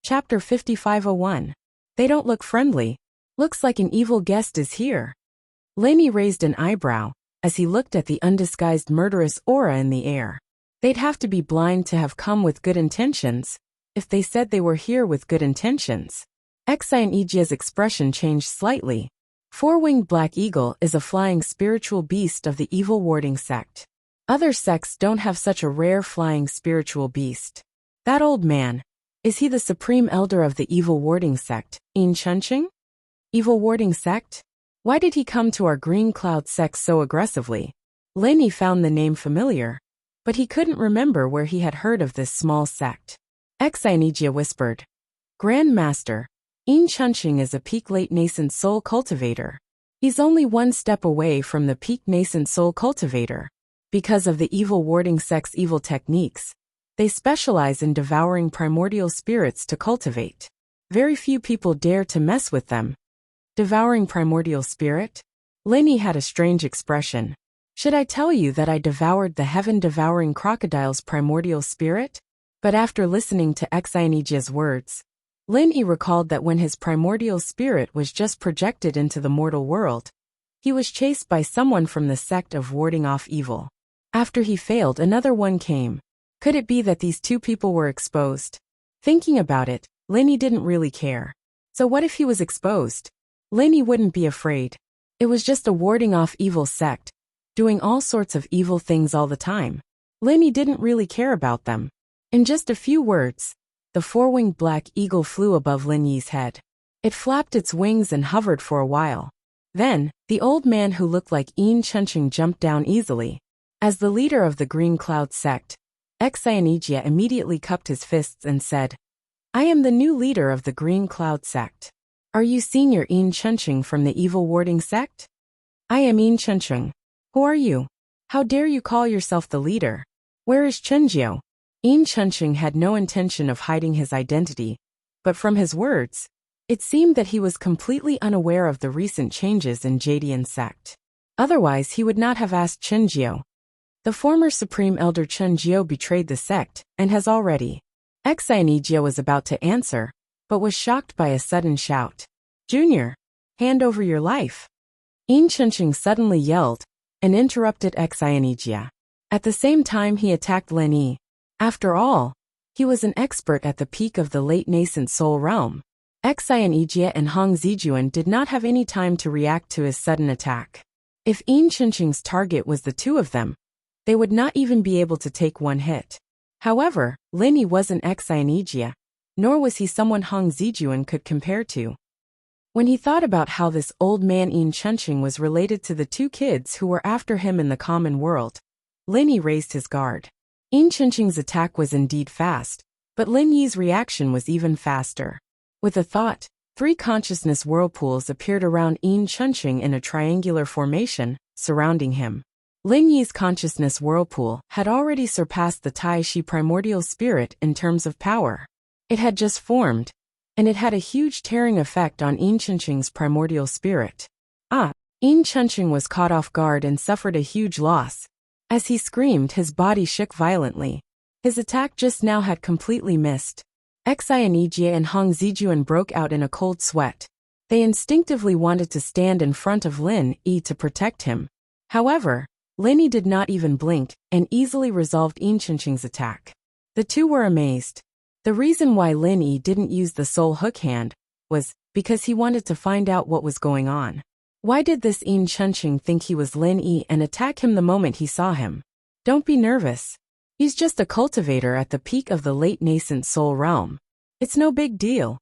Chapter 5501. They don't look friendly. Looks like an evil guest is here. Lenny raised an eyebrow as he looked at the undisguised murderous aura in the air. They'd have to be blind to have come with good intentions if they said they were here with good intentions. Xionigia's expression changed slightly. Four-winged black eagle is a flying spiritual beast of the evil warding sect. Other sects don't have such a rare flying spiritual beast. That old man, is he the supreme elder of the evil warding sect, In Chunching? Evil warding sect? Why did he come to our green cloud sect so aggressively? Lenny found the name familiar, but he couldn't remember where he had heard of this small sect. Xionigia whispered. Grand Master, In Chunching is a peak late nascent soul cultivator. He's only one step away from the peak nascent soul cultivator. Because of the evil warding sect's evil techniques, they specialize in devouring primordial spirits to cultivate. Very few people dare to mess with them. Devouring primordial spirit? Lenny had a strange expression. Should I tell you that I devoured the heaven-devouring crocodile's primordial spirit? But after listening to Xionigia's words, Lenny recalled that when his primordial spirit was just projected into the mortal world, he was chased by someone from the sect of warding off evil. After he failed, another one came. Could it be that these two people were exposed? Thinking about it, Lenny didn't really care. So what if he was exposed? Lenny wouldn't be afraid. It was just a warding off evil sect, doing all sorts of evil things all the time. Lenny didn't really care about them. In just a few words, the four-winged black eagle flew above Lenny's head. It flapped its wings and hovered for a while. Then, the old man who looked like In Chunching jumped down easily. As the leader of the Green Cloud sect, Xionigia immediately cupped his fists and said, I am the new leader of the Green Cloud sect. Are you Senior In Chunching from the evil warding sect? I am In Chunching. Who are you? How dare you call yourself the leader? Where is Chunjio? In Chunching had no intention of hiding his identity, but from his words, it seemed that he was completely unaware of the recent changes in Jadian sect. Otherwise he would not have asked Chunjio. The former Supreme Elder Chunjio betrayed the sect and has already. Xionigia was about to answer, but was shocked by a sudden shout. Junior, hand over your life. In Chunching suddenly yelled and interrupted Xionigia. At the same time he attacked Lenny. After all, he was an expert at the peak of the late nascent soul realm. Xionigia and Hong Zijuan did not have any time to react to his sudden attack. If In Chunching's target was the two of them, they would not even be able to take one hit. However, Lenny wasn't Xionigia, nor was he someone Hong Zijuan could compare to. When he thought about how this old man In Chunching was related to the two kids who were after him in the common world, Lenny raised his guard. In Chunching's attack was indeed fast, but Lin Yi's reaction was even faster. With a thought, 3 consciousness whirlpools appeared around In Chunching in a triangular formation, surrounding him. Lin Yi's consciousness whirlpool had already surpassed the Tai Shi primordial spirit in terms of power. It had just formed, and it had a huge tearing effect on In Chunching's primordial spirit. In Chunching was caught off guard and suffered a huge loss. As he screamed, his body shook violently. His attack just now had completely missed. Xionigia and Hong Zijuan broke out in a cold sweat. They instinctively wanted to stand in front of Lin Yi to protect him. However, Lin Yi did not even blink and easily resolved In Chunching's attack. The two were amazed. The reason why Lin Yi didn't use the soul hook hand was because he wanted to find out what was going on. Why did this In Chunching think he was Lin Yi and attack him the moment he saw him? Don't be nervous. He's just a cultivator at the peak of the late nascent soul realm. It's no big deal.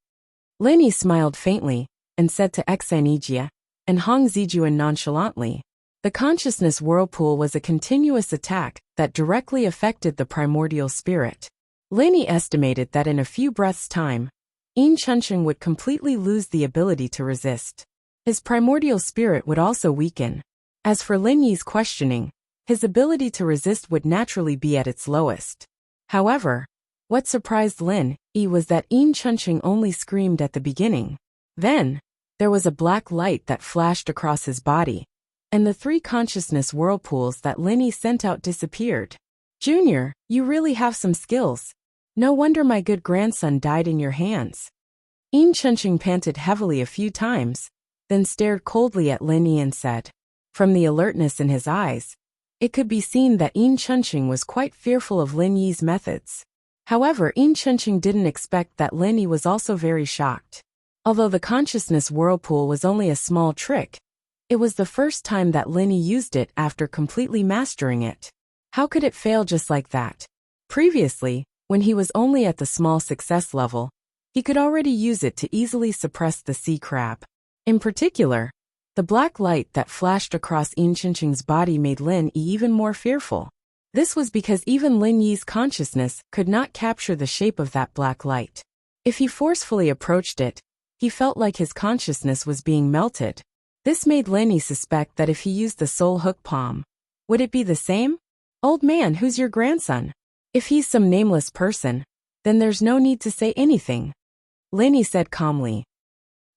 Lin Yi smiled faintly and said to Xionigia and Hong Zijuan nonchalantly. The consciousness whirlpool was a continuous attack that directly affected the primordial spirit. Lin Yi estimated that in a few breaths' time, In Chunching would completely lose the ability to resist. His primordial spirit would also weaken. As for Lin Yi's questioning, his ability to resist would naturally be at its lowest. However, what surprised Lin Yi was that In Chunching only screamed at the beginning. Then, there was a black light that flashed across his body, and the 3 consciousness whirlpools that Lin Yi sent out disappeared. Junior, you really have some skills. No wonder my good grandson died in your hands. Yin Chunching panted heavily a few times, then stared coldly at Lin Yi and said. From the alertness in his eyes, it could be seen that Yin Chunching was quite fearful of Lin Yi's methods. However, Yin Chunching didn't expect that Lin Yi was also very shocked. Although the consciousness whirlpool was only a small trick, it was the first time that Lin Yi used it after completely mastering it. How could it fail just like that? Previously, when he was only at the small success level, he could already use it to easily suppress the sea crab. In particular, the black light that flashed across Yin Chunching's body made Lin Yi even more fearful. This was because even Lin Yi's consciousness could not capture the shape of that black light. If he forcefully approached it, he felt like his consciousness was being melted. This made Lin Yi suspect that if he used the soul hook palm, would it be the same? Old man, who's your grandson? If he's some nameless person, then there's no need to say anything. Lin Yi said calmly.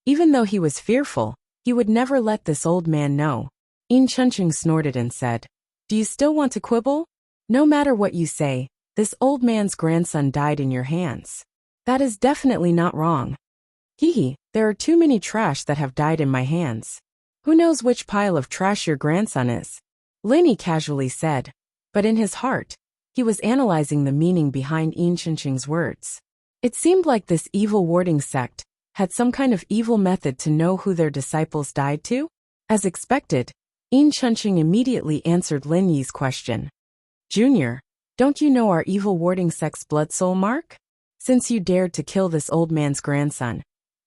Even though he was fearful, he would never let this old man know. Yin Chunching snorted and said, Do you still want to quibble? No matter what you say, this old man's grandson died in your hands. That is definitely not wrong. Hee, there are too many trash that have died in my hands. Who knows which pile of trash your grandson is? Lin Yi casually said, but in his heart, he was analyzing the meaning behind Yin Chunching's words. It seemed like this evil warding sect had some kind of evil method to know who their disciples died to. As expected, Yin Chunching immediately answered Lin Yi's question. Junior, don't you know our evil warding sect's blood soul mark? Since you dared to kill this old man's grandson,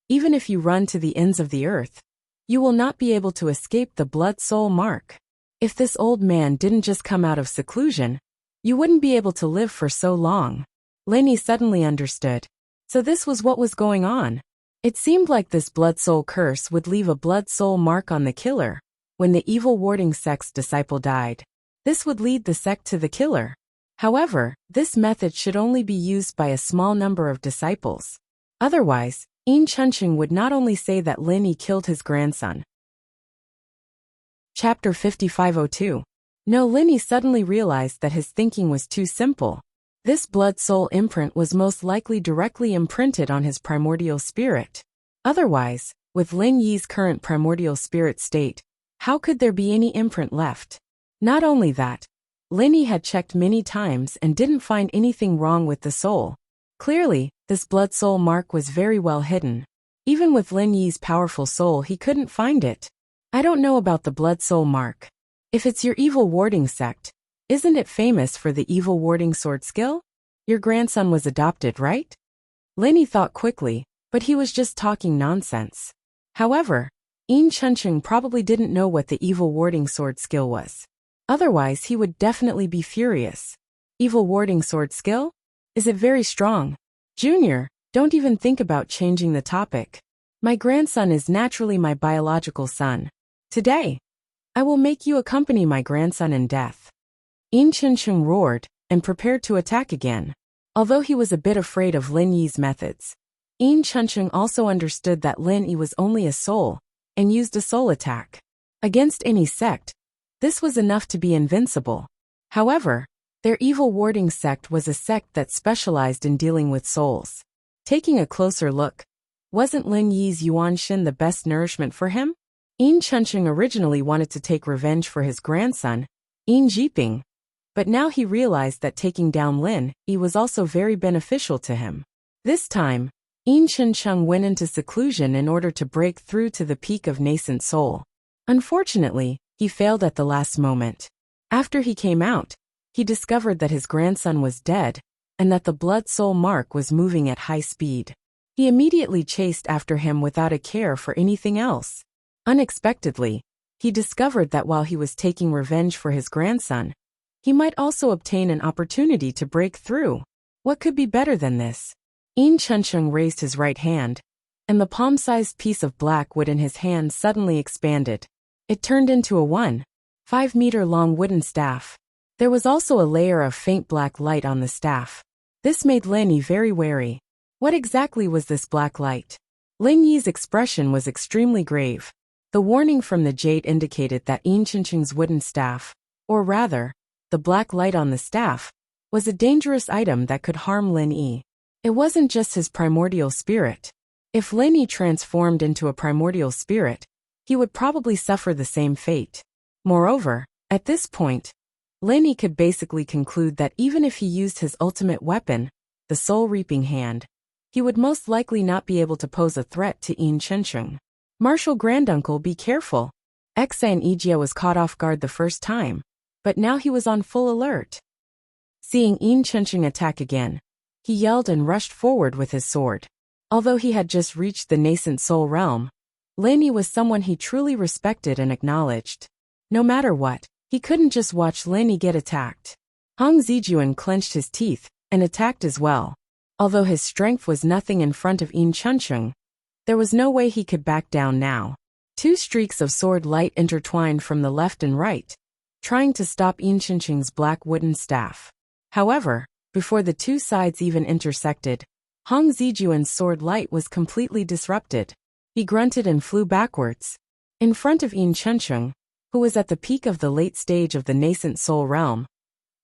even if you run to the ends of the earth, you will not be able to escape the blood soul mark. If this old man didn't just come out of seclusion, you wouldn't be able to live for so long. Lin Yi suddenly understood. So this was what was going on. It seemed like this blood soul curse would leave a blood soul mark on the killer. When the evil warding sect's disciple died, this would lead the sect to the killer. However, this method should only be used by a small number of disciples. Otherwise, Yin Chunching would not only say that Lin Yi killed his grandson. Chapter 5502. No, Lin Yi suddenly realized that his thinking was too simple. This blood soul imprint was most likely directly imprinted on his primordial spirit. Otherwise, with Lin Yi's current primordial spirit state, how could there be any imprint left? Not only that, Lin Yi had checked many times and didn't find anything wrong with the soul. Clearly, this blood soul mark was very well hidden. Even with Lin Yi's powerful soul, he couldn't find it. I don't know about the blood soul mark. If it's your evil warding sect, isn't it famous for the evil warding sword skill? Your grandson was adopted, right? Lin Yi thought quickly, but he was just talking nonsense. However, Yin Chunching probably didn't know what the evil warding sword skill was. Otherwise, he would definitely be furious. Evil warding sword skill? Is it very strong? Junior, don't even think about changing the topic. My grandson is naturally my biological son. Today, I will make you accompany my grandson in death. Yin Chunching roared and prepared to attack again. Although he was a bit afraid of Lin Yi's methods, Yin Chunching also understood that Lin Yi was only a soul and used a soul attack. Against any sect, this was enough to be invincible. However, their evil warding sect was a sect that specialized in dealing with souls. Taking a closer look, wasn't Lin Yi's Yuanshin the best nourishment for him? Yin Chunching originally wanted to take revenge for his grandson, Yin Jiping, but now he realized that taking down Lin Yi was also very beneficial to him. This time, Yin Chunching went into seclusion in order to break through to the peak of nascent soul. Unfortunately, he failed at the last moment. After he came out, he discovered that his grandson was dead and that the blood soul mark was moving at high speed. He immediately chased after him without a care for anything else. Unexpectedly, he discovered that while he was taking revenge for his grandson, he might also obtain an opportunity to break through. What could be better than this? Yin Chunching raised his right hand, and the palm-sized piece of black wood in his hand suddenly expanded. It turned into a 1.5-meter-long wooden staff. There was also a layer of faint black light on the staff. This made Lin Yi very wary. What exactly was this black light? Lin Yi's expression was extremely grave. The warning from the jade indicated that Yin Chunching's wooden staff, or rather, the black light on the staff, was a dangerous item that could harm Lin Yi. It wasn't just his primordial spirit. If Lin Yi transformed into a primordial spirit, he would probably suffer the same fate. Moreover, at this point, Lin Yi could basically conclude that even if he used his ultimate weapon, the soul-reaping hand, he would most likely not be able to pose a threat to Yin Chencheng. Martial Granduncle, be careful. Exan Ijia was caught off guard the first time, but now he was on full alert. Seeing Yin Chencheng attack again, he yelled and rushed forward with his sword. Although he had just reached the nascent soul realm, Lin Yi was someone he truly respected and acknowledged. No matter what, he couldn't just watch Lin Yi get attacked. Hong Zijuan clenched his teeth and attacked as well. Although his strength was nothing in front of Yin Chencheng, there was no way he could back down now. Two streaks of sword light intertwined from the left and right, trying to stop Yin Chencheng's black wooden staff. However, before the two sides even intersected, Hong Zijuan's sword light was completely disrupted. He grunted and flew backwards. In front of Yin Chencheng, who was at the peak of the late stage of the nascent soul realm,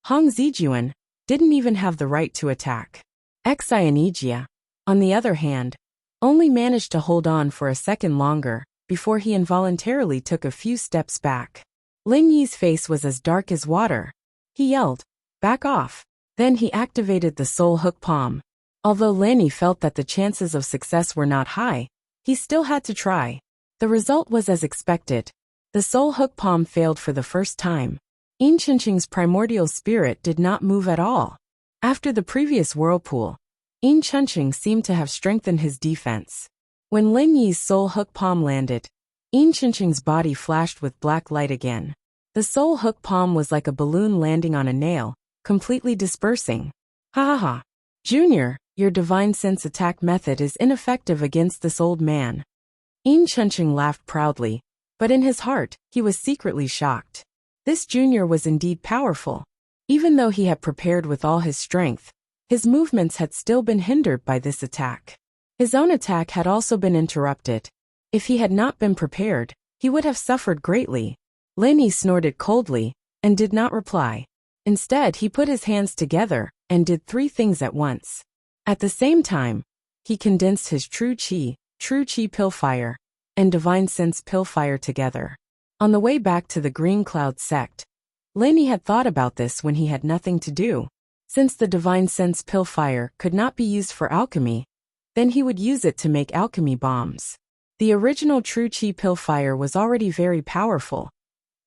Hong Zijuan didn't even have the right to attack. Xi and Ijia, on the other hand, only managed to hold on for a second longer before he involuntarily took a few steps back. Lin Yi's face was as dark as water. He yelled, "Back off!" Then he activated the soul hook palm. Although Lin Yi felt that the chances of success were not high, he still had to try. The result was as expected. The soul hook palm failed for the first time. Yin Chencheng's primordial spirit did not move at all. After the previous whirlpool, Yin Chencheng seemed to have strengthened his defense. When Lin Yi's soul hook palm landed, Yin Chencheng's body flashed with black light again. The soul hook palm was like a balloon landing on a nail, completely dispersing. Ha ha ha. Junior, your divine sense attack method is ineffective against this old man. Yin Chencheng laughed proudly, but in his heart, he was secretly shocked. This junior was indeed powerful. Even though he had prepared with all his strength, his movements had still been hindered by this attack. His own attack had also been interrupted. If he had not been prepared, he would have suffered greatly. Lin Yi snorted coldly and did not reply. Instead, he put his hands together and did three things at once. At the same time, he condensed his True Qi Pillfire, and Divine Sense Pillfire together. On the way back to the Green Cloud sect, Lin Yi had thought about this when he had nothing to do. Since the Divine Sense Pillfire could not be used for alchemy, then he would use it to make alchemy bombs. The original True Qi Pillfire was already very powerful,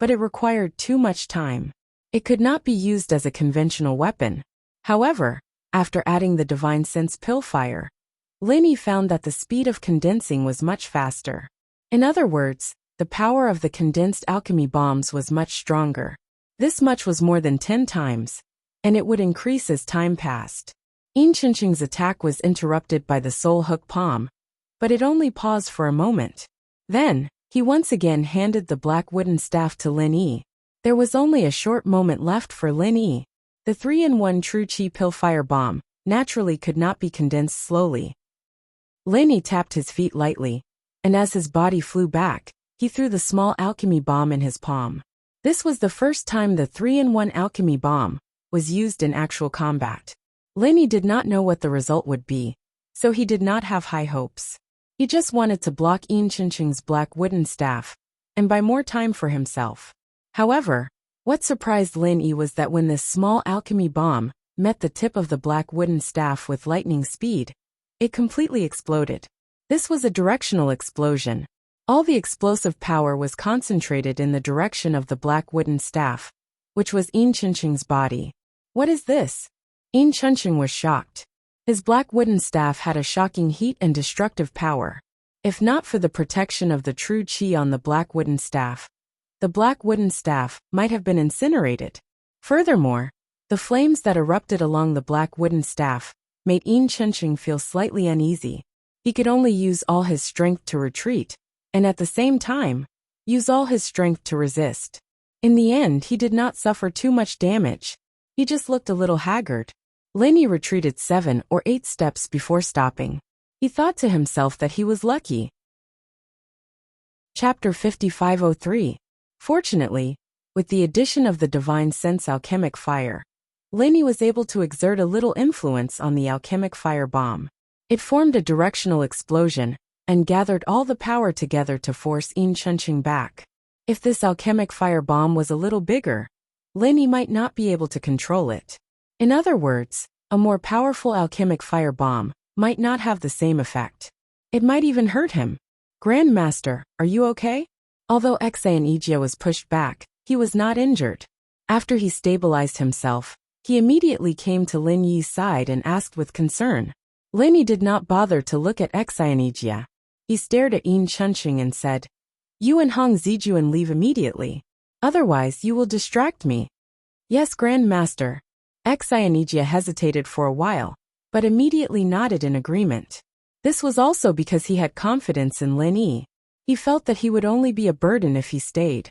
but it required too much time. It could not be used as a conventional weapon. However, after adding the Divine Sense Pillfire, Lin Yi found that the speed of condensing was much faster. In other words, the power of the condensed alchemy bombs was much stronger. This much was more than 10 times, and it would increase as time passed. Yin Chencheng's attack was interrupted by the soul hook palm, but it only paused for a moment. Then, he once again handed the black wooden staff to Lin Yi. There was only a short moment left for Lin Yi. The 3-in-1 True Qi Pillfire bomb naturally could not be condensed slowly. Lin Yi tapped his feet lightly, and as his body flew back, he threw the small alchemy bomb in his palm. This was the first time the 3-in-1 alchemy bomb was used in actual combat. Lin Yi did not know what the result would be, so he did not have high hopes. He just wanted to block Yin Chencheng's black wooden staff, and buy more time for himself. However, what surprised Lin Yi was that when this small alchemy bomb met the tip of the black wooden staff with lightning speed, it completely exploded. This was a directional explosion. All the explosive power was concentrated in the direction of the black wooden staff, which was Yin Chencheng's body. What is this? Yin Chencheng was shocked. His black wooden staff had a shocking heat and destructive power. If not for the protection of the True Qi on the black wooden staff, the black wooden staff might have been incinerated. Furthermore, the flames that erupted along the black wooden staff made Yin Chencheng feel slightly uneasy. He could only use all his strength to retreat, and at the same time, use all his strength to resist. In the end, he did not suffer too much damage. He just looked a little haggard. Lin Yi retreated 7 or 8 steps before stopping. He thought to himself that he was lucky. Chapter 5503. Fortunately, with the addition of the Divine Sense Alchemic Fire, Lin Yi was able to exert a little influence on the alchemic fire bomb. It formed a directional explosion and gathered all the power together to force Yin Chunqing back. If this alchemic fire bomb was a little bigger, Lin Yi might not be able to control it. In other words, a more powerful alchemic fire bomb might not have the same effect. It might even hurt him. Grandmaster, are you okay? Although Xianijia was pushed back, he was not injured. After he stabilized himself, he immediately came to Lin Yi's side and asked with concern. Lin Yi did not bother to look at Xianijia. He stared at Yin Chunqing and said, "You and Hong Zijuan leave immediately. Otherwise you will distract me." "Yes, Grandmaster." Xianijia hesitated for a while, but immediately nodded in agreement. This was also because he had confidence in Lin Yi. He felt that he would only be a burden if he stayed.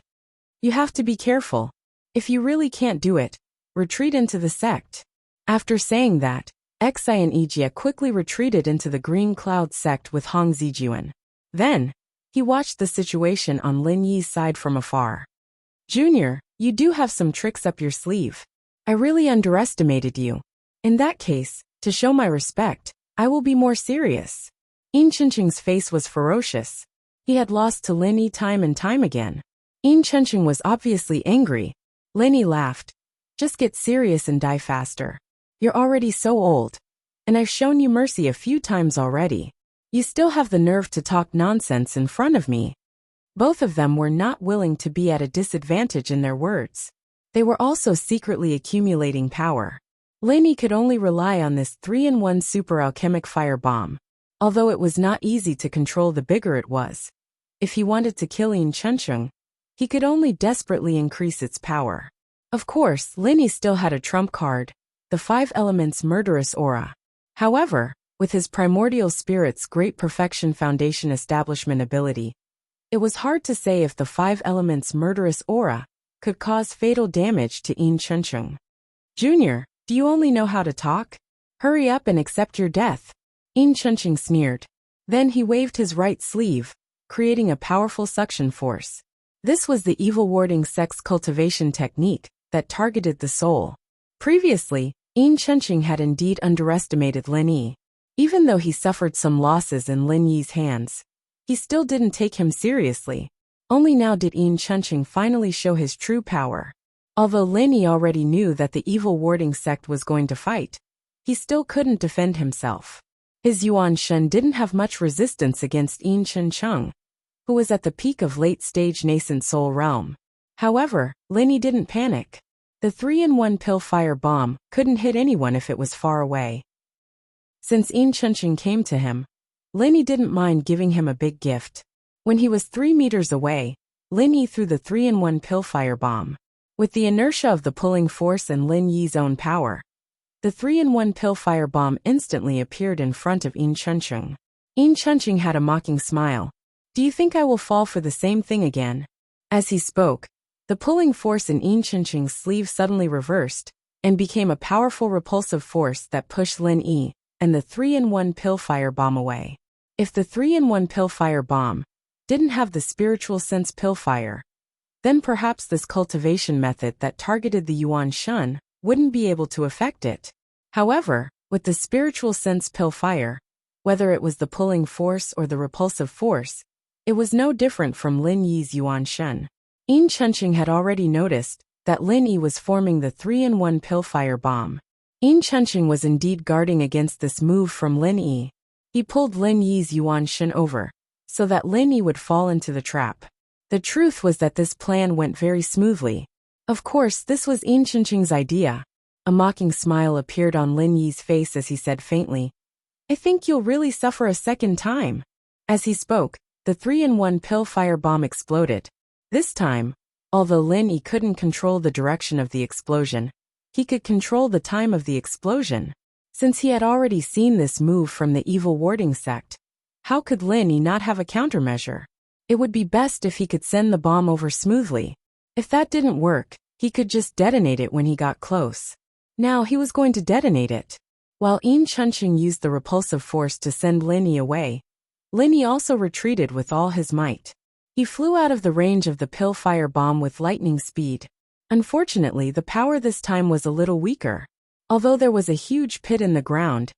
"You have to be careful. If you really can't do it, retreat into the sect." After saying that, Xianijia quickly retreated into the Green Cloud sect with Hong Zijuan. Then, he watched the situation on Lin Yi's side from afar. "Junior, you do have some tricks up your sleeve. I really underestimated you. In that case, to show my respect, I will be more serious." Yin Chunqing's face was ferocious. He had lost to Lin Yi time and time again. Yin Chunqing was obviously angry. Lin Yi laughed. "Just get serious and die faster. You're already so old. And I've shown you mercy a few times already. You still have the nerve to talk nonsense in front of me." Both of them were not willing to be at a disadvantage in their words. They were also secretly accumulating power. Lin Yi could only rely on this 3-in-1 super alchemic fire bomb, although it was not easy to control the bigger it was. If he wanted to kill Yin Chunqing, he could only desperately increase its power. Of course, Lin Yi still had a trump card, the 5 elements murderous aura. However, with his primordial spirit's great perfection foundation establishment ability, it was hard to say if the 5 elements murderous aura could cause fatal damage to Yin Chunqing. "Junior, do you only know how to talk? Hurry up and accept your death." Yin Chunqing sneered. Then he waved his right sleeve, creating a powerful suction force. This was the evil warding sex cultivation technique that targeted the soul. Previously, Yin Chunqing had indeed underestimated Lin Yi. Even though he suffered some losses in Lin Yi's hands, he still didn't take him seriously. Only now did Yin Chunqing finally show his true power. Although Lin Yi already knew that the evil warding sect was going to fight, he still couldn't defend himself. His Yuan Shen didn't have much resistance against Yin Chunqing, who was at the peak of late-stage nascent soul realm. However, Lin Yi didn't panic. The 3-in-1 pill fire bomb couldn't hit anyone if it was far away. Since Yin Chunqing came to him, Lin Yi didn't mind giving him a big gift. When he was 3 meters away, Lin Yi threw the 3-in-1 pill fire bomb. With the inertia of the pulling force and Lin Yi's own power, the 3-in-1 pill fire bomb instantly appeared in front of Yin Chunqing. Yin Chunqing had a mocking smile. "Do you think I will fall for the same thing again?" As he spoke, the pulling force in Yin Chunqing's sleeve suddenly reversed and became a powerful repulsive force that pushed Lin Yi and the 3-in-1 pill fire bomb away. If the 3-in-1 pill fire bomb didn't have the spiritual sense pill fire, then perhaps this cultivation method that targeted the Yuan Shen wouldn't be able to affect it. However, with the spiritual sense pill fire, whether it was the pulling force or the repulsive force, it was no different from Lin Yi's Yuan Shen. Yin Chunqing had already noticed that Lin Yi was forming the 3-in-1 pill fire bomb. Yin Chunqing was indeed guarding against this move from Lin Yi. He pulled Lin Yi's Yuan Shen over, so that Lin Yi would fall into the trap. The truth was that this plan went very smoothly. Of course, this was Yin Chunqing's idea. A mocking smile appeared on Lin Yi's face as he said faintly, "I think you'll really suffer a second time." As he spoke, the 3-in-1 pill fire bomb exploded. This time, although Lin Yi couldn't control the direction of the explosion, he could control the time of the explosion. Since he had already seen this move from the evil warding sect, how could Lin Yi not have a countermeasure? It would be best if he could send the bomb over smoothly. If that didn't work, he could just detonate it when he got close. Now he was going to detonate it. While Yin Chunqing used the repulsive force to send Lin Yi away, Lin Yi also retreated with all his might. He flew out of the range of the pill fire bomb with lightning speed. Unfortunately, the power this time was a little weaker. Although there was a huge pit in the ground,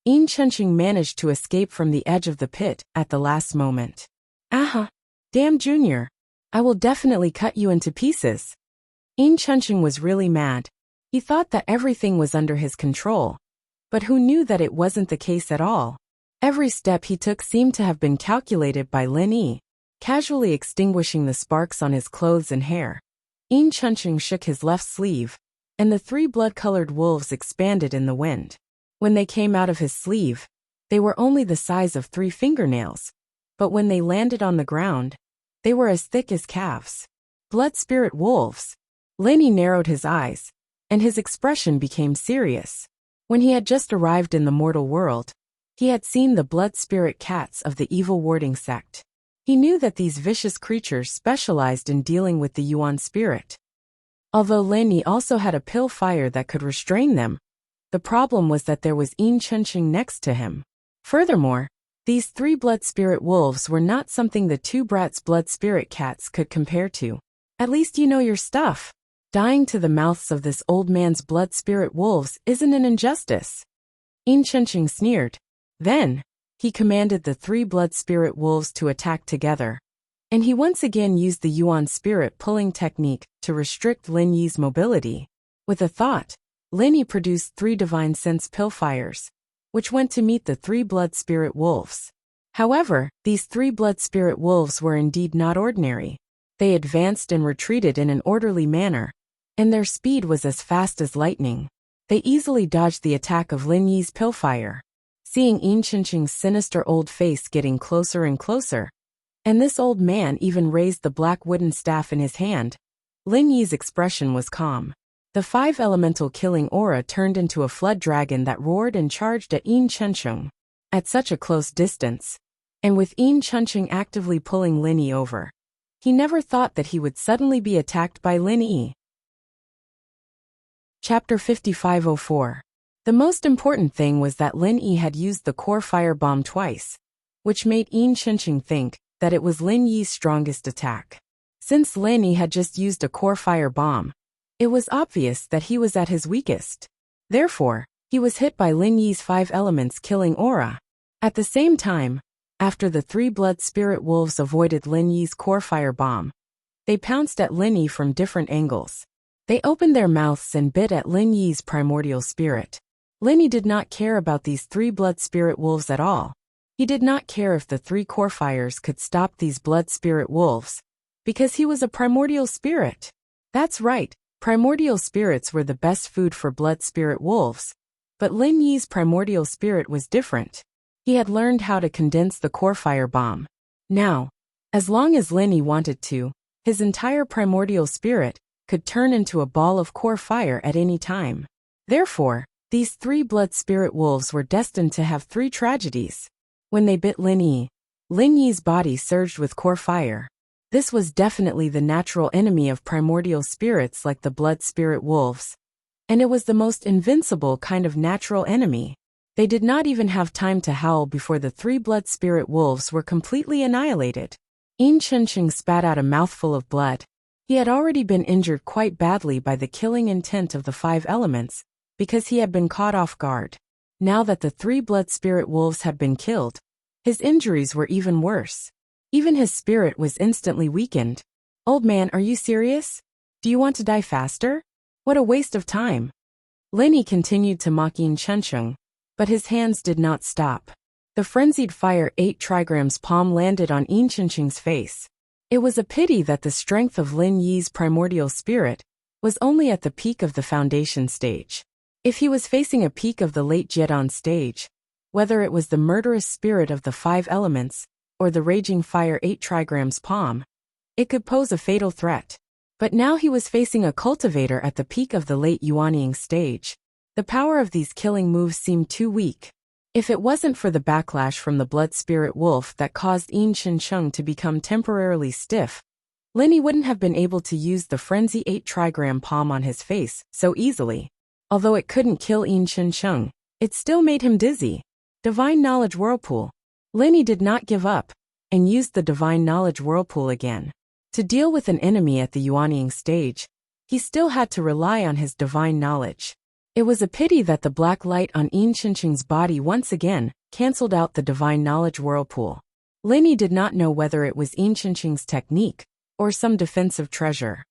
Yin Chenqing managed to escape from the edge of the pit at the last moment. Aha! Damn, Junior! I will definitely cut you into pieces. Yin Chenqing was really mad. He thought that everything was under his control. But who knew that it wasn't the case at all? Every step he took seemed to have been calculated by Lin Yi, casually extinguishing the sparks on his clothes and hair. Yin Chenqing shook his left sleeve, and the 3 blood-colored wolves expanded in the wind. When they came out of his sleeve, they were only the size of 3 fingernails, but when they landed on the ground, they were as thick as calves. Blood spirit wolves. Lin Yi narrowed his eyes, and his expression became serious. When he had just arrived in the mortal world, he had seen the blood spirit cats of the evil warding sect. He knew that these vicious creatures specialized in dealing with the Yuan spirit. Although Lin Yi also had a pill fire that could restrain them, the problem was that there was Yin Chenqing next to him. Furthermore, these 3 blood spirit wolves were not something the 2 brats blood spirit cats could compare to. At least you know your stuff. Dying to the mouths of this old man's blood spirit wolves isn't an injustice. Yin Chenqing sneered. Then, he commanded the 3 blood spirit wolves to attack together. And he once again used the Yuan spirit pulling technique to restrict Lin Yi's mobility. With a thought, Lin Yi produced 3 divine sense pill fires, which went to meet the 3 blood spirit wolves. However, these 3 blood spirit wolves were indeed not ordinary. They advanced and retreated in an orderly manner, and their speed was as fast as lightning. They easily dodged the attack of Lin Yi's pill fire. Seeing Yin Chenqing's sinister old face getting closer and closer, and this old man even raised the black wooden staff in his hand, Lin Yi's expression was calm. The 5 elemental killing aura turned into a flood dragon that roared and charged at Yin Chenqing. At such a close distance, and with Yin Chenqing actively pulling Lin Yi over, he never thought that he would suddenly be attacked by Lin Yi. Chapter 5504. The most important thing was that Lin Yi had used the core fire bomb twice, which made Yin Chenqing think that it was Lin Yi's strongest attack. Since Lin Yi had just used a core fire bomb, it was obvious that he was at his weakest. Therefore, he was hit by Lin Yi's 5 elements killing aura. At the same time, after the 3 blood spirit wolves avoided Lin Yi's core fire bomb, they pounced at Lin Yi from different angles. They opened their mouths and bit at Lin Yi's primordial spirit. Lin Yi did not care about these 3 blood spirit wolves at all. He did not care if the 3 core fires could stop these blood spirit wolves, because he was a primordial spirit. That's right, primordial spirits were the best food for blood spirit wolves. But Lin Yi's primordial spirit was different. He had learned how to condense the core fire bomb. Now, as long as Lin Yi wanted to, his entire primordial spirit could turn into a ball of core fire at any time. Therefore, these 3 blood spirit wolves were destined to have 3 tragedies. When they bit Lin Yi's body surged with core fire. This was definitely the natural enemy of primordial spirits like the blood spirit wolves. And it was the most invincible kind of natural enemy. They did not even have time to howl before the 3 blood spirit wolves were completely annihilated. Yin Chenqing spat out a mouthful of blood. He had already been injured quite badly by the killing intent of the 5 elements, because he had been caught off guard. Now that the 3 blood spirit wolves had been killed, his injuries were even worse. Even his spirit was instantly weakened. Old man, are you serious? Do you want to die faster? What a waste of time. Lin Yi continued to mock Yin Chenqing, but his hands did not stop. The frenzied fire 8 trigrams palm landed on Yin Chenqing's face. It was a pity that the strength of Lin Yi's primordial spirit was only at the peak of the foundation stage. If he was facing a peak of the late Jiedon stage, whether it was the murderous spirit of the 5 elements, or the raging fire 8 trigrams palm, it could pose a fatal threat. But now he was facing a cultivator at the peak of the late Yuanying stage. The power of these killing moves seemed too weak. If it wasn't for the backlash from the blood spirit wolf that caused Yin Chenqing to become temporarily stiff, Lin Yi wouldn't have been able to use the frenzy 8 trigram palm on his face so easily. Although it couldn't kill Yin Chenqing, it still made him dizzy. Divine Knowledge Whirlpool. Lin Yi did not give up, and used the Divine Knowledge Whirlpool again. To deal with an enemy at the Yuanying stage, he still had to rely on his divine knowledge. It was a pity that the black light on Yin Chenqing's body once again cancelled out the divine knowledge whirlpool. Lin Yi did not know whether it was Yin Chenqing's technique or some defensive treasure.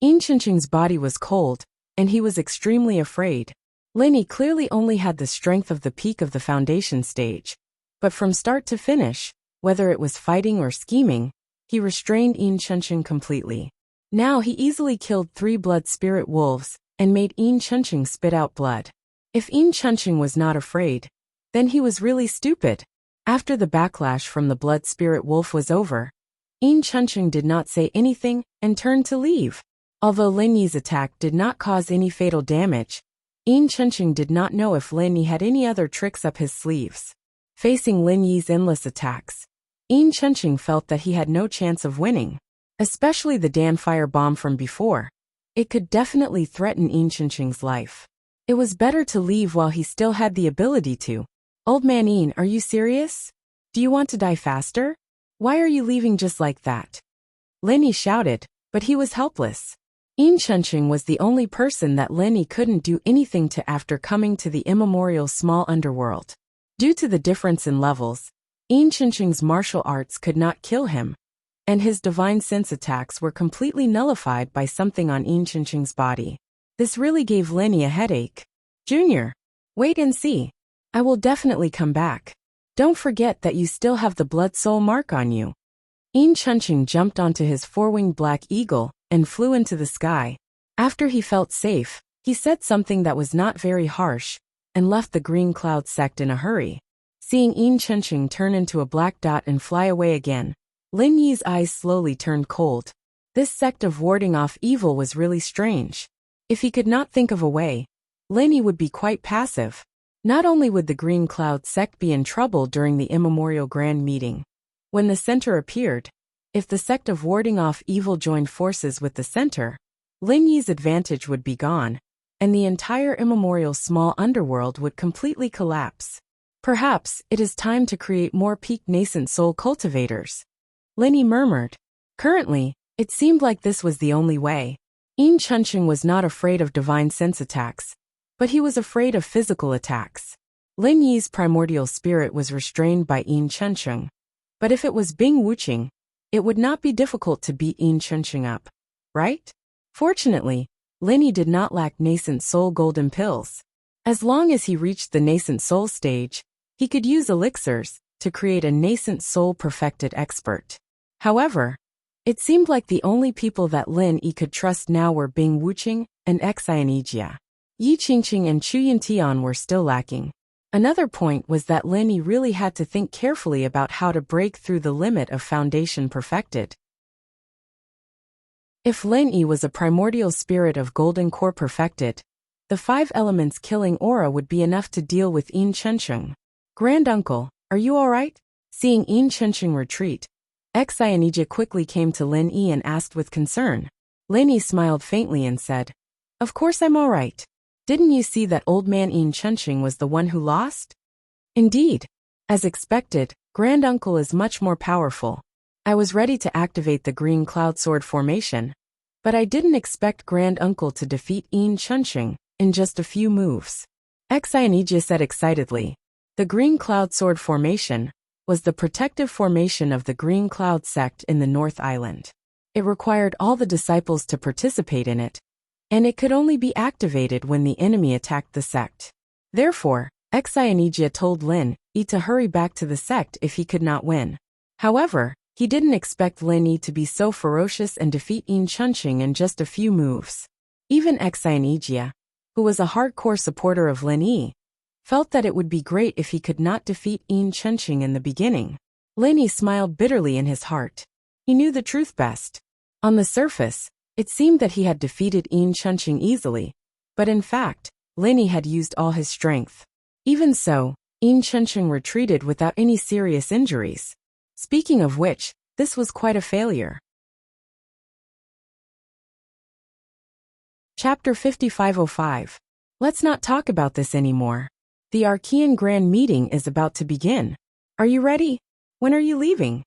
Yin Chenqing's body was cold, and he was extremely afraid. Lin Yi clearly only had the strength of the peak of the foundation stage, but from start to finish, whether it was fighting or scheming, he restrained Yin Chenqing completely. Now he easily killed 3 blood spirit wolves and made Yin Chenqing spit out blood. If Yin Chenqing was not afraid, then he was really stupid. After the backlash from the blood spirit wolf was over, Yin Chenqing did not say anything and turned to leave. Although Lin Yi's attack did not cause any fatal damage, Yin Chenqing did not know if Lin Yi had any other tricks up his sleeves. Facing Lin Yi's endless attacks, Yin Chenqing felt that he had no chance of winning. Especially the Dan fire bomb from before. It could definitely threaten Yin Chenqing's life. It was better to leave while he still had the ability to. Old man Yin, are you serious? Do you want to die faster? Why are you leaving just like that? Lin Yi shouted, but he was helpless. Yin Chenqing was the only person that Lin Yi couldn't do anything to after coming to the immemorial small underworld. Due to the difference in levels, Yin Chenqing's martial arts could not kill him, and his divine sense attacks were completely nullified by something on Yin Chenqing's body. This really gave Lin Yi a headache. Junior, wait and see. I will definitely come back. Don't forget that you still have the blood soul mark on you. Yin Chenqing jumped onto his 4-winged black eagle and flew into the sky. After he felt safe, he said something that was not very harsh and left the green cloud sect in a hurry. Seeing Yin Chenqing turn into a black dot and fly away again, Lin Yi's eyes slowly turned cold. This sect of warding off evil was really strange. If he could not think of a way, Lin Yi would be quite passive. Not only would the green cloud sect be in trouble during the immemorial grand meeting, when the center appeared, if the sect of warding off evil joined forces with the center, Lin Yi's advantage would be gone, and the entire immemorial small underworld would completely collapse. Perhaps it is time to create more peak nascent soul cultivators. Lin Yi murmured. Currently, it seemed like this was the only way. Yin Chenqing was not afraid of divine sense attacks, but he was afraid of physical attacks. Lin Yi's primordial spirit was restrained by Yin Chenqing, but if it was Bing Wuqing, it would not be difficult to beat Yin Chenqing up, right? Fortunately, Lin Yi did not lack nascent soul golden pills. As long as he reached the nascent soul stage, he could use elixirs to create a nascent soul perfected expert. However, it seemed like the only people that Lin Yi could trust now were Bing Wuqing and Xianijia. Yi Qingqing and Chu Yintian were still lacking. Another point was that Lin Yi really had to think carefully about how to break through the limit of foundation perfected. If Lin Yi was a primordial spirit of golden core perfected, the 5 elements killing aura would be enough to deal with Yin Chenqing. Granduncle, are you alright? Seeing Yin Chenqing retreat, Xianijia quickly came to Lin Yi and asked with concern. Lin Yi smiled faintly and said, "Of course I'm alright. Didn't you see that old man Yin Chenqing was the one who lost?" Indeed. As expected, Granduncle is much more powerful. I was ready to activate the green cloud sword formation, but I didn't expect Granduncle to defeat Yin Chenqing in just a few moves. Xianijia said excitedly. The green cloud sword formation was the protective formation of the green cloud sect in the North Island. It required all the disciples to participate in it, and it could only be activated when the enemy attacked the sect. Therefore, Xianijia told Lin Yi to hurry back to the sect if he could not win. However, he didn't expect Lin Yi to be so ferocious and defeat Yin Chenqing in just a few moves. Even Xianijia, who was a hardcore supporter of Lin Yi, felt that it would be great if he could not defeat Yin Chenqing in the beginning. Lin Yi smiled bitterly in his heart. He knew the truth best. On the surface, it seemed that he had defeated Yin Chenqing easily, but in fact, Lin Yi had used all his strength. Even so, Yin Chenqing retreated without any serious injuries. Speaking of which, this was quite a failure. Chapter 5505. Let's not talk about this anymore. The Archean Grand Meeting is about to begin. Are you ready? When are you leaving?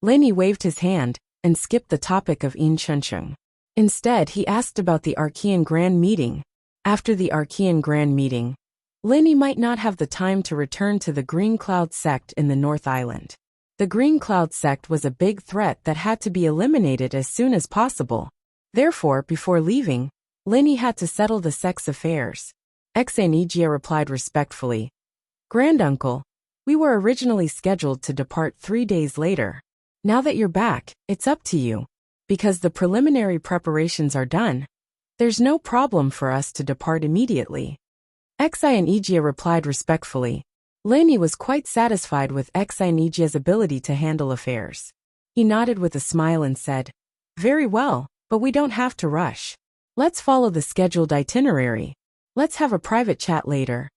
Lin Yi waved his hand and skipped the topic of Yin Chenqing. Instead, he asked about the Archean Grand Meeting. After the Archean Grand Meeting, Lenny might not have the time to return to the Green Cloud sect in the North Island. The Green Cloud sect was a big threat that had to be eliminated as soon as possible. Therefore, before leaving, Lenny had to settle the sect's affairs. Exanigia replied respectfully, "Granduncle, we were originally scheduled to depart 3 days later. Now that you're back, it's up to you. Because the preliminary preparations are done, there's no problem for us to depart immediately." Exanigia replied respectfully. Lenny was quite satisfied with Exanigia's ability to handle affairs. He nodded with a smile and said, "Very well, but we don't have to rush. Let's follow the scheduled itinerary. Let's have a private chat later."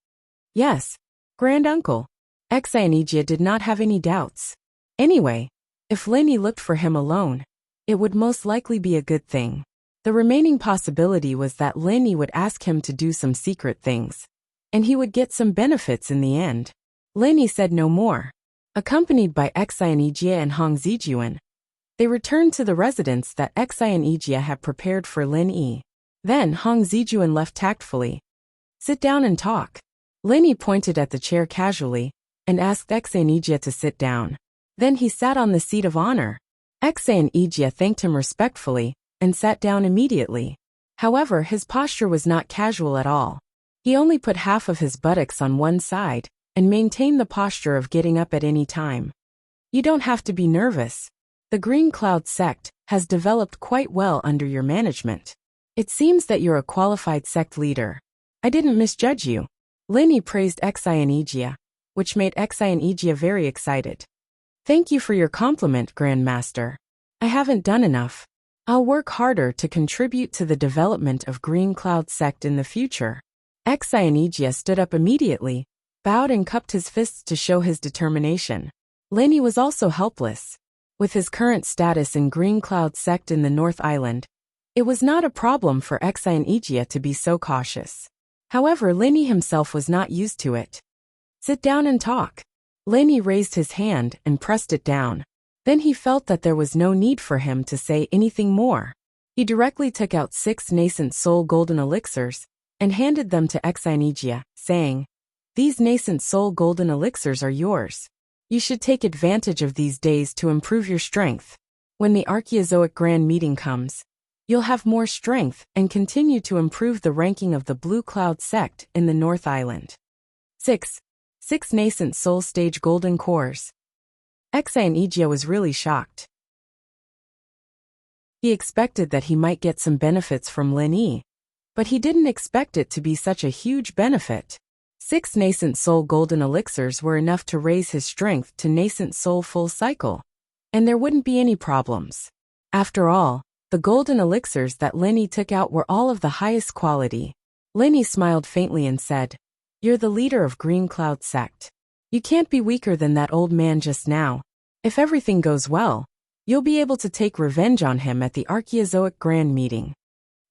"Yes, Granduncle." Exanigia did not have any doubts. Anyway, if Lenny looked for him alone, it would most likely be a good thing. The remaining possibility was that Lenny would ask him to do some secret things, and he would get some benefits in the end. Lenny said no more. Accompanied by Exanigia and Hong Zijuan, they returned to the residence that Exanigia had prepared for Lenny. Then Hong Zijuan left tactfully. "Sit down and talk." Lenny pointed at the chair casually and asked Exanigia to sit down. Then he sat on the seat of honor. Exanigia thanked him respectfully and sat down immediately. However, his posture was not casual at all. He only put half of his buttocks on one side and maintained the posture of getting up at any time. "You don't have to be nervous. The Green Cloud sect has developed quite well under your management. It seems that you're a qualified sect leader. I didn't misjudge you." Lenny praised Exanigia, which made Exanigia very excited. "Thank you for your compliment, Grandmaster. I haven't done enough. I'll work harder to contribute to the development of Green Cloud sect in the future." Exanigia stood up immediately, bowed and cupped his fists to show his determination. Lenny was also helpless. With his current status in Green Cloud sect in the North Island, it was not a problem for Exanigia to be so cautious. However, Lenny himself was not used to it. "Sit down and talk." Lenny raised his hand and pressed it down. Then he felt that there was no need for him to say anything more. He directly took out 6 nascent soul golden elixirs and handed them to Exanigia, saying, "These nascent soul golden elixirs are yours. You should take advantage of these days to improve your strength. When the Archaeozoic Grand Meeting comes, you'll have more strength and continue to improve the ranking of the Blue Cloud sect in the North Island." 6 nascent soul stage golden cores. Exanigia was really shocked. He expected that he might get some benefits from Lenny, but he didn't expect it to be such a huge benefit. 6 nascent soul golden elixirs were enough to raise his strength to nascent soul full cycle, and there wouldn't be any problems. After all, the golden elixirs that Lenny took out were all of the highest quality. Lenny smiled faintly and said, "You're the leader of Green Cloud sect. You can't be weaker than that old man just now. If everything goes well, you'll be able to take revenge on him at the Archaeozoic Grand Meeting."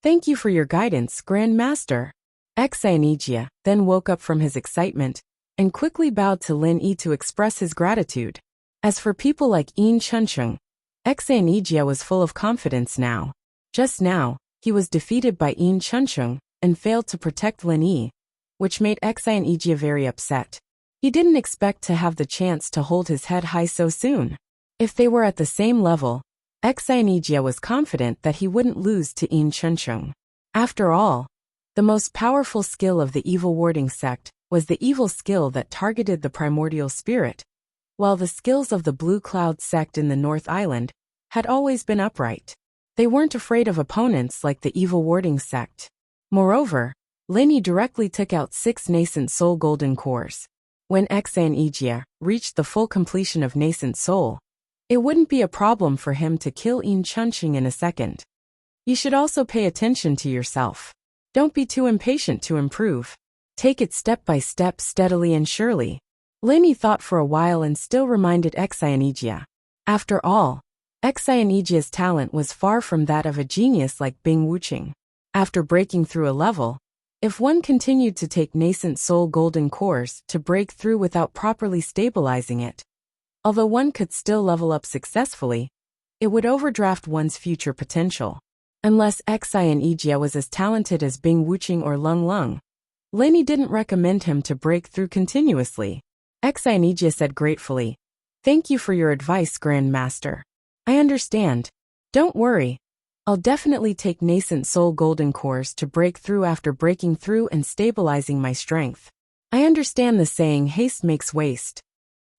"Thank you for your guidance, Grand Master." Exanigia then woke up from his excitement and quickly bowed to Lin Yi to express his gratitude. As for people like Yin Chuncheng, Exanigia was full of confidence now. Just now, he was defeated by Yin Chuncheng and failed to protect Lin Yi, which made Exanigia very upset. He didn't expect to have the chance to hold his head high so soon. If they were at the same level, Exanigia was confident that he wouldn't lose to Yin Chuncheng. After all, the most powerful skill of the evil warding sect was the evil skill that targeted the primordial spirit, while the skills of the Blue Cloud sect in the North Island had always been upright. They weren't afraid of opponents like the evil warding sect. Moreover, Lin Yi directly took out 6 nascent soul golden cores. When Exanigia reached the full completion of nascent soul, it wouldn't be a problem for him to kill Yin Chuncheng in a second. You should also pay attention to yourself. Don't be too impatient to improve. Take it step by step, steadily and surely. Lin Yi thought for a while and still reminded Exanigia. After all, Exanigia's talent was far from that of a genius like Bing Wuching. After breaking through a level, if one continued to take nascent soul golden cores to break through without properly stabilizing it, although one could still level up successfully, it would overdraft one's future potential. Unless Xianijia was as talented as Bing Wuching or Lung Lung, Lenny didn't recommend him to break through continuously. Xianijia said gratefully, "Thank you for your advice, Grandmaster. I understand. Don't worry. I'll definitely take Nascent Soul Golden Cores to break through after breaking through and stabilizing my strength. I understand the saying haste makes waste."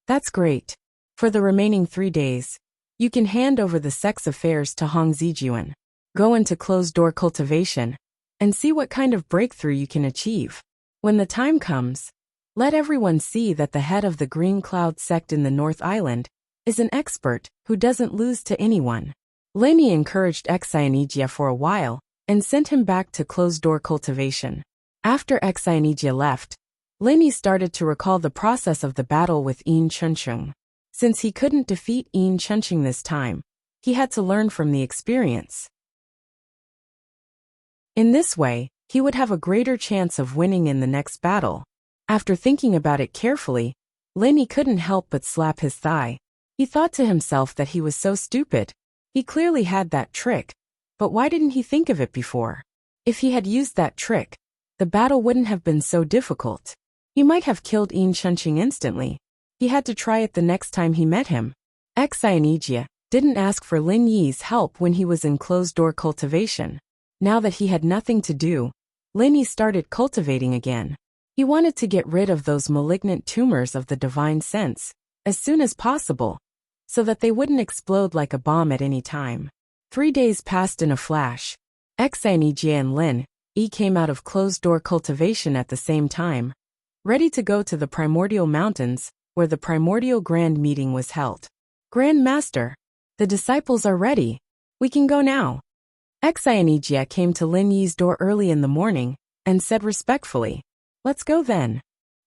"That's great. For the remaining 3 days, you can hand over the sex affairs to Hong Zijuan. Go into closed-door cultivation and see what kind of breakthrough you can achieve. When the time comes, let everyone see that the head of the Green Cloud sect in the North Island is an expert who doesn't lose to anyone." Lenny encouraged Xianijia for a while and sent him back to closed-door cultivation. After Xianijia left, Lenny started to recall the process of the battle with Yin Chuncheng. Since he couldn't defeat Yin Chuncheng this time, he had to learn from the experience. In this way, he would have a greater chance of winning in the next battle. After thinking about it carefully, Lenny couldn't help but slap his thigh. He thought to himself that he was so stupid. He clearly had that trick, but why didn't he think of it before? If he had used that trick, the battle wouldn't have been so difficult. He might have killed Yin Chuncheng instantly. He had to try it the next time he met him. Xianijia didn't ask for Lin Yi's help when he was in closed-door cultivation. Now that he had nothing to do, Lin Yi started cultivating again. He wanted to get rid of those malignant tumors of the divine sense as soon as possible, so that they wouldn't explode like a bomb at any time. 3 days passed in a flash. Xianijia and Lin Yi came out of closed-door cultivation at the same time, ready to go to the Primordial Mountains, where the Primordial Grand Meeting was held. "Grand Master, the disciples are ready. We can go now." Xianijia came to Lin Yi's door early in the morning and said respectfully, "Let's go then."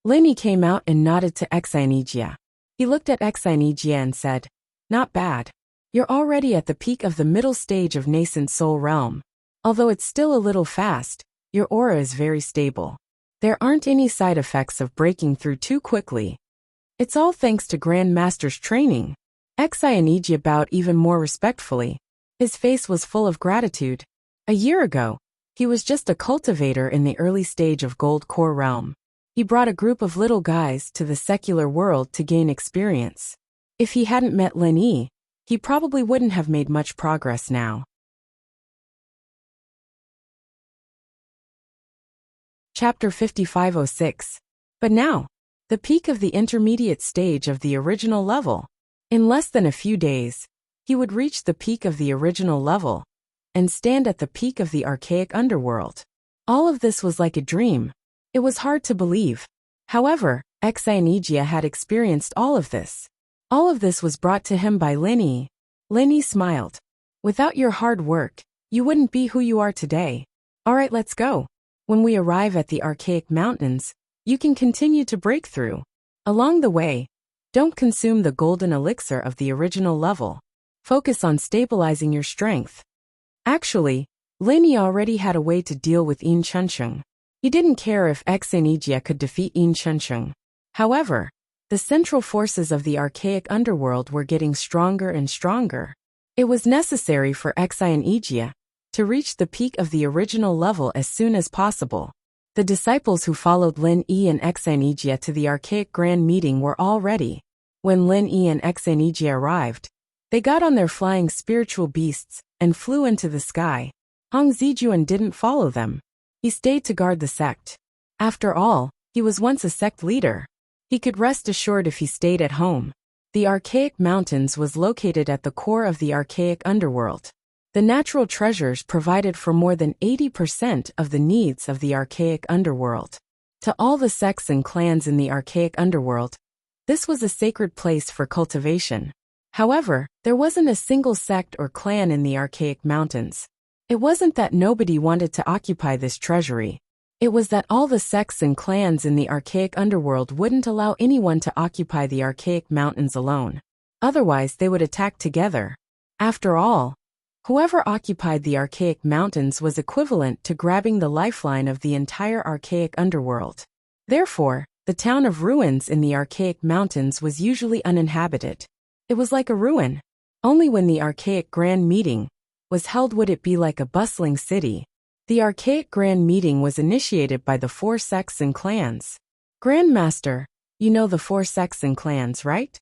Lin Yi came out and nodded to Xianijia. He looked at Xianijia and said, "Not bad. You're already at the peak of the middle stage of Nascent Soul Realm. Although it's still a little fast, your aura is very stable. There aren't any side effects of breaking through too quickly. It's all thanks to Grand Master's training." Xianijia bowed even more respectfully. His face was full of gratitude. A year ago, he was just a cultivator in the early stage of Gold Core Realm. He brought a group of little guys to the secular world to gain experience. If he hadn't met Lin Yi, he probably wouldn't have made much progress now. Chapter 5506. But now, the peak of the intermediate stage of the original level. In less than a few days, he would reach the peak of the original level and stand at the peak of the archaic underworld. All of this was like a dream. It was hard to believe. However, Xianijia had experienced all of this. All of this was brought to him by Lin Yi. Lin Yi smiled. "Without your hard work, you wouldn't be who you are today. All right, let's go. When we arrive at the archaic mountains, you can continue to break through. Along the way, don't consume the golden elixir of the original level. Focus on stabilizing your strength." Actually, Lin Yi already had a way to deal with Yin Chuncheng. He didn't care if Xianijia could defeat Yin Chuncheng. However, the central forces of the archaic underworld were getting stronger and stronger. It was necessary for Xianijia to reach the peak of the original level as soon as possible. The disciples who followed Lin Yi and Xianijia to the archaic grand meeting were all ready. When Lin Yi and Xianijia arrived, they got on their flying spiritual beasts and flew into the sky. Hong Zijuan didn't follow them. He stayed to guard the sect. After all, he was once a sect leader. He could rest assured if he stayed at home. The archaic mountains was located at the core of the archaic underworld. The natural treasures provided for more than 80% of the needs of the archaic underworld. To all the sects and clans in the archaic underworld, this was a sacred place for cultivation. However, there wasn't a single sect or clan in the archaic mountains. It wasn't that nobody wanted to occupy this treasury. It was that all the sects and clans in the archaic underworld wouldn't allow anyone to occupy the archaic mountains alone. Otherwise, they would attack together. After all, whoever occupied the archaic mountains was equivalent to grabbing the lifeline of the entire archaic underworld. Therefore, the town of ruins in the archaic mountains was usually uninhabited. It was like a ruin. Only when the archaic grand meeting was held. Would it be like a bustling city? The archaic grand meeting was initiated by the 4 sects and clans. Grandmaster, you know the 4 sects and clans, right?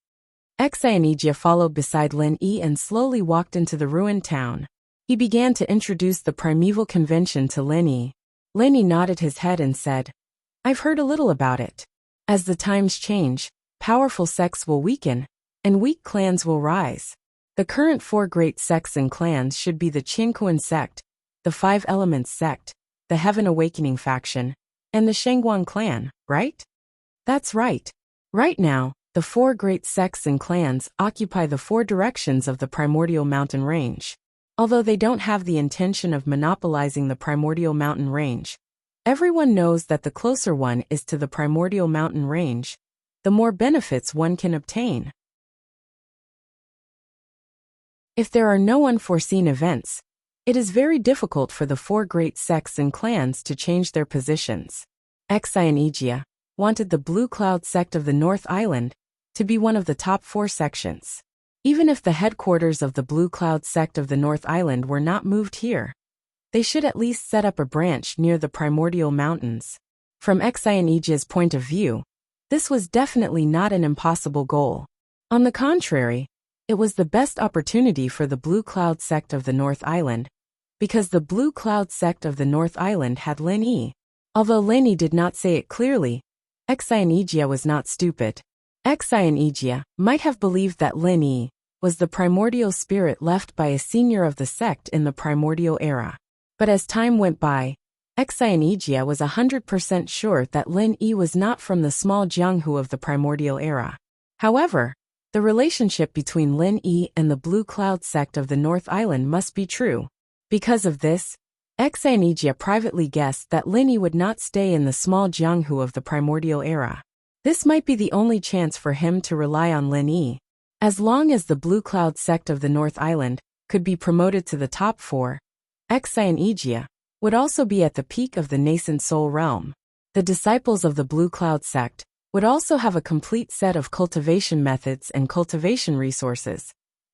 Xianijia followed beside Lin Yi and slowly walked into the ruined town. He began to introduce the primeval convention to Lin Yi. Lin Yi nodded his head and said, I've heard a little about it. As the times change, powerful sects will weaken, and weak clans will rise. The current 4 great sects and clans should be the Qingquan sect, the 5 Elements sect, the Heaven Awakening faction, and the Shangguan clan, right? That's right. Right now, the 4 great sects and clans occupy the 4 directions of the primordial mountain range. Although they don't have the intention of monopolizing the primordial mountain range, everyone knows that the closer one is to the primordial mountain range, the more benefits one can obtain. If there are no unforeseen events, it is very difficult for the 4 great sects and clans to change their positions. Xianijia wanted the Blue Cloud sect of the North Island to be one of the top 4 sections. Even if the headquarters of the Blue Cloud sect of the North Island were not moved here, they should at least set up a branch near the primordial mountains. From Xianijia's point of view, this was definitely not an impossible goal. On the contrary, it was the best opportunity for the Blue Cloud sect of the North Island, because the Blue Cloud sect of the North Island had Lin Yi. Although Lin Yi did not say it clearly, Xianijia was not stupid. Xianijia might have believed that Lin Yi was the primordial spirit left by a senior of the sect in the primordial era. But as time went by, Xianijia was 100% sure that Lin Yi was not from the small Jianghu of the primordial era. However, the relationship between Lin Yi and the Blue Cloud sect of the North Island must be true. Because of this, Xianijia privately guessed that Lin Yi would not stay in the small Jianghu of the primordial era. This might be the only chance for him to rely on Lin Yi. As long as the Blue Cloud sect of the North Island could be promoted to the top 4, Xianijia would also be at the peak of the nascent soul realm. The disciples of the Blue Cloud sect would also have a complete set of cultivation methods and cultivation resources,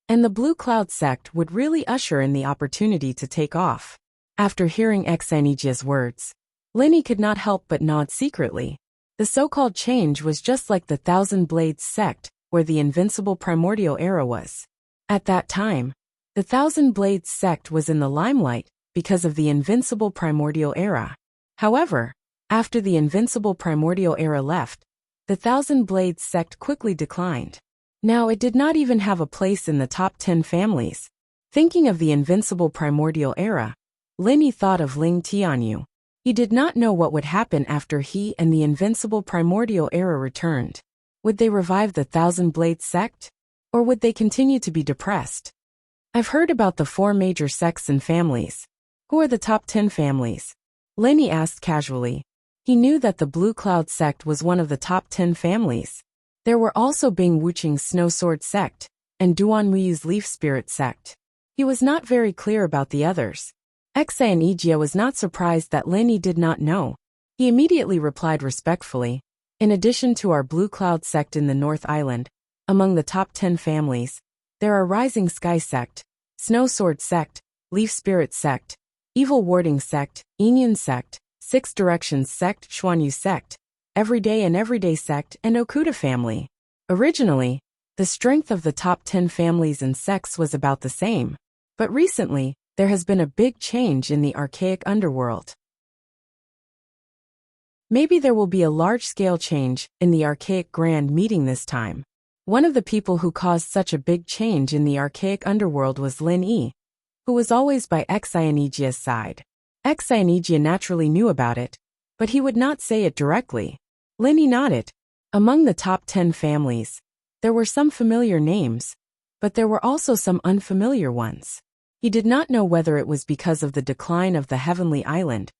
and the Blue Cloud sect would really usher in the opportunity to take off. After hearing Xianijia's words, Lin Yi could not help but nod secretly. The so-called change was just like the Thousand Blades sect, where the invincible primordial era was. At that time, the Thousand Blades sect was in the limelight because of the invincible primordial era. However, after the invincible primordial era left, the Thousand Blades sect quickly declined. Now it did not even have a place in the top 10 families. Thinking of the invincible primordial era, Lin Yi thought of Ling Tianyu. He did not know what would happen after he and the invincible primordial era returned. Would they revive the Thousand Blades sect? Or would they continue to be depressed? I've heard about the 4 major sects and families. Who are the top 10 families? Lin Yi asked casually. He knew that the Blue Cloud sect was one of the top 10 families. There were also Bing Wuqing's Snow Sword sect, and Duan Muyu's Leaf Spirit sect. He was not very clear about the others. Xianijia was not surprised that Lin Yi did not know. He immediately replied respectfully, in addition to our Blue Cloud sect in the North Island, among the top 10 families, there are Rising Sky sect, Snow Sword sect, Leaf Spirit sect, Evil Warding sect, Inyan sect, Six Directions sect, Xuanyu sect, Everyday and Everyday sect, and Okuda family. Originally, the strength of the top 10 families and sects was about the same, but recently, there has been a big change in the archaic underworld. Maybe there will be a large-scale change in the archaic grand meeting this time. One of the people who caused such a big change in the archaic underworld was Lin Yi, who was always by Xianijia's side. Xianigia naturally knew about it, but he would not say it directly. Lin Yi nodded. Among the top 10 families, there were some familiar names, but there were also some unfamiliar ones. He did not know whether it was because of the decline of the Heavenly Island,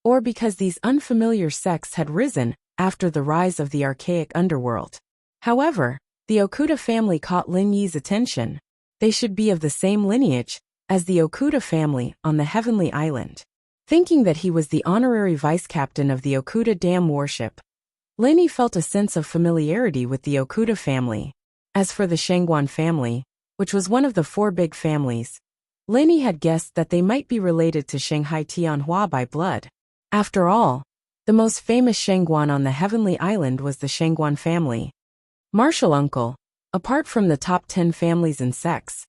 or because these unfamiliar sects had risen after the rise of the archaic underworld. However, the Okuda family caught Lin Yi's attention. They should be of the same lineage as the Okuda family on the Heavenly Island. Thinking that he was the honorary vice-captain of the Okuda Dam warship, Lin Yi felt a sense of familiarity with the Okuda family. As for the Shangguan family, which was one of the 4 big families, Lenny had guessed that they might be related to Shanghai Tianhua by blood. After all, the most famous Shangguan on the heavenly island was the Shangguan family. Martial uncle, apart from the top 10 families and sects,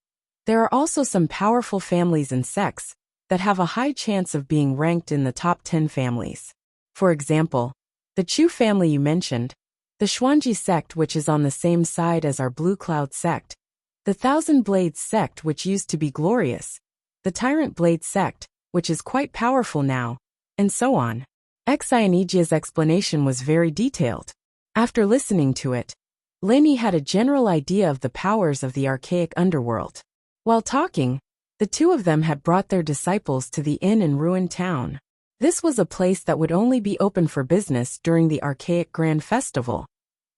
there are also some powerful families and sects that have a high chance of being ranked in the top 10 families. For example, the Chu family you mentioned, the Xuanji sect which is on the same side as our Blue Cloud sect, the Thousand Blades sect which used to be glorious, the Tyrant Blade sect, which is quite powerful now, and so on. Xianijia's explanation was very detailed. After listening to it, Lenny had a general idea of the powers of the archaic underworld. While talking, the two of them had brought their disciples to the inn in ruined town. This was a place that would only be open for business during the archaic grand festival,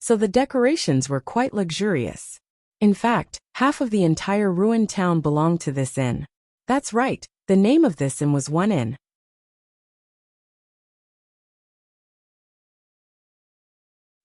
so the decorations were quite luxurious. In fact, half of the entire ruined town belonged to this inn. That's right, the name of this inn was One Inn.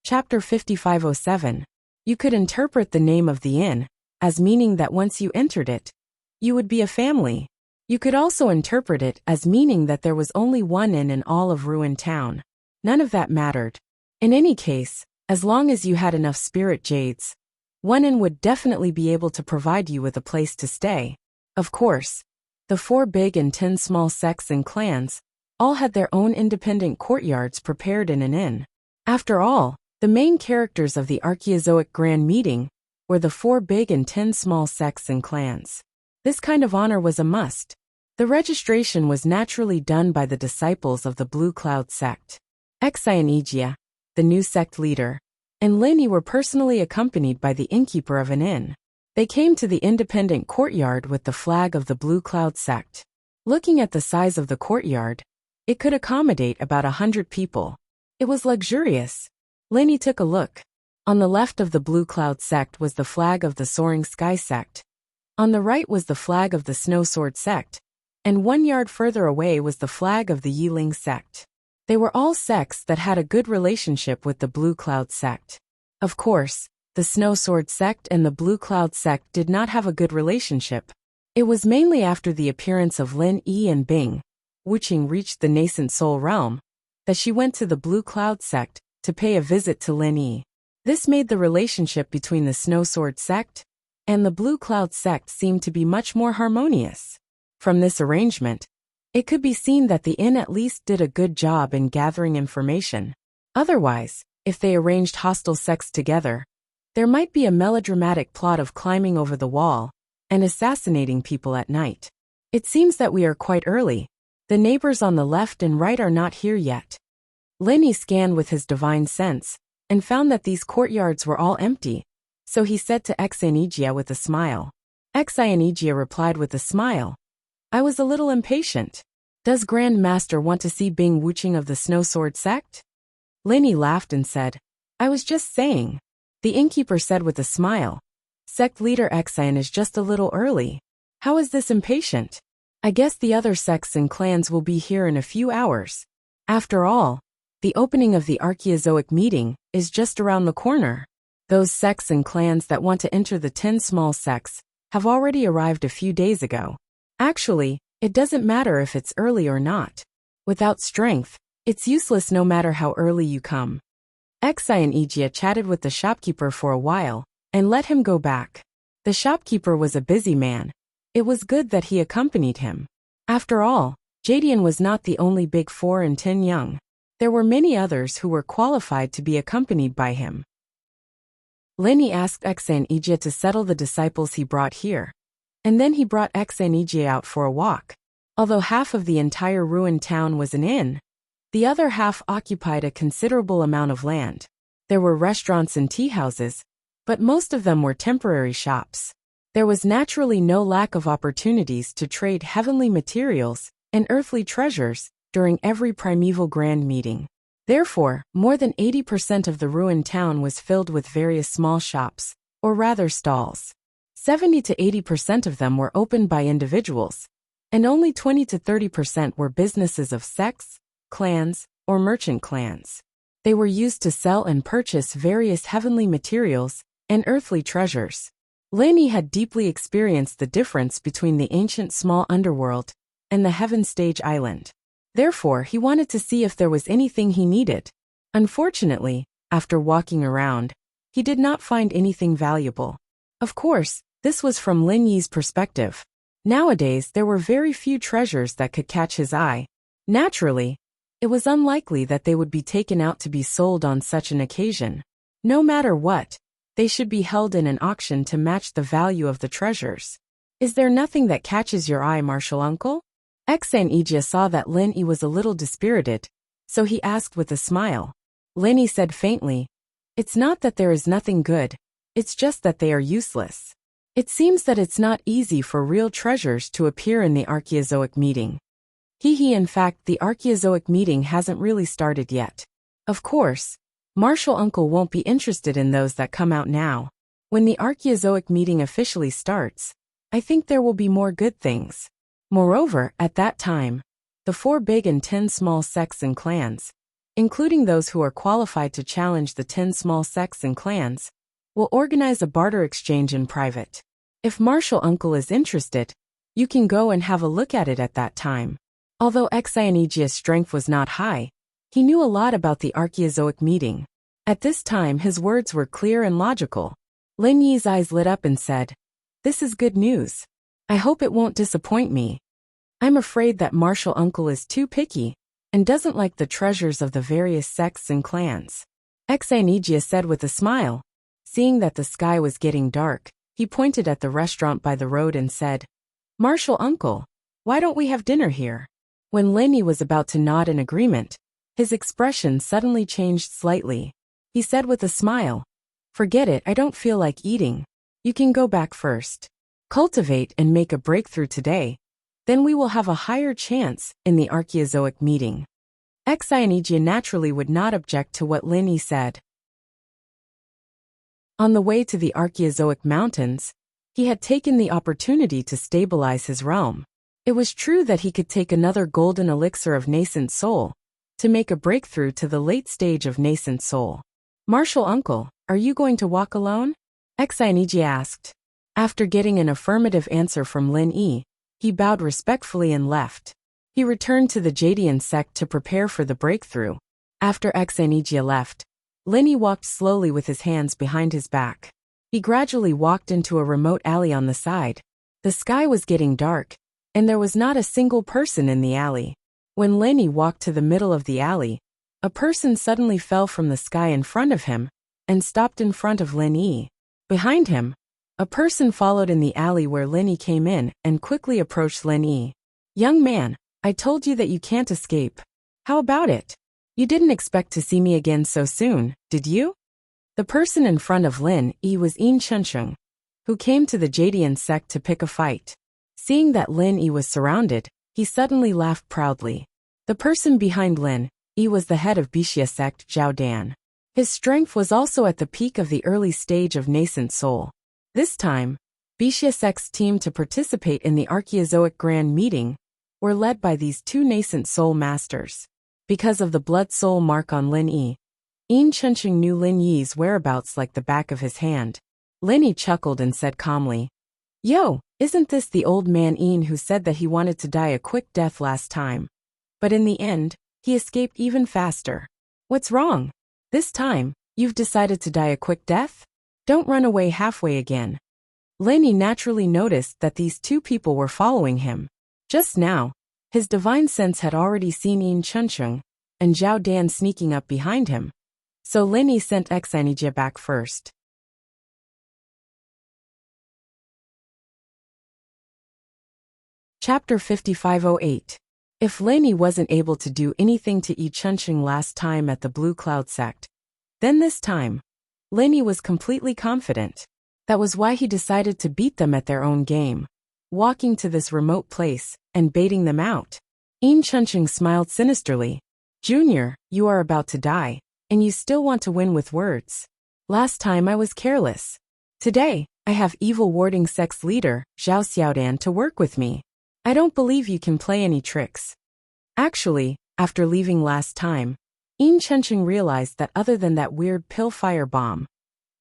Chapter 5507. You could interpret the name of the inn as meaning that once you entered it, you would be a family. You could also interpret it as meaning that there was only one inn in all of ruined town. None of that mattered. In any case, as long as you had enough spirit jades, One Inn would definitely be able to provide you with a place to stay. Of course, the 4 big and 10 small sects and clans all had their own independent courtyards prepared in an inn. After all, the main characters of the Archaeozoic Grand Meeting were the 4 big and 10 small sects and clans. This kind of honor was a must. The registration was naturally done by the disciples of the Blue Cloud sect. Xianigia, the new sect leader, and Lenny were personally accompanied by the innkeeper of an inn. They came to the independent courtyard with the flag of the Blue Cloud sect. Looking at the size of the courtyard, it could accommodate about 100 people. It was luxurious. Lenny took a look. On the left of the Blue Cloud sect was the flag of the Soaring Sky sect. On the right was the flag of the Snow Sword sect, and 1 yard further away was the flag of the Yiling sect. They were all sects that had a good relationship with the Blue Cloud sect. Of course, the Snow Sword sect and the Blue Cloud sect did not have a good relationship. It was mainly after the appearance of Lin Yi and Bing, Wuqing reached the nascent soul realm, that she went to the Blue Cloud sect to pay a visit to Lin Yi. This made the relationship between the Snow Sword sect and the Blue Cloud sect seem to be much more harmonious. From this arrangement, it could be seen that the inn at least did a good job in gathering information. Otherwise, if they arranged hostile sects together, there might be a melodramatic plot of climbing over the wall and assassinating people at night. It seems that we are quite early. The neighbors on the left and right are not here yet. Lenny scanned with his divine sense and found that these courtyards were all empty, so he said to Xianigia with a smile. Xianigia replied with a smile. I was a little impatient. Does Grand Master want to see Bing Wuqing of the Snow Sword sect? Lenny laughed and said, I was just saying. The innkeeper said with a smile. Sect leader Xian is just a little early. How is this impatient? I guess the other sects and clans will be here in a few hours. After all, the opening of the Archaeozoic meeting is just around the corner. Those sects and clans that want to enter the 10 small sects have already arrived a few days ago. Actually, it doesn't matter if it's early or not. Without strength, it's useless no matter how early you come. Xianigia chatted with the shopkeeper for a while and let him go back. The shopkeeper was a busy man. It was good that he accompanied him. After all, Jadian was not the only big 4 and 10 young. There were many others who were qualified to be accompanied by him. Lenny asked Xianigia to settle the disciples he brought here, and then he brought Xianigia out for a walk. Although half of the entire ruined town was an inn, the other half occupied a considerable amount of land. There were restaurants and tea houses, but most of them were temporary shops. There was naturally no lack of opportunities to trade heavenly materials and earthly treasures during every primeval grand meeting. Therefore, more than 80% of the ruined town was filled with various small shops, or rather stalls. 70 to 80% of them were opened by individuals, and only 20 to 30% were businesses of sects, clans, or merchant clans. They were used to sell and purchase various heavenly materials and earthly treasures. Lin Yi had deeply experienced the difference between the ancient small underworld and the Heaven Stage Island. Therefore, he wanted to see if there was anything he needed. Unfortunately, after walking around, he did not find anything valuable. Of course, this was from Lin Yi's perspective. Nowadays, there were very few treasures that could catch his eye. Naturally, it was unlikely that they would be taken out to be sold on such an occasion. No matter what, they should be held in an auction to match the value of the treasures. Is there nothing that catches your eye, Martial Uncle? Ijia saw that Lin Yi was a little dispirited, so he asked with a smile. Lin Yi said faintly, "It's not that there is nothing good, it's just that they are useless. It seems that it's not easy for real treasures to appear in the Archaeozoic meeting." In fact, the Archaeozoic meeting hasn't really started yet. Of course, Martial Uncle won't be interested in those that come out now. When the Archaeozoic meeting officially starts, I think there will be more good things. Moreover, at that time, the 4 big and 10 small sects and clans, including those who are qualified to challenge the 10 small sects and clans, will organize a barter exchange in private. If Martial Uncle is interested, you can go and have a look at it at that time. Although Xianijia's strength was not high, he knew a lot about the Archaeozoic meeting. At this time his words were clear and logical. Lin Yi's eyes lit up and said, "This is good news. I hope it won't disappoint me. I'm afraid that Martial Uncle is too picky and doesn't like the treasures of the various sects and clans." Xianijia said with a smile. Seeing that the sky was getting dark, he pointed at the restaurant by the road and said, "Martial Uncle, why don't we have dinner here?" When Lin Yi was about to nod in agreement, his expression suddenly changed slightly. He said with a smile, "Forget it, I don't feel like eating. You can go back first. Cultivate and make a breakthrough today. Then we will have a higher chance in the Archaeozoic meeting." Xianijia naturally would not object to what Lin Yi said. On the way to the Archaeozoic mountains, he had taken the opportunity to stabilize his realm. It was true that he could take another golden elixir of nascent soul to make a breakthrough to the late stage of nascent soul. "Martial Uncle, are you going to walk alone?" Xianijia asked. After getting an affirmative answer from Lin Yi, he bowed respectfully and left. He returned to the Jadian sect to prepare for the breakthrough. After Xianijia left, Lin Yi walked slowly with his hands behind his back. He gradually walked into a remote alley on the side. The sky was getting dark, and there was not a single person in the alley. When Lin Yi walked to the middle of the alley, a person suddenly fell from the sky in front of him and stopped in front of Lin Yi. Behind him, a person followed in the alley where Lin Yi came in and quickly approached Lin Yi. "Young man, I told you that you can't escape. How about it? You didn't expect to see me again so soon, did you?" The person in front of Lin Yi was Yin Chencheng, who came to the Jadian sect to pick a fight. Seeing that Lin Yi was surrounded, he suddenly laughed proudly. The person behind Lin Yi was the head of Bixia sect, Zhao Dan. His strength was also at the peak of the early stage of nascent soul. This time, Bixia sect's team to participate in the Archaeozoic Grand Meeting were led by these 2 nascent soul masters. Because of the blood soul mark on Lin Yi, Yin Chencheng knew Lin Yi's whereabouts like the back of his hand. Lin Yi chuckled and said calmly, "Yo, isn't this the old man Yin who said that he wanted to die a quick death last time? But in the end, he escaped even faster. What's wrong? This time, you've decided to die a quick death? Don't run away halfway again." Lin Yi naturally noticed that these 2 people were following him. Just now, his divine sense had already seen Yin Chencheng and Zhao Dan sneaking up behind him, so Lin Yi sent Xianijia back first. Chapter 5508. If Lin Yi wasn't able to do anything to Yi Chencheng last time at the Blue Cloud sect, then this time, Lin Yi was completely confident. That was why he decided to beat them at their own game, walking to this remote place and baiting them out. Yin Chencheng smiled sinisterly. "Junior, you are about to die, and you still want to win with words. Last time I was careless. Today, I have evil warding sect's leader, Zhao Xiaodan, to work with me. I don't believe you can play any tricks." Actually, after leaving last time, Yin Chencheng realized that other than that weird pill fire bomb,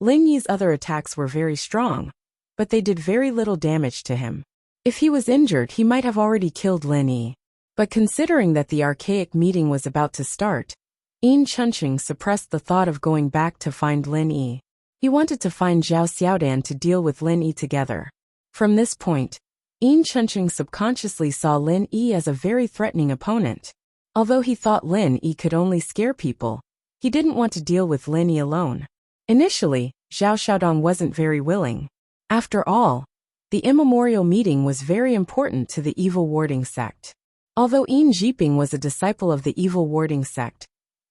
Lin Yi's other attacks were very strong. but they did very little damage to him. If he was injured, he might have already killed Lin Yi. But considering that the archaic meeting was about to start, Yin Chunqing suppressed the thought of going back to find Lin Yi. He wanted to find Zhao Xiaodan to deal with Lin Yi together. From this point, Yin Chunqing subconsciously saw Lin Yi as a very threatening opponent. Although he thought Lin Yi could only scare people, he didn't want to deal with Lin Yi alone. Initially, Zhao Xiaodong wasn't very willing. After all, the immemorial meeting was very important to the evil warding sect. Although Yin Jiping was a disciple of the evil warding sect,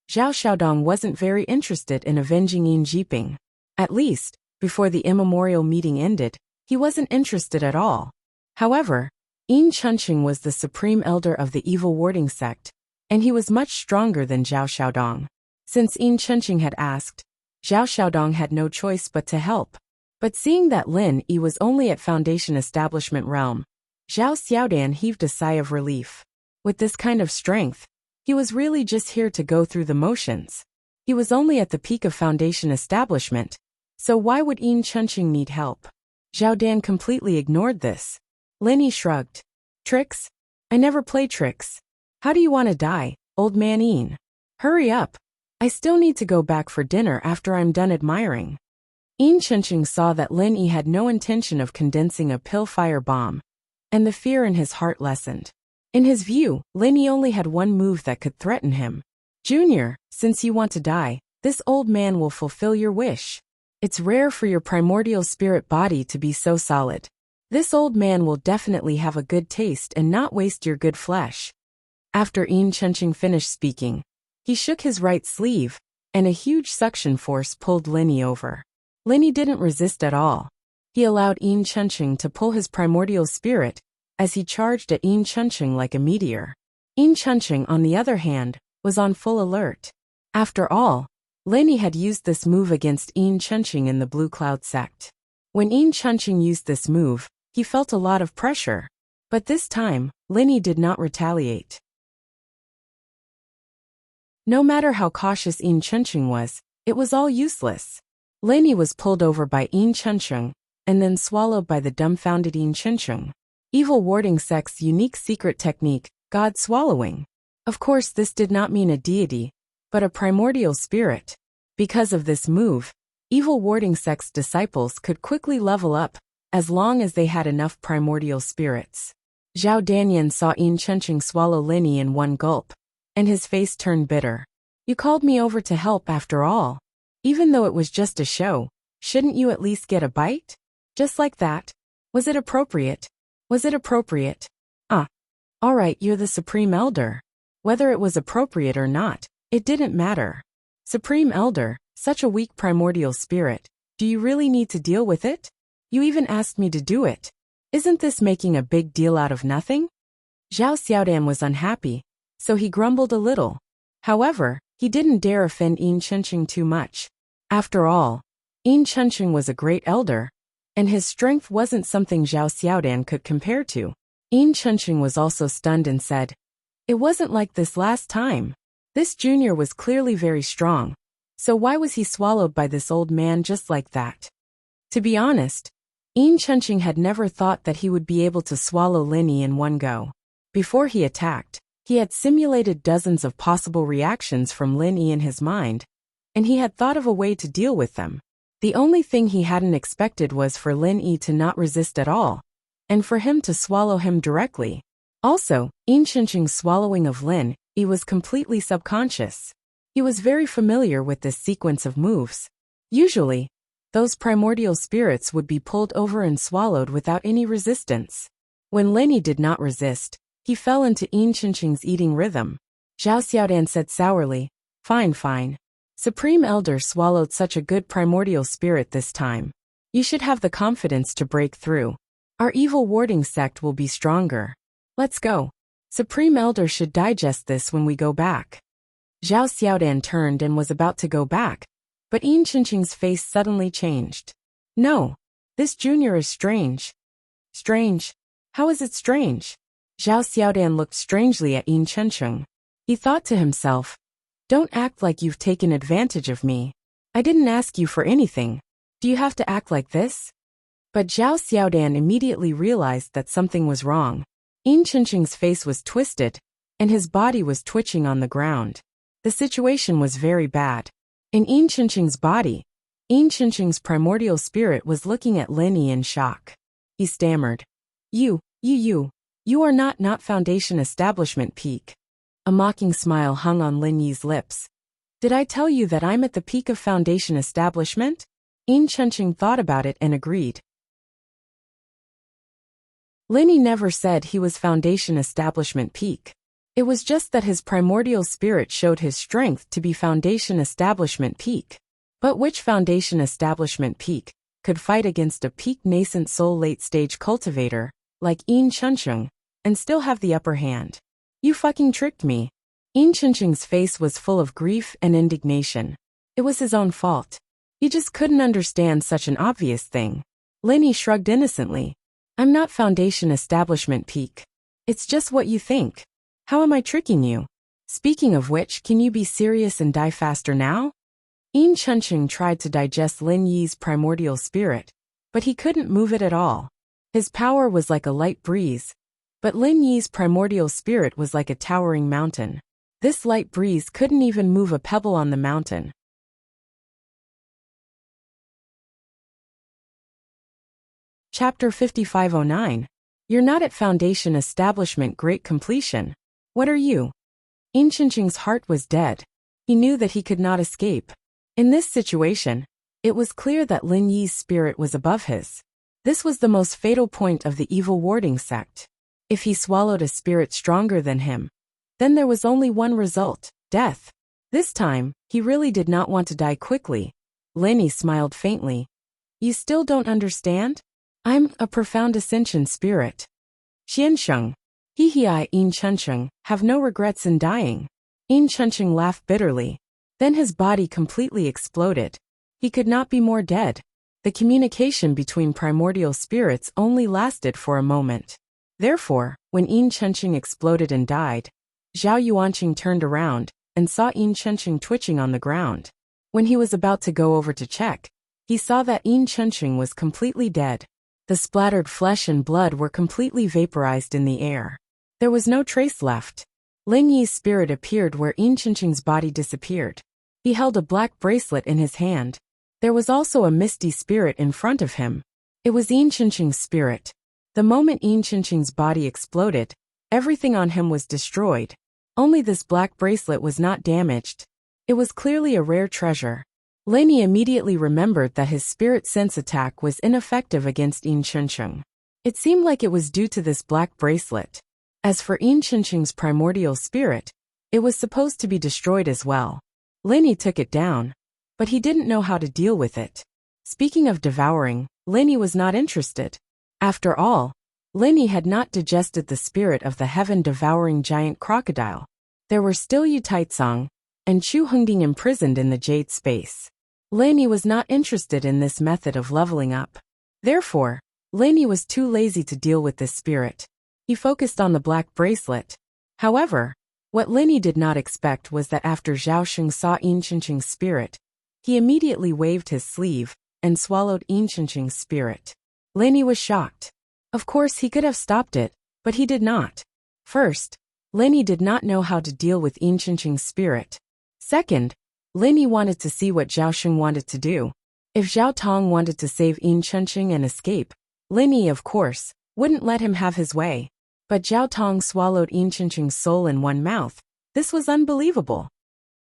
Zhao Xiaodong wasn't very interested in avenging Yin Jiping. At least, before the immemorial meeting ended, he wasn't interested at all. However, Yin Chunqing was the supreme elder of the evil warding sect, and he was much stronger than Zhao Xiaodong. Since Yin Chunqing had asked, Zhao Xiaodong had no choice but to help. But seeing that Lin Yi was only at Foundation Establishment realm, Zhao Xiaodan heaved a sigh of relief. With this kind of strength, he was really just here to go through the motions. He was only at the peak of Foundation Establishment, so why would Yin Chunqing need help? Zhao Dan completely ignored this. Lin Yi shrugged. Tricks? I never play tricks. How do you want to die, old man Yin? Hurry up. I still need to go back for dinner after I'm done admiring. Yin Chunqing saw that Lin Yi had no intention of condensing a pill-fire bomb, and the fear in his heart lessened. In his view, Lin Yi only had one move that could threaten him. Junior, since you want to die, this old man will fulfill your wish. It's rare for your primordial spirit body to be so solid. This old man will definitely have a good taste and not waste your good flesh. After Yin Chunqing finished speaking, he shook his right sleeve, and a huge suction force pulled Lin Yi over. Lin Yi didn't resist at all. He allowed Yin Chunqing to pull his primordial spirit, as he charged at Yin Chunqing like a meteor. Yin Chunqing, on the other hand, was on full alert. After all, Lin Yi had used this move against Yin Chunqing in the Blue Cloud sect. When Yin Chunqing used this move, he felt a lot of pressure. But this time, Lin Yi did not retaliate. No matter how cautious Yin Chunqing was, it was all useless. Lin Yi was pulled over by Yin Chunqing, and then swallowed by the dumbfounded Yin Chunqing. Evil warding sect's unique secret technique, God swallowing. Of course, this did not mean a deity, but a primordial spirit. Because of this move, evil warding sect's disciples could quickly level up, as long as they had enough primordial spirits. Zhao Danyan saw Yin Chunqing swallow Lin Yi in one gulp, and his face turned bitter. You called me over to help after all. Even though it was just a show, shouldn't you at least get a bite? Just like that. Was it appropriate? Was it appropriate? Alright, you're the Supreme Elder. Whether it was appropriate or not, it didn't matter. Supreme Elder, such a weak primordial spirit, do you really need to deal with it? You even asked me to do it. Isn't this making a big deal out of nothing? Zhao Xiaodan was unhappy, so he grumbled a little. However, he didn't dare offend Yin Chunqing too much. After all, Yin Chunqing was a great elder, and his strength wasn't something Zhao Xiaodan could compare to. Yin Chunqing was also stunned and said, It wasn't like this last time. This junior was clearly very strong, so why was he swallowed by this old man just like that? To be honest, Yin Chunqing had never thought that he would be able to swallow Lin Yi in one go. Before he attacked, he had simulated dozens of possible reactions from Lin Yi in his mind, and he had thought of a way to deal with them. The only thing he hadn't expected was for Lin Yi to not resist at all, and for him to swallow him directly. Also, Yin Chunqing's swallowing of Lin Yi was completely subconscious. He was very familiar with this sequence of moves. Usually, those primordial spirits would be pulled over and swallowed without any resistance. When Lin Yi did not resist, he fell into Yin Chunqing's eating rhythm. Zhao Xiaodan said sourly, Fine. Supreme Elder swallowed such a good primordial spirit this time. You should have the confidence to break through. Our evil warding sect will be stronger. Let's go. Supreme Elder should digest this when we go back. Zhao Xiaodan turned and was about to go back, but Yin Chunqing's face suddenly changed. No, this junior is strange. Strange? How is it strange? Zhao Xiaodan looked strangely at Yin Chunqing. He thought to himself, Don't act like you've taken advantage of me. I didn't ask you for anything. Do you have to act like this? But Zhao Xiaodan immediately realized that something was wrong. Yin Chenqing's face was twisted, and his body was twitching on the ground. The situation was very bad. In Yin Chenqing's body, Yin Chenqing's primordial spirit was looking at Lin Yi in shock. He stammered. You are not Foundation Establishment Peak. A mocking smile hung on Lin Yi's lips. Did I tell you that I'm at the peak of Foundation Establishment? Yin Chenqing thought about it and agreed. Lin Yi never said he was Foundation Establishment Peak. It was just that his primordial spirit showed his strength to be Foundation Establishment Peak. But which Foundation Establishment Peak could fight against a peak nascent soul late-stage cultivator like Yin Chenqing and still have the upper hand? You fucking tricked me. Yin Chenqing's face was full of grief and indignation. It was his own fault. He just couldn't understand such an obvious thing. Lin Yi shrugged innocently. I'm not Foundation Establishment Peak. It's just what you think. How am I tricking you? Speaking of which, can you be serious and die faster now? Yin Chenqing tried to digest Lin Yi's primordial spirit, but he couldn't move it at all. His power was like a light breeze, but Lin Yi's primordial spirit was like a towering mountain. This light breeze couldn't even move a pebble on the mountain. Chapter 5509. You're not at Foundation Establishment Great Completion. What are you? Yin Chenqing's heart was dead. He knew that he could not escape. In this situation, it was clear that Lin Yi's spirit was above his. This was the most fatal point of the evil warding sect. If he swallowed a spirit stronger than him, then there was only one result, death. This time, he really did not want to die quickly. Lin Yi smiled faintly. You still don't understand? I'm a profound ascension spirit. Xiansheng. I, Yin Chenqing, have no regrets in dying. Yin Chenqing laughed bitterly. Then his body completely exploded. He could not be more dead. The communication between primordial spirits only lasted for a moment. Therefore, when Yin Chenqing exploded and died, Zhao Yuanqing turned around and saw Yin Chenqing twitching on the ground. When he was about to go over to check, he saw that Yin Chenqing was completely dead. The splattered flesh and blood were completely vaporized in the air. There was no trace left. Lin Yi's spirit appeared where Yin Chenqing's body disappeared. He held a black bracelet in his hand. There was also a misty spirit in front of him. It was Yin Chenqing's spirit. The moment Yin Chenqing's body exploded, everything on him was destroyed. Only this black bracelet was not damaged. It was clearly a rare treasure. Lin Yi immediately remembered that his spirit sense attack was ineffective against Yin Chenqing. It seemed like it was due to this black bracelet. As for Yin Chenqing's primordial spirit, it was supposed to be destroyed as well. Lin Yi took it down, but he didn't know how to deal with it. Speaking of devouring, Lin Yi was not interested. After all, Lin Yi had not digested the spirit of the heaven-devouring giant crocodile. There were still Yu Taizong and Chu Hengding imprisoned in the jade space. Lin Yi was not interested in this method of leveling up. Therefore, Lin Yi was too lazy to deal with this spirit. He focused on the black bracelet. However, what Lin Yi did not expect was that after Zhao Sheng saw Yin Chenqing's spirit, he immediately waved his sleeve and swallowed Yin Chenqing's spirit. Lin Yi was shocked. Of course he could have stopped it, but he did not. First, Lin Yi did not know how to deal with Yin Chenqing's spirit. Second, Lin Yi wanted to see what Zhao Sheng wanted to do. If Zhao Tong wanted to save Yin Chenqing and escape, Lin Yi, of course, wouldn't let him have his way. But Zhao Tong swallowed Yin Chenqing's soul in one mouth. This was unbelievable.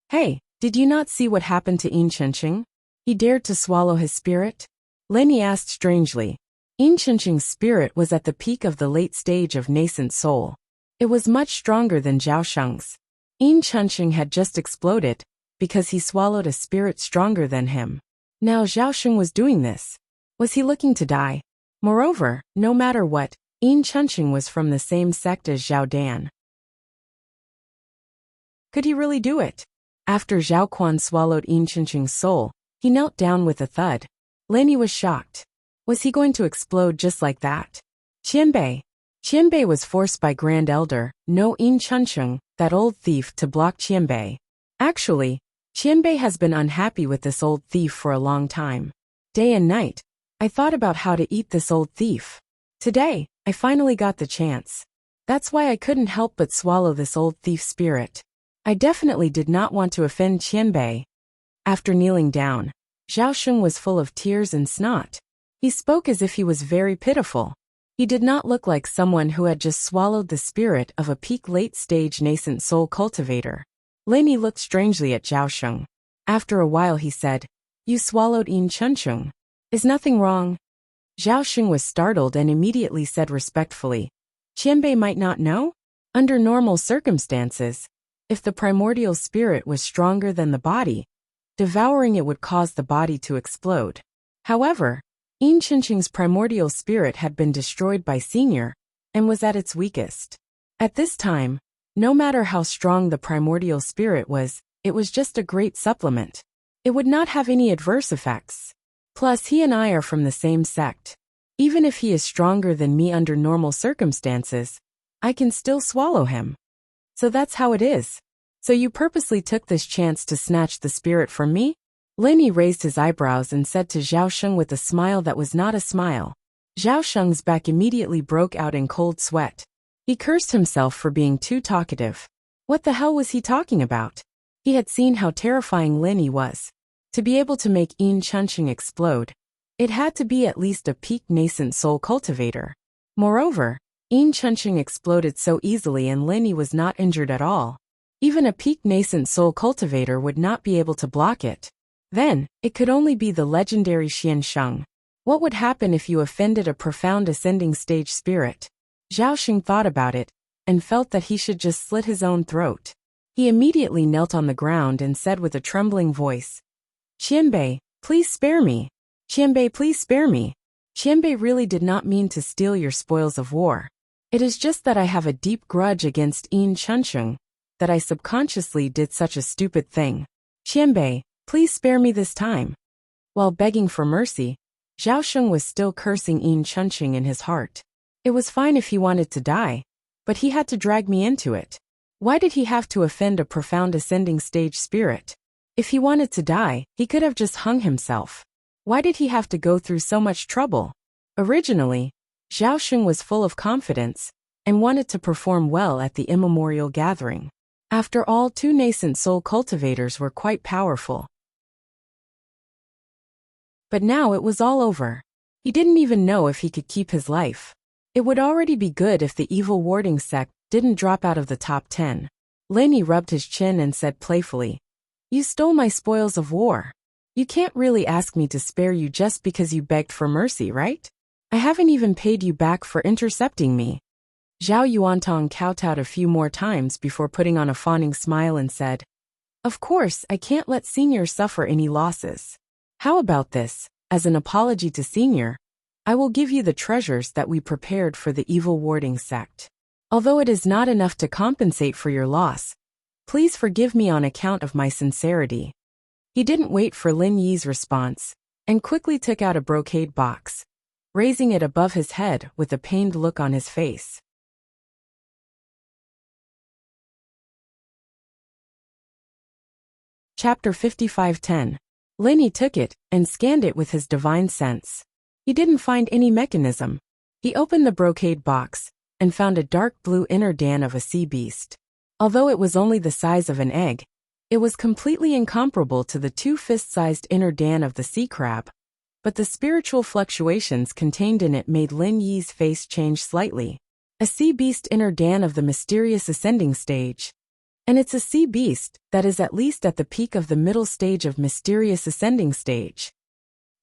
Hey, did you not see what happened to Yin Chenqing? He dared to swallow his spirit? Lin Yi asked strangely. Yin Chenqing's spirit was at the peak of the late stage of nascent soul. It was much stronger than Zhao Sheng's. Yin Chenqing had just exploded because he swallowed a spirit stronger than him. Now Zhao Sheng was doing this. Was he looking to die? Moreover, no matter what, Yin Chenqing was from the same sect as Zhao Dan. Could he really do it? After Zhao Quan swallowed Yin Chenqing's soul, he knelt down with a thud. Lin Yi was shocked. Was he going to explode just like that? Qianbei. Qianbei was forced by Grand Elder, no Yin Chenqing, that old thief, to block Qianbei. Actually, Qianbei has been unhappy with this old thief for a long time. Day and night, I thought about how to eat this old thief. Today, I finally got the chance. That's why I couldn't help but swallow this old thief spirit. I definitely did not want to offend Qianbei. After kneeling down, Zhao Sheng was full of tears and snot. He spoke as if he was very pitiful. He did not look like someone who had just swallowed the spirit of a peak late-stage nascent soul cultivator. Leni looked strangely at Zhao Sheng. After a while he said, "You swallowed Yin Chuncheng. Is nothing wrong?" Zhao Sheng was startled and immediately said respectfully, "Qianbei might not know? Under normal circumstances, if the primordial spirit was stronger than the body, devouring it would cause the body to explode. However, Yin Chuncheng's primordial spirit had been destroyed by Senior and was at its weakest. At this time, no matter how strong the primordial spirit was, it was just a great supplement. It would not have any adverse effects. Plus, he and I are from the same sect. Even if he is stronger than me under normal circumstances, I can still swallow him. So that's how it is. So you purposely took this chance to snatch the spirit from me?" Leni raised his eyebrows and said to Zhao Sheng with a smile that was not a smile. Zhao Sheng's back immediately broke out in cold sweat. He cursed himself for being too talkative. What the hell was he talking about? He had seen how terrifying Leni was. To be able to make Yin Chuncheng explode, it had to be at least a peak nascent soul cultivator. Moreover, Yin Chuncheng exploded so easily and Leni was not injured at all. Even a peak nascent soul cultivator would not be able to block it. Then, it could only be the legendary Xian Sheng. What would happen if you offended a profound ascending stage spirit? Zhao Sheng thought about it, and felt that he should just slit his own throat. He immediately knelt on the ground and said with a trembling voice, "Qianbei, please spare me. Qianbei, please spare me. Qianbei really did not mean to steal your spoils of war. It is just that I have a deep grudge against Yin Chuncheng, that I subconsciously did such a stupid thing. Qianbei, please spare me this time." While begging for mercy, Zhao Sheng was still cursing Yin Chuncheng in his heart. It was fine if he wanted to die, but he had to drag me into it. Why did he have to offend a profound ascending stage spirit? If he wanted to die, he could have just hung himself. Why did he have to go through so much trouble? Originally, Zhao Sheng was full of confidence and wanted to perform well at the immemorial gathering. After all, two nascent soul cultivators were quite powerful. But now it was all over. He didn't even know if he could keep his life. It would already be good if the evil warding sect didn't drop out of the top 10. Leni rubbed his chin and said playfully, "You stole my spoils of war. You can't really ask me to spare you just because you begged for mercy, right? I haven't even paid you back for intercepting me." Zhao Yuantong kowtowed a few more times before putting on a fawning smile and said, "Of course, I can't let Senior suffer any losses. How about this? As an apology to Senior, I will give you the treasures that we prepared for the evil warding sect. Although it is not enough to compensate for your loss, please forgive me on account of my sincerity." He didn't wait for Lin Yi's response, and quickly took out a brocade box, raising it above his head with a pained look on his face. Chapter 55:10. Leni took it and scanned it with his divine sense. He didn't find any mechanism. He opened the brocade box and found a dark blue inner dan of a sea beast. Although it was only the size of an egg, it was completely incomparable to the two fist-sized inner dan of the sea crab. But the spiritual fluctuations contained in it made Lin Yi's face change slightly. A sea beast inner dan of the mysterious ascending stage. And it's a sea beast that is at least at the peak of the middle stage of mysterious ascending stage.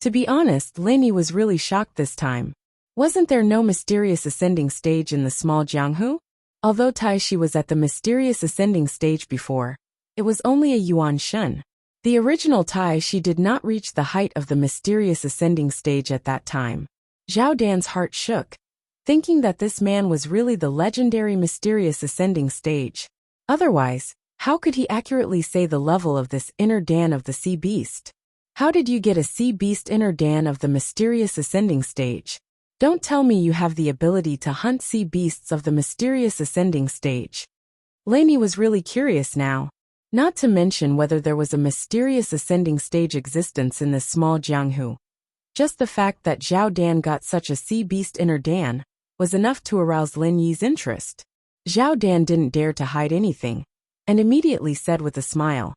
To be honest, Leni was really shocked this time. Wasn't there no mysterious ascending stage in the small Jianghu? Although Taishi was at the mysterious ascending stage before, it was only a Yuan Shun. The original Taishi did not reach the height of the mysterious ascending stage at that time. Zhao Dan's heart shook, thinking that this man was really the legendary mysterious ascending stage. Otherwise, how could he accurately say the level of this inner dan of the sea beast? How did you get a sea beast inner dan of the mysterious ascending stage? Don't tell me you have the ability to hunt sea beasts of the mysterious ascending stage. Leni was really curious now. Not to mention whether there was a mysterious ascending stage existence in this small Jianghu. Just the fact that Zhao Dan got such a sea beast inner Dan was enough to arouse Lin Yi's interest. Zhao Dan didn't dare to hide anything, and immediately said with a smile,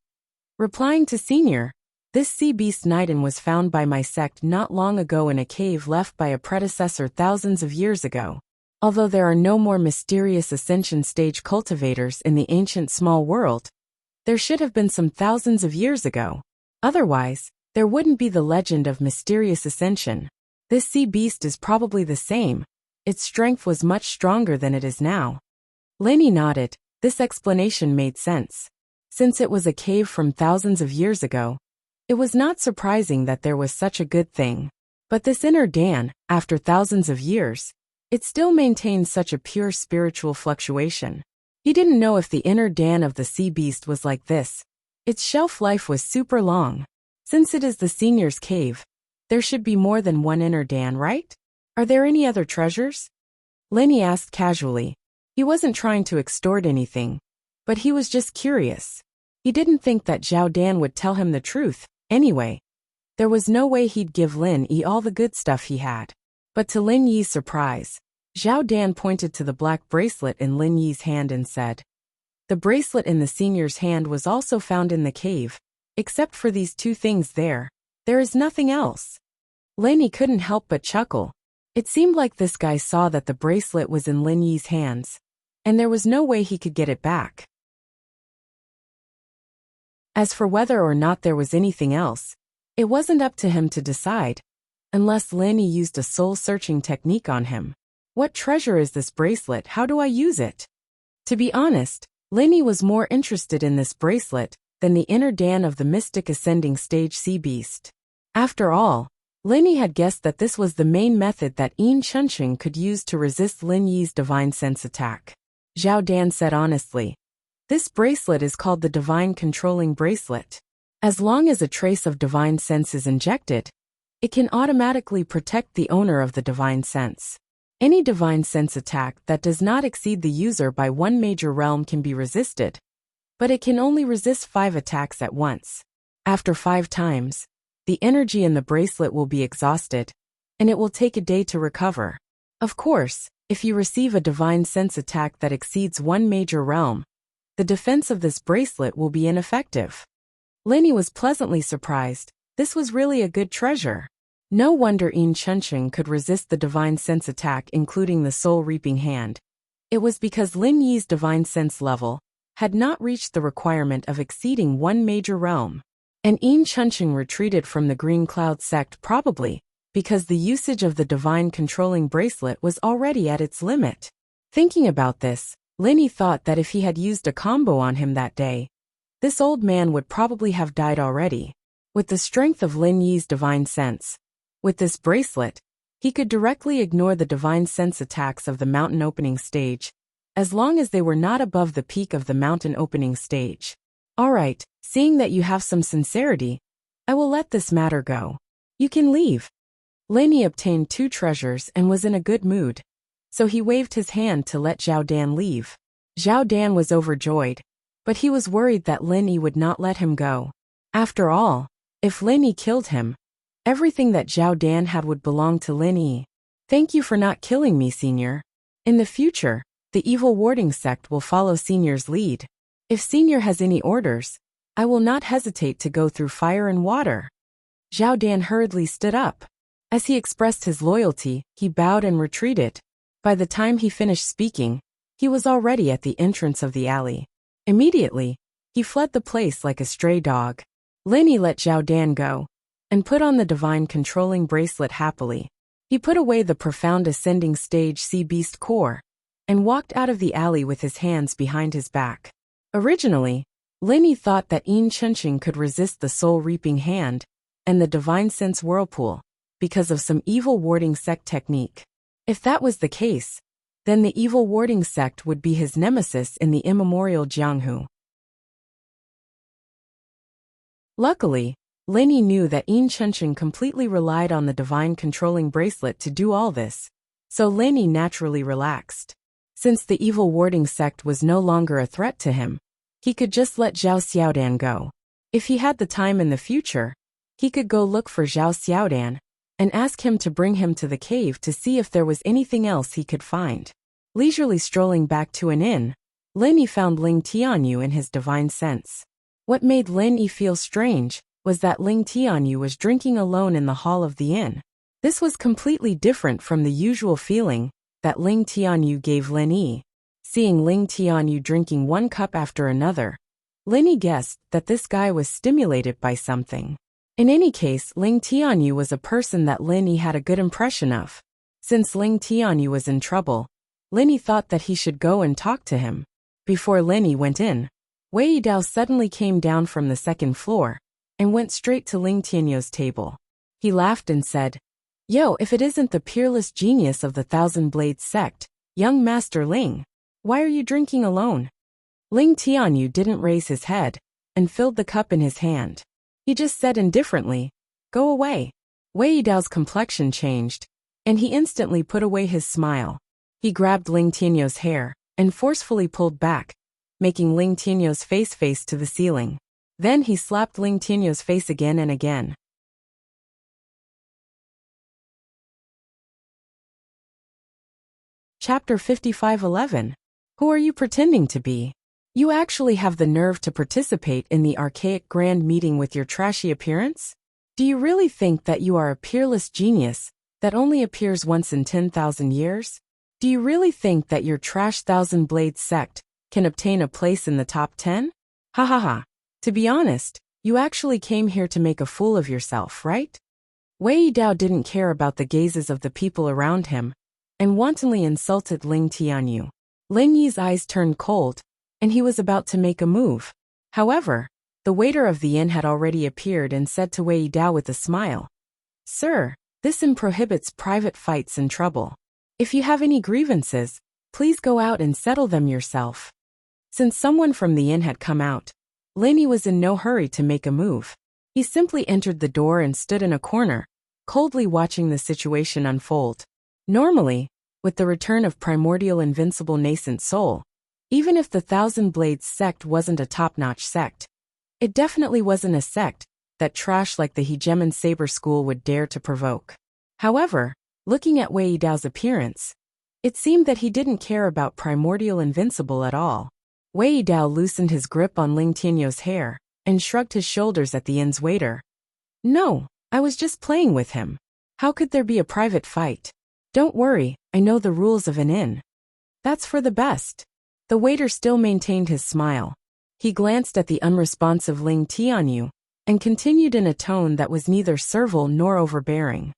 replying to Senior, "This sea beast Niden was found by my sect not long ago in a cave left by a predecessor thousands of years ago. Although there are no more mysterious ascension stage cultivators in the ancient small world, there should have been some thousands of years ago. Otherwise, there wouldn't be the legend of mysterious ascension. This sea beast is probably the same. Its strength was much stronger than it is now." Lin Yi nodded. This explanation made sense. Since it was a cave from thousands of years ago, it was not surprising that there was such a good thing. But this inner Dan, after thousands of years, it still maintains such a pure spiritual fluctuation. He didn't know if the inner Dan of the sea beast was like this. Its shelf life was super long. Since it is the Senior's cave, there should be more than one inner Dan, right? Are there any other treasures? Lin Yi asked casually. He wasn't trying to extort anything, but he was just curious. He didn't think that Zhao Dan would tell him the truth. Anyway, there was no way he'd give Lin Yi all the good stuff he had. But to Lin Yi's surprise, Zhao Dan pointed to the black bracelet in Lin Yi's hand and said, "The bracelet in the Senior's hand was also found in the cave. Except for these two things there is nothing else." Lin Yi couldn't help but chuckle. It seemed like this guy saw that the bracelet was in Lin Yi's hands, and there was no way he could get it back. As for whether or not there was anything else, it wasn't up to him to decide, unless Lin Yi used a soul-searching technique on him. What treasure is this bracelet? How do I use it? To be honest, Lin Yi was more interested in this bracelet than the inner Dan of the mystic ascending stage sea beast. After all, Lin Yi had guessed that this was the main method that Yin Chunqing could use to resist Lin Yi's divine sense attack. Zhao Dan said honestly, "This bracelet is called the divine controlling bracelet. As long as a trace of divine sense is injected, it can automatically protect the owner of the divine sense. Any divine sense attack that does not exceed the user by one major realm can be resisted, but it can only resist 5 attacks at once. After 5 times, the energy in the bracelet will be exhausted, and it will take a day to recover. Of course, if you receive a divine sense attack that exceeds one major realm, the defense of this bracelet will be ineffective." Lin Yi was pleasantly surprised. This was really a good treasure. No wonder Yin Chunqing could resist the divine sense attack, including the soul reaping hand. It was because Lin Yi's divine sense level had not reached the requirement of exceeding one major realm. And Yin Chunqing retreated from the Green Cloud sect probably because the usage of the divine controlling bracelet was already at its limit. Thinking about this, Lin Yi thought that if he had used a combo on him that day, this old man would probably have died already. With the strength of Lin Yi's divine sense, with this bracelet, he could directly ignore the divine sense attacks of the mountain opening stage, as long as they were not above the peak of the mountain opening stage. "Alright, seeing that you have some sincerity, I will let this matter go. You can leave." Lin Yi obtained 2 treasures and was in a good mood, so he waved his hand to let Zhao Dan leave. Zhao Dan was overjoyed, but he was worried that Lin Yi would not let him go. After all, if Lin Yi killed him, everything that Zhao Dan had would belong to Lin Yi. "Thank you for not killing me, Senior. In the future, the evil warding sect will follow Senior's lead. If Senior has any orders, I will not hesitate to go through fire and water." Zhao Dan hurriedly stood up. As he expressed his loyalty, he bowed and retreated. By the time he finished speaking, he was already at the entrance of the alley. Immediately, he fled the place like a stray dog. Lin Yi let Zhao Dan go and put on the divine controlling bracelet happily. He put away the profound ascending stage sea beast core and walked out of the alley with his hands behind his back. Originally, Lin Yi thought that Yin Chunqing could resist the soul reaping hand and the divine sense whirlpool because of some evil warding sect technique. If that was the case, then the evil warding sect would be his nemesis in the immemorial Jianghu. Luckily, Lin Yi knew that Yin Chunqing completely relied on the divine controlling bracelet to do all this, so Lin Yi naturally relaxed. Since the evil warding sect was no longer a threat to him, he could just let Zhao Xiaodan go. If he had the time in the future, he could go look for Zhao Xiaodan and ask him to bring him to the cave to see if there was anything else he could find. Leisurely strolling back to an inn, Lin Yi found Ling Tianyu in his divine sense. What made Lin Yi feel strange was that Ling Tianyu was drinking alone in the hall of the inn. This was completely different from the usual feeling that Ling Tianyu gave Lin Yi. Seeing Ling Tianyu drinking one cup after another, Lin Yi guessed that this guy was stimulated by something. In any case, Ling Tianyu was a person that Lin Yi had a good impression of. Since Ling Tianyu was in trouble, Lin Yi thought that he should go and talk to him. Before Lin Yi went in, Wei Dao suddenly came down from the second floor and went straight to Ling Tianyu's table. He laughed and said, "Yo, if it isn't the peerless genius of the Thousand Blades sect, young Master Ling, why are you drinking alone?" Ling Tianyu didn't raise his head and filled the cup in his hand. He just said indifferently, "Go away." Wei Dao's complexion changed, and he instantly put away his smile. He grabbed Ling Tianyu's hair and forcefully pulled back, making Ling Tianyu's face to the ceiling. Then he slapped Ling Tianyu's face again and again. Chapter 55:11. Who are you pretending to be? You actually have the nerve to participate in the archaic grand meeting with your trashy appearance? Do you really think that you are a peerless genius that only appears once in 10,000 years? Do you really think that your trash Thousand Blades sect can obtain a place in the top 10? Ha ha ha. To be honest, you actually came here to make a fool of yourself, right? Wei Dao didn't care about the gazes of the people around him and wantonly insulted Ling Tianyu. Lin Yi's eyes turned cold, and he was about to make a move. However, the waiter of the inn had already appeared and said to Wei Dao with a smile, "Sir, this inn prohibits private fights and trouble. If you have any grievances, please go out and settle them yourself." Since someone from the inn had come out, Lin Yi was in no hurry to make a move. He simply entered the door and stood in a corner, coldly watching the situation unfold. Normally, with the return of primordial invincible nascent soul, even if the Thousand Blades sect wasn't a top-notch sect, it definitely wasn't a sect that trash like the Hegemon Saber School would dare to provoke. However, looking at Wei Dao's appearance, it seemed that he didn't care about primordial invincible at all. Wei Dao loosened his grip on Ling Tianyu's hair and shrugged his shoulders at the inn's waiter. "No, I was just playing with him. How could there be a private fight? Don't worry, I know the rules of an inn. That's for the best." The waiter still maintained his smile. He glanced at the unresponsive Ling Tianyu and continued in a tone that was neither servile nor overbearing.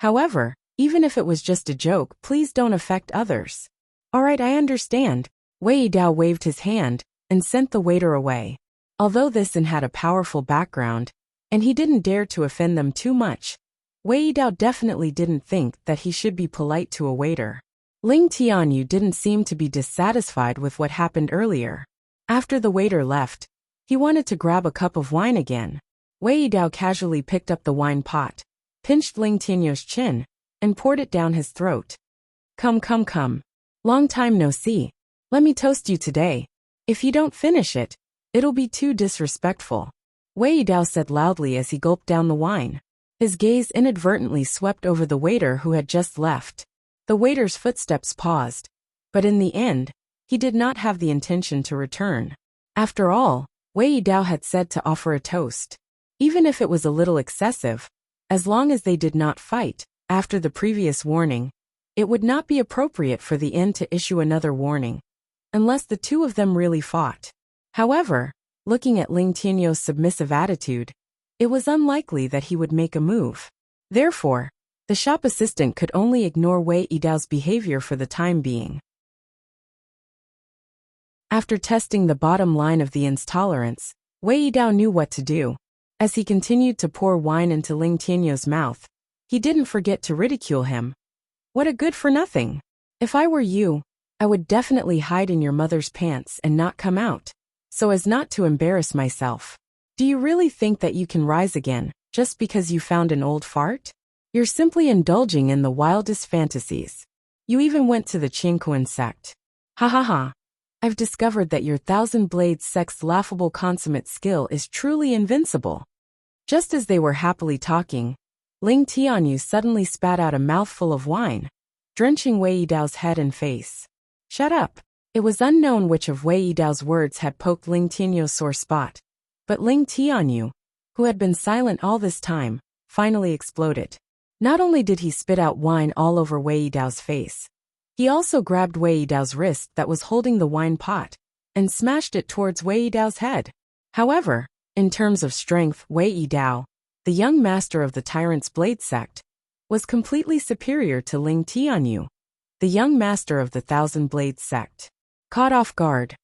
"However, even if it was just a joke, please don't affect others." "All right, I understand." Wei Dao waved his hand and sent the waiter away. Although this inn had a powerful background, and he didn't dare to offend them too much, Wei Dao definitely didn't think that he should be polite to a waiter. Ling Tianyu didn't seem to be dissatisfied with what happened earlier. After the waiter left, he wanted to grab a cup of wine again. Wei Dao casually picked up the wine pot, pinched Ling Tianyu's chin, and poured it down his throat. Come. Long time no see. Let me toast you today. If you don't finish it, it'll be too disrespectful." Wei Dao said loudly as he gulped down the wine. His gaze inadvertently swept over the waiter who had just left. The waiter's footsteps paused, but in the end, he did not have the intention to return. After all, Wei Dao had said to offer a toast. Even if it was a little excessive, as long as they did not fight, after the previous warning, it would not be appropriate for the inn to issue another warning, unless the two of them really fought. However, looking at Ling Tianyu's submissive attitude, it was unlikely that he would make a move. Therefore, the shop assistant could only ignore Wei Dao's behavior for the time being. After testing the bottom line of the inn's tolerance, Wei Dao knew what to do. As he continued to pour wine into Ling Tianyu's mouth, he didn't forget to ridicule him. "What a good-for-nothing. If I were you, I would definitely hide in your mother's pants and not come out, so as not to embarrass myself. Do you really think that you can rise again, just because you found an old fart? You're simply indulging in the wildest fantasies. You even went to the Qingquan sect. Ha ha ha. I've discovered that your Thousand Blades sect's laughable consummate skill is truly invincible." Just as they were happily talking, Ling Tianyu suddenly spat out a mouthful of wine, drenching Wei Yidao's head and face. Shut up. It was unknown which of Wei Yidao's words had poked Ling Tianyu's sore spot, but Ling Tianyu, who had been silent all this time, finally exploded. Not only did he spit out wine all over Wei Yidao's face, he also grabbed Wei Yidao's wrist that was holding the wine pot and smashed it towards Wei Yidao's head. However, in terms of strength, Wei Yidao, the young master of the Tyrant's Blade sect, was completely superior to Ling Tianyu, the young master of the Thousand Blades sect. Caught off guard,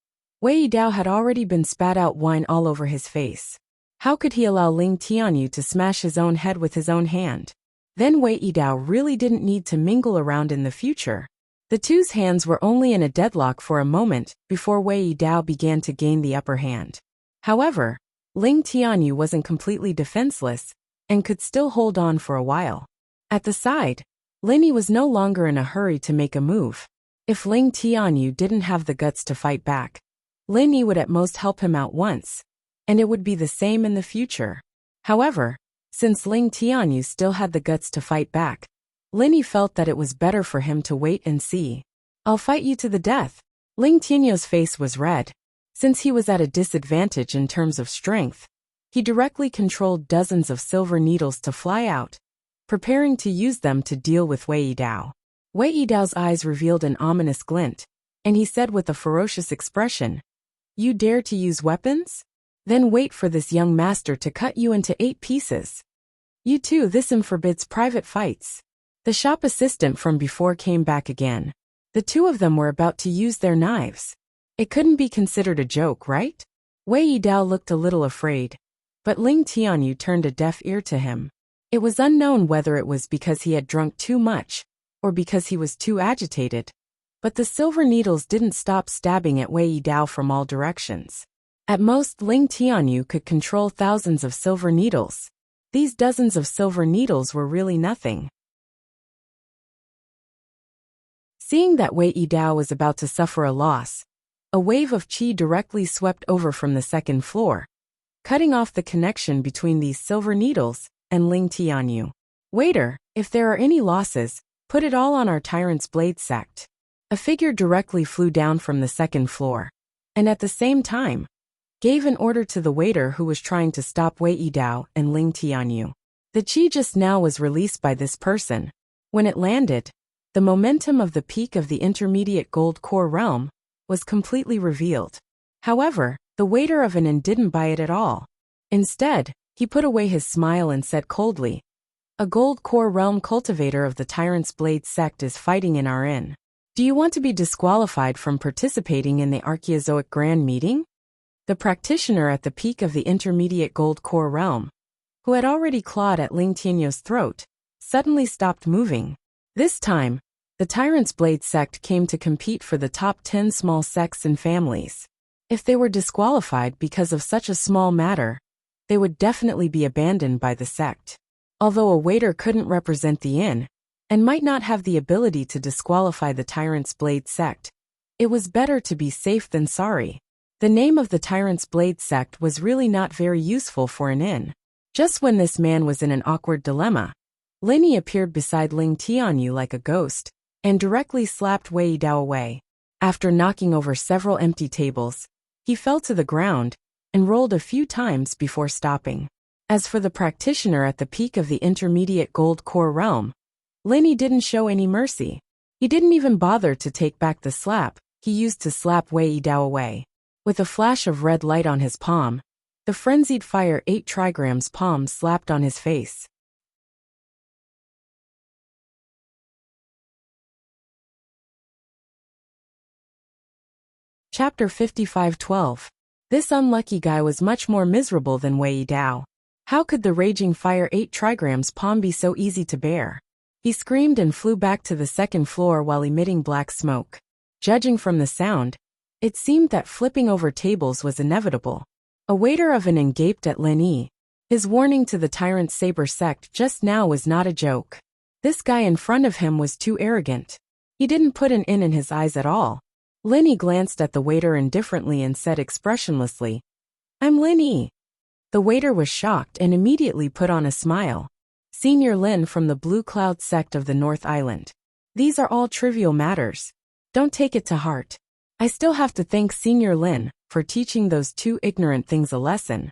Wei Yidao had already been spat out wine all over his face. How could he allow Ling Tianyu to smash his own head with his own hand? Then Wei Yidao really didn't need to mingle around in the future. The two's hands were only in a deadlock for a moment before Wei Yidao began to gain the upper hand. However, Ling Tianyu wasn't completely defenseless and could still hold on for a while. At the side, Linny was no longer in a hurry to make a move. If Ling Tianyu didn't have the guts to fight back, Linny would at most help him out once, and it would be the same in the future. However, since Ling Tianyu still had the guts to fight back, Linny felt that it was better for him to wait and see. I'll fight you to the death. Ling Tianyu's face was red. Since he was at a disadvantage in terms of strength, he directly controlled dozens of silver needles to fly out, preparing to use them to deal with Wei Yidao. Wei Yidao's eyes revealed an ominous glint, and he said with a ferocious expression, "You dare to use weapons? Then wait for this young master to cut you into 8 pieces. You too, this forbids private fights." The shop assistant from before came back again. The two of them were about to use their knives. It couldn't be considered a joke, right? Wei Yidao looked a little afraid, but Ling Tianyu turned a deaf ear to him. It was unknown whether it was because he had drunk too much, or because he was too agitated, but the silver needles didn't stop stabbing at Wei Yidao from all directions. At most, Ling Tianyu could control thousands of silver needles. These dozens of silver needles were really nothing. Seeing that Wei Yidao was about to suffer a loss, a wave of qi directly swept over from the second floor, cutting off the connection between these silver needles and Ling Tianyu. "Waiter, if there are any losses, put it all on our Tyrant's Blade sect." A figure directly flew down from the second floor, and at the same time, gave an order to the waiter who was trying to stop Wei Yidao and Ling Tianyu. The qi just now was released by this person. When it landed, the momentum of the peak of the intermediate gold core realm was completely revealed. However, the waiter of an inn didn't buy it at all. Instead, he put away his smile and said coldly, "A gold core realm cultivator of the Tyrant's Blade sect is fighting in our inn. Do you want to be disqualified from participating in the Archaeozoic Grand Meeting?" The practitioner at the peak of the intermediate gold core realm, who had already clawed at Ling Tianyu's throat, suddenly stopped moving. This time, the Tyrant's Blade sect came to compete for the top 10 small sects and families. If they were disqualified because of such a small matter, they would definitely be abandoned by the sect. Although a waiter couldn't represent the inn, and might not have the ability to disqualify the Tyrant's Blade sect, it was better to be safe than sorry. The name of the Tyrant's Blade sect was really not very useful for an inn. Just when this man was in an awkward dilemma, Linny appeared beside Ling Tianyu like a ghost, and directly slapped Wei Yidao away. After knocking over several empty tables, he fell to the ground and rolled a few times before stopping. As for the practitioner at the peak of the intermediate gold core realm, Linny didn't show any mercy. He didn't even bother to take back the slap he used to slap Wei Yidao away. With a flash of red light on his palm, the frenzied fire 8 trigrams palm slapped on his face. Chapter 55:12. This unlucky guy was much more miserable than Wei Yidao. How could the raging fire 8 trigrams palm be so easy to bear? He screamed and flew back to the second floor while emitting black smoke. Judging from the sound, it seemed that flipping over tables was inevitable. A waiter of an inn gaped at Linny. His warning to the Tyrant Saber sect just now was not a joke. This guy in front of him was too arrogant. He didn't put an in his eyes at all. Linny glanced at the waiter indifferently and said expressionlessly, "I'm Linny." The waiter was shocked and immediately put on a smile. Senior Lin from the Blue Cloud sect of the North Island. These are all trivial matters. Don't take it to heart. I still have to thank Senior Lin for teaching those two ignorant things a lesson.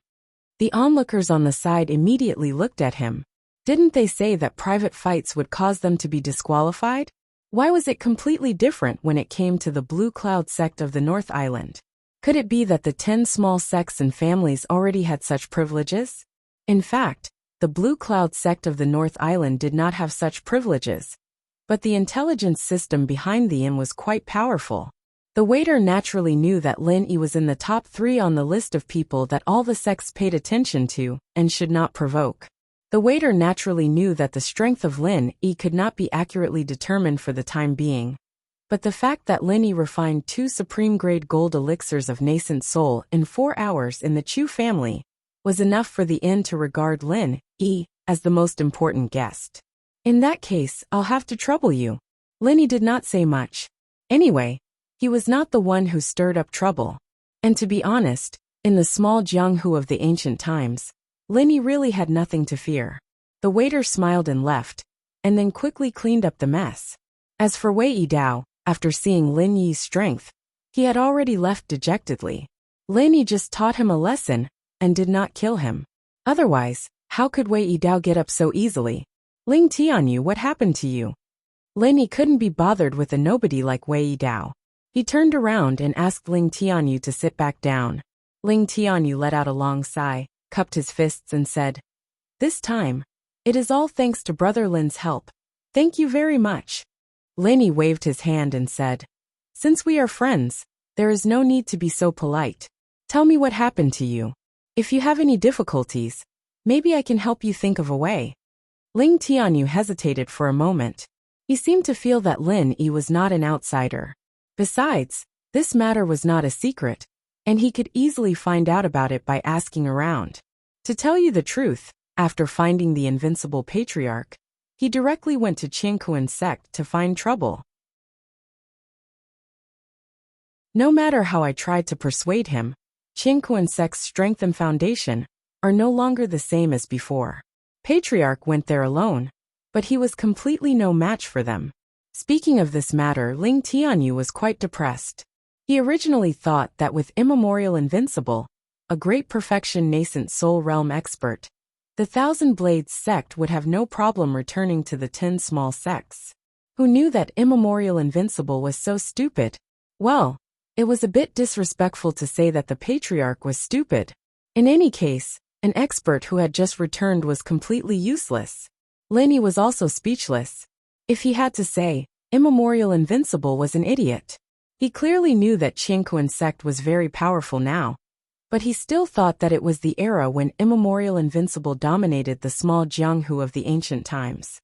The onlookers on the side immediately looked at him. Didn't they say that private fights would cause them to be disqualified? Why was it completely different when it came to the Blue Cloud sect of the North Island? Could it be that the 10 small sects and families already had such privileges? In fact, the Blue Cloud sect of the North Island did not have such privileges. But the intelligence system behind the inn was quite powerful. The waiter naturally knew that Lin Yi was in the top 3 on the list of people that all the sects paid attention to and should not provoke. The waiter naturally knew that the strength of Lin Yi could not be accurately determined for the time being. But the fact that Lin Yi refined 2 supreme-grade gold elixirs of nascent soul in 4 hours in the Chu family was enough for the inn to regard Lin Yi as the most important guest. In that case, I'll have to trouble you. Lin Yi did not say much. Anyway, he was not the one who stirred up trouble. And to be honest, in the small Jianghu of the ancient times, Lin Yi really had nothing to fear. The waiter smiled and left, and then quickly cleaned up the mess. As for Wei Yidao, after seeing Lin Yi's strength, he had already left dejectedly. Lin Yi just taught him a lesson, and did not kill him. Otherwise, how could Wei Yidao get up so easily? Ling Tianyu, what happened to you? Lin Yi couldn't be bothered with a nobody like Wei Yidao. He turned around and asked Ling Tianyu to sit back down. Ling Tianyu let out a long sigh, cupped his fists and said, "This time, it is all thanks to Brother Lin's help. Thank you very much." Lin Yi waved his hand and said, "Since we are friends, there is no need to be so polite. Tell me what happened to you. If you have any difficulties, maybe I can help you think of a way." Ling Tianyu hesitated for a moment. He seemed to feel that Lin Yi was not an outsider. Besides, this matter was not a secret, and he could easily find out about it by asking around. To tell you the truth, after finding the invincible patriarch, he directly went to Qingkuan's sect to find trouble. No matter how I tried to persuade him, Qingkuan's sect's strength and foundation are no longer the same as before. Patriarch went there alone, but he was completely no match for them. Speaking of this matter, Ling Tianyu was quite depressed. He originally thought that with Immemorial Invincible, a great perfection nascent soul realm expert, the Thousand Blades sect would have no problem returning to the 10 small sects. Who knew that Immemorial Invincible was so stupid? Well, it was a bit disrespectful to say that the patriarch was stupid. In any case, an expert who had just returned was completely useless. Lin Yi was also speechless. If he had to say, Immemorial Invincible was an idiot. He clearly knew that Qingkuan's sect was very powerful now, but he still thought that it was the era when Immemorial Invincible dominated the small Jianghu of the ancient times.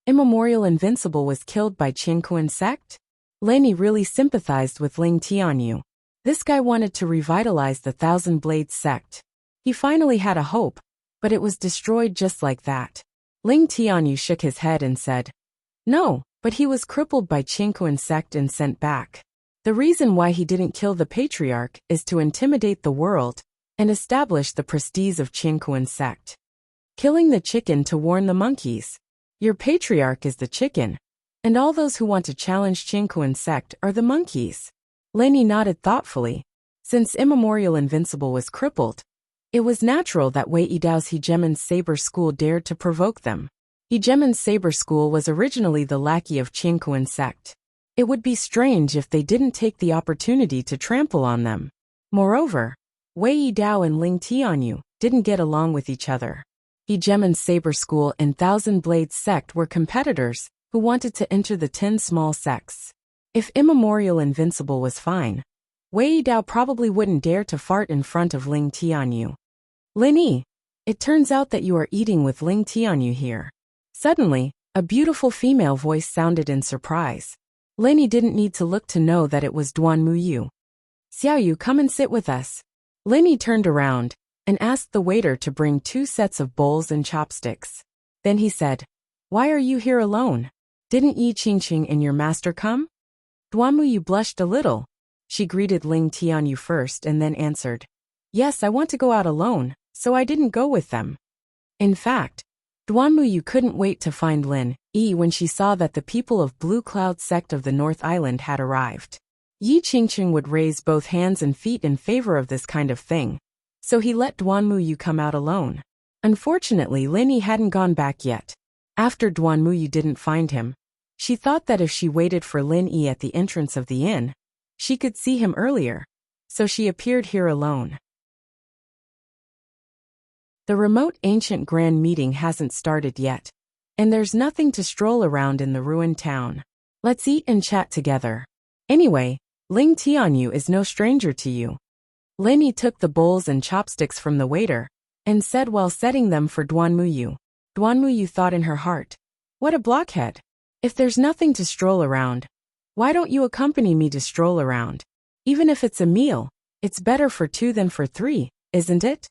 Immemorial Invincible was killed by Qingkuan's sect? Lin Yi really sympathized with Ling Tianyu. This guy wanted to revitalize the Thousand Blades sect. He finally had a hope, but it was destroyed just like that. Ling Tianyu shook his head and said, "No, but he was crippled by Qingkuan's sect and sent back. The reason why he didn't kill the patriarch is to intimidate the world and establish the prestige of Qingkuan's sect. Killing the chicken to warn the monkeys. Your patriarch is the chicken, and all those who want to challenge Qingkuan's sect are the monkeys." Lin Yi nodded thoughtfully. Since Immemorial Invincible was crippled, it was natural that Wei Yidao's Hegemon's Saber School dared to provoke them. Hegemon's Saber School was originally the lackey of Qingkuan's sect. It would be strange if they didn't take the opportunity to trample on them. Moreover, Wei Yidao and Ling Tianyu didn't get along with each other. Hegemon's Saber School and Thousand Blades sect were competitors who wanted to enter the 10 small sects. If Immemorial Invincible was fine, Wei Yidao probably wouldn't dare to fart in front of Ling Tianyu. "Lin Yi, it turns out that you are eating with Ling Tianyu here." Suddenly, a beautiful female voice sounded in surprise. Lin Yi didn't need to look to know that it was Duan Muyu. "Xiaoyu, come and sit with us." Lin Yi turned around and asked the waiter to bring 2 sets of bowls and chopsticks. Then he said, "Why are you here alone? Didn't Yi Qingqing and your master come?" Duan Muyu blushed a little. She greeted Ling Tianyu first and then answered, "Yes, I want to go out alone, so I didn't go with them." In fact, Duanmuyu couldn't wait to find Lin Yi when she saw that the people of Blue Cloud sect of the North Island had arrived. Yi Qingqing would raise both hands and feet in favor of this kind of thing, so he let Duanmuyu come out alone. Unfortunately, Lin Yi hadn't gone back yet. After Duanmuyu didn't find him, she thought that if she waited for Lin Yi at the entrance of the inn, she could see him earlier, so she appeared here alone. The remote ancient grand meeting hasn't started yet, and there's nothing to stroll around in the ruined town. Let's eat and chat together. Anyway, Ling Tianyu is no stranger to you. Lin Yi took the bowls and chopsticks from the waiter, and said while setting them for Duanmuyu. Duanmuyu thought in her heart, what a blockhead. If there's nothing to stroll around, why don't you accompany me to stroll around? Even if it's a meal, it's better for two than for three, isn't it?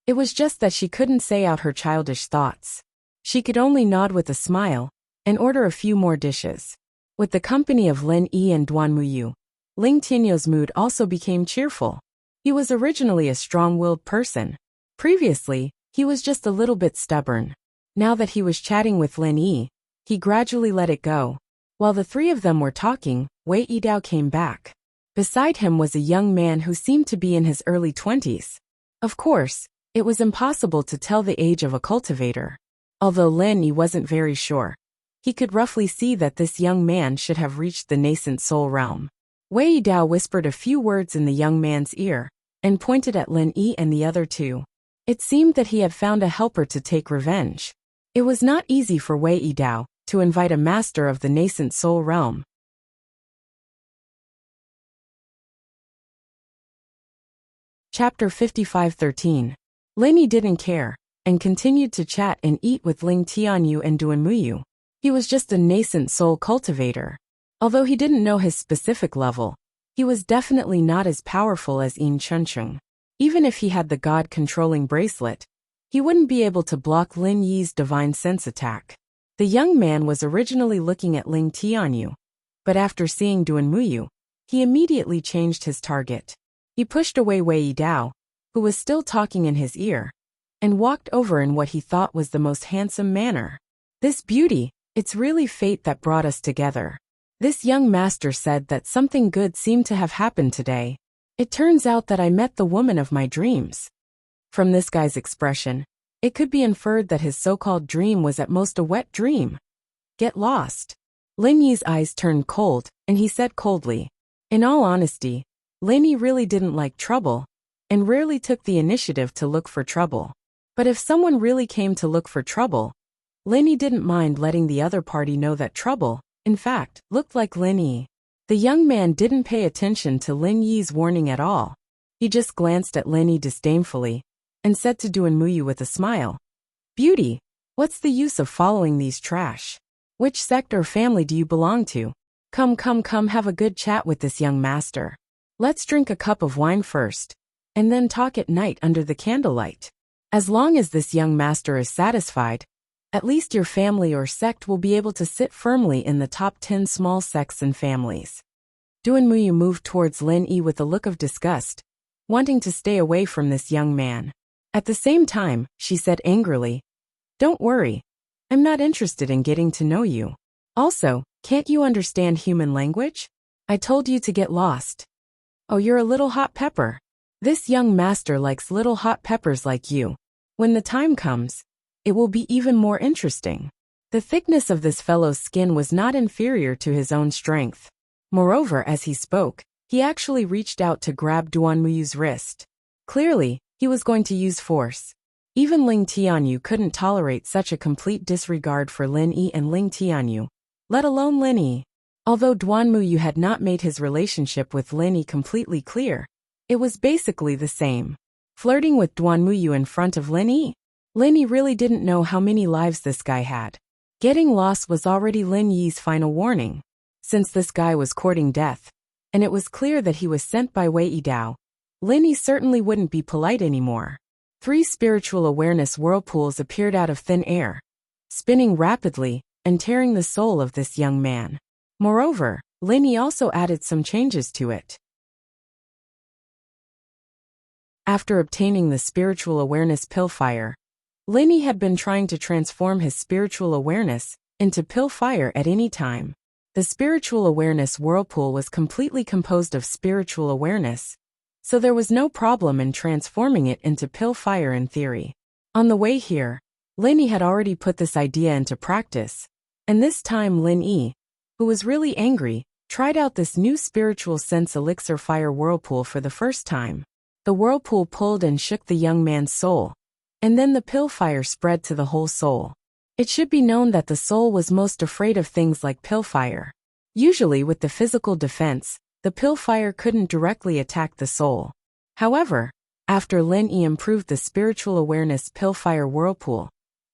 It was just that she couldn't say out her childish thoughts. She could only nod with a smile, and order a few more dishes. With the company of Lin Yi and Duanmuyu, Ling Tianyu's mood also became cheerful. He was originally a strong-willed person. Previously, he was just a little bit stubborn. Now that he was chatting with Lin Yi, he gradually let it go. While the three of them were talking, Wei Yidao came back. Beside him was a young man who seemed to be in his early 20s. Of course, it was impossible to tell the age of a cultivator. Although Lin Yi wasn't very sure, he could roughly see that this young man should have reached the nascent soul realm. Wei Yidao whispered a few words in the young man's ear, and pointed at Lin Yi and the other two. It seemed that he had found a helper to take revenge. It was not easy for Wei Yidao to invite a master of the nascent soul realm. Chapter 55:13. Lin Yi didn't care, and continued to chat and eat with Ling Tianyu and Duanmuyu. He was just a nascent soul cultivator. Although he didn't know his specific level, he was definitely not as powerful as Yin Chuncheng. Even if he had the God-controlling bracelet, he wouldn't be able to block Lin Yi's divine sense attack. The young man was originally looking at Ling Tianyu, but after seeing Duanmuyu, he immediately changed his target. He pushed away Wei Yidao, who was still talking in his ear, and walked over in what he thought was the most handsome manner. This beauty, it's really fate that brought us together. This young master said that something good seemed to have happened today. It turns out that I met the woman of my dreams. From this guy's expression, it could be inferred that his so-called dream was at most a wet dream. Get lost. Lin Yi's eyes turned cold, and he said coldly, in all honesty, Lin Yi really didn't like trouble, and rarely took the initiative to look for trouble. But if someone really came to look for trouble, Lin Yi didn't mind letting the other party know that trouble, in fact, looked like Lin Yi. The young man didn't pay attention to Lin Yi's warning at all. He just glanced at Lin Yi disdainfully, and said to Duanmuyu with a smile, Beauty, what's the use of following these trash? Which sect or family do you belong to? Come have a good chat with this young master. Let's drink a cup of wine first, and then talk at night under the candlelight. As long as this young master is satisfied, at least your family or sect will be able to sit firmly in the top 10 small sects and families. Duanmuyu moved towards Lin Yi with a look of disgust, wanting to stay away from this young man. At the same time, she said angrily, Don't worry. I'm not interested in getting to know you. Also, can't you understand human language? I told you to get lost. Oh, you're a little hot pepper. This young master likes little hot peppers like you. When the time comes, it will be even more interesting. The thickness of this fellow's skin was not inferior to his own strength. Moreover, as he spoke, he actually reached out to grab Duanmuyu's wrist. Clearly, he was going to use force. Even Ling Tianyu couldn't tolerate such a complete disregard for Lin Yi and Ling Tianyu, let alone Lin Yi. Although Duanmuyu had not made his relationship with Lin Yi completely clear, it was basically the same. Flirting with Duanmuyu in front of Lin Yi? Lin Yi really didn't know how many lives this guy had. Getting lost was already Lin Yi's final warning. Since this guy was courting death, and it was clear that he was sent by Wei Yidao, Lin Yi certainly wouldn't be polite anymore. 3 spiritual awareness whirlpools appeared out of thin air, spinning rapidly and tearing the soul of this young man. Moreover, Lin Yi also added some changes to it. After obtaining the spiritual awareness pill fire, Lin Yi had been trying to transform his spiritual awareness into pill fire at any time. The spiritual awareness whirlpool was completely composed of spiritual awareness, so there was no problem in transforming it into pill fire in theory. On the way here, Lin Yi had already put this idea into practice, and this time Lin Yi, who was really angry, tried out this new spiritual sense elixir fire whirlpool for the first time. The whirlpool pulled and shook the young man's soul, and then the pill fire spread to the whole soul. It should be known that the soul was most afraid of things like pill fire. Usually with the physical defense, the pill fire couldn't directly attack the soul. However, after Lin Yi improved the spiritual awareness pill fire whirlpool,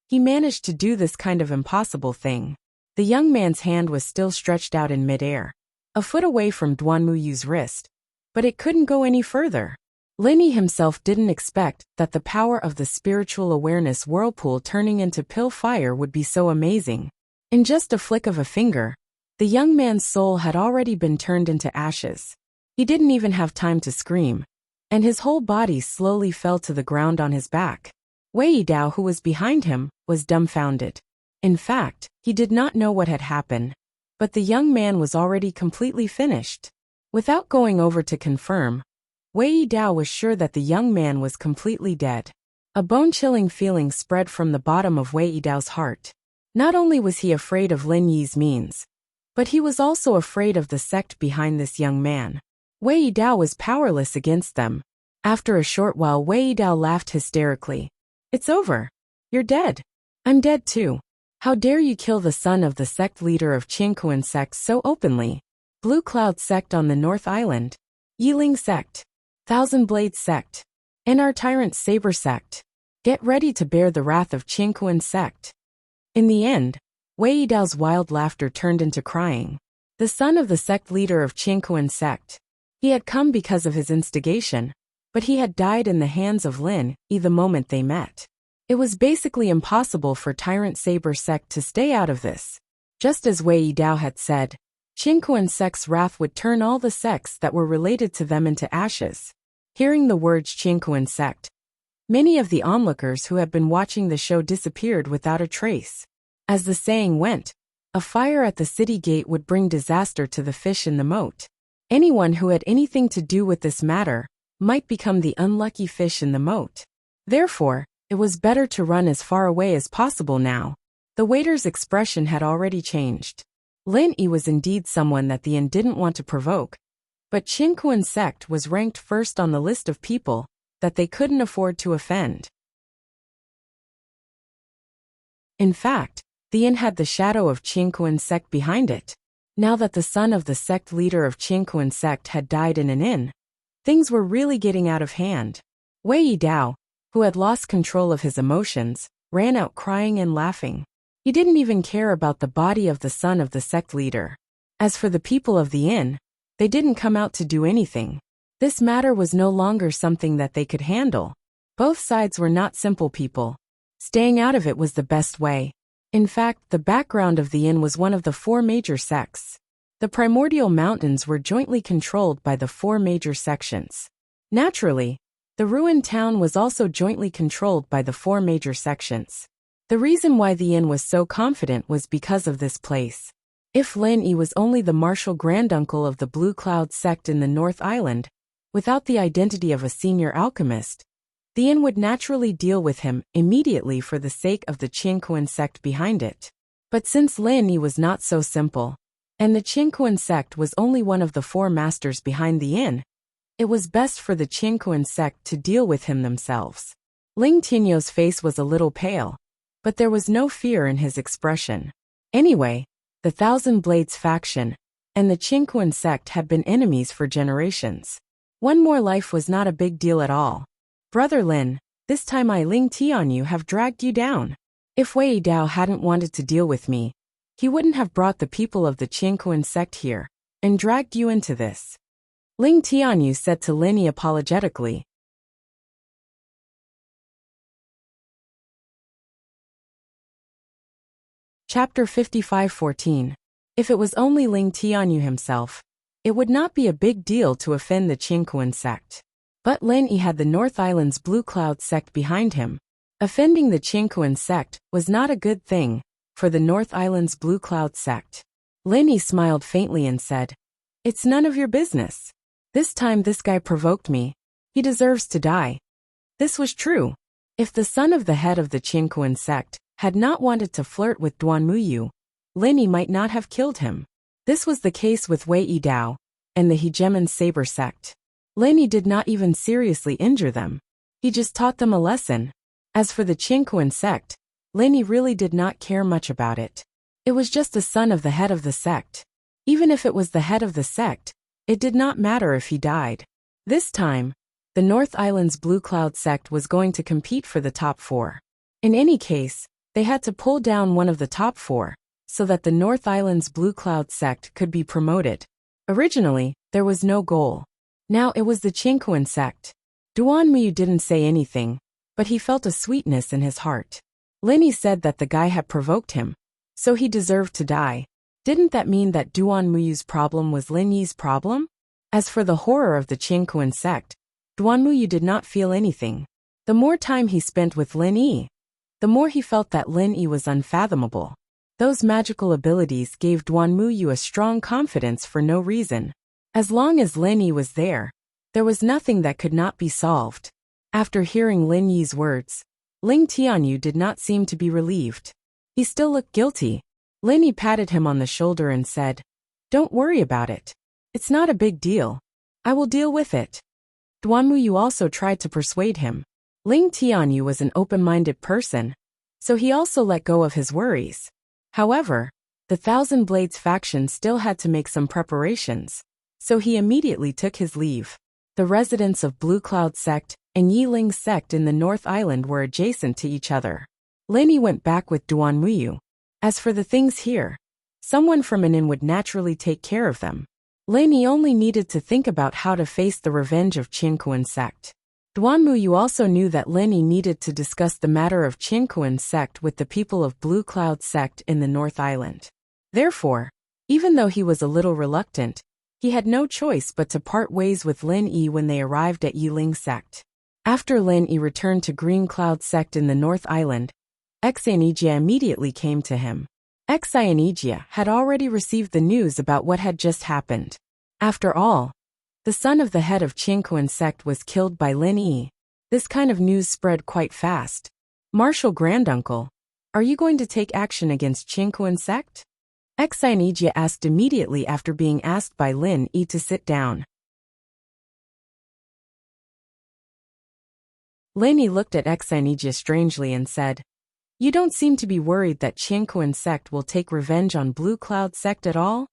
he managed to do this kind of impossible thing. The young man's hand was still stretched out in midair, a foot away from Duanmuyu's wrist, but it couldn't go any further. Lin Yi himself didn't expect that the power of the spiritual awareness whirlpool turning into pill fire would be so amazing. In just a flick of a finger, the young man's soul had already been turned into ashes. He didn't even have time to scream, and his whole body slowly fell to the ground on his back. Wei Dao, who was behind him, was dumbfounded. In fact, he did not know what had happened, but the young man was already completely finished. Without going over to confirm, Wei Dao was sure that the young man was completely dead. A bone-chilling feeling spread from the bottom of Wei Dao's heart. Not only was he afraid of Lin Yi's means, but he was also afraid of the sect behind this young man. Wei Dao was powerless against them. After a short while, Wei Dao laughed hysterically. "It's over. You're dead. I'm dead too. How dare you kill the son of the sect leader of Qingkuan sect so openly? Blue Cloud sect on the North Island, Yiling sect, Thousand Blades sect, and our tyrant Saber sect. Get ready to bear the wrath of Qingkuan sect." In the end, Wei Dao's wild laughter turned into crying. The son of the sect leader of Qingkuan sect. He had come because of his instigation, but he had died in the hands of Lin Yi the moment they met. It was basically impossible for Tyrant Saber sect to stay out of this. Just as Wei Dao had said, Qingkuan sect's wrath would turn all the sects that were related to them into ashes. Hearing the words Qingkuan sect, many of the onlookers who had been watching the show disappeared without a trace. As the saying went, a fire at the city gate would bring disaster to the fish in the moat. Anyone who had anything to do with this matter might become the unlucky fish in the moat. Therefore, it was better to run as far away as possible now. The waiter's expression had already changed. Lin Yi was indeed someone that the inn didn't want to provoke, but Qingkuan sect was ranked first on the list of people that they couldn't afford to offend. In fact, the inn had the shadow of Qingkuan sect behind it. Now that the son of the sect leader of Qingkuan sect had died in an inn, things were really getting out of hand. Wei Dao, who had lost control of his emotions, ran out crying and laughing. He didn't even care about the body of the son of the sect leader. As for the people of the inn, they didn't come out to do anything. This matter was no longer something that they could handle. Both sides were not simple people. Staying out of it was the best way. In fact, the background of the inn was one of the 4 major sects. The primordial mountains were jointly controlled by the 4 major sections. Naturally, the ruined town was also jointly controlled by the 4 major sections. The reason why the inn was so confident was because of this place. If Lin Yi was only the martial granduncle of the Blue Cloud sect in the North Island, without the identity of a senior alchemist, the inn would naturally deal with him immediately for the sake of the Qingkuan sect behind it. But since Lin Yi was not so simple, and the Qingkuan sect was only one of the 4 masters behind the inn, it was best for the Qingkuan sect to deal with him themselves. Ling Tinyo's face was a little pale, but there was no fear in his expression. Anyway, the Thousand Blades faction and the Qingkuan sect had been enemies for generations. One more life was not a big deal at all. Brother Lin, this time I Ling Tianyu have dragged you down. If Wei Dao hadn't wanted to deal with me, he wouldn't have brought the people of the Qingkuan sect here and dragged you into this. Ling Tianyu said to Lin Yi apologetically. Chapter 55:14. If it was only Ling Tianyu himself, it would not be a big deal to offend the Qingkuan sect. But Lin Yi had the North Island's Blue Cloud sect behind him, Offending the Chinquan sect was not a good thing for the North Island's Blue Cloud sect. Lenny smiled faintly and said, "It's none of your business. This time this guy provoked me. He deserves to die." This was true. If the son of the head of the Chinquan sect had not wanted to flirt with Duan Muyu, Lenny might not have killed him. This was the case with Wei Yidao and the Hegemon Saber sect. Lenny did not even seriously injure them. He just taught them a lesson. As for the Chinquan sect, Lenny really did not care much about it. It was just the son of the head of the sect. Even if it was the head of the sect, it did not matter if he died. This time, the North Island's Blue Cloud sect was going to compete for the top 4. In any case, they had to pull down one of the top 4, so that the North Island's Blue Cloud sect could be promoted. Originally, there was no goal. Now it was the Chinquan sect. Duan Muyu didn't say anything, but he felt a sweetness in his heart. Lenny said that the guy had provoked him, so he deserved to die. Didn't that mean that Duan Muyu's problem was Lin Yi's problem? As for the horror of the Chinquan sect, Duan Muyu did not feel anything. The more time he spent with Lin Yi, the more he felt that Lin Yi was unfathomable. Those magical abilities gave Duan Muyu a strong confidence for no reason. As long as Lin Yi was there was nothing that could not be solved. After hearing Lin Yi's words, Ling Tianyu did not seem to be relieved. He still looked guilty. Lin Yi patted him on the shoulder and said, "Don't worry about it. It's not a big deal. I will deal with it." Duan Muyu also tried to persuade him. Ling Tianyu was an open-minded person, so he also let go of his worries. However, the Thousand Blades faction still had to make some preparations, so he immediately took his leave. The residents of Blue Cloud sect and Yiling sect in the North Island were adjacent to each other. Lenny went back with Duan Muyu. As for the things here, someone from an inn would naturally take care of them. Lenny only needed to think about how to face the revenge of Chinquan sect. Duan Muyu also knew that Lenny needed to discuss the matter of Chinquan sect with the people of Blue Cloud sect in the North Island. Therefore, even though he was a little reluctant, he had no choice but to part ways with Lin Yi when they arrived at Yiling sect. After Lin Yi returned to Green Cloud sect in the North Island, Xianijia immediately came to him. Xianijia had already received the news about what had just happened. After all, the son of the head of Chinquan sect was killed by Lin Yi. This kind of news spread quite fast. "Martial Granduncle, are you going to take action against Chinquan sect?" Xianijia asked immediately after being asked by Lin Yi to sit down. Lin Yi looked at Xianijia strangely and said, "You don't seem to be worried that Chinquan sect will take revenge on Blue Cloud sect at all?"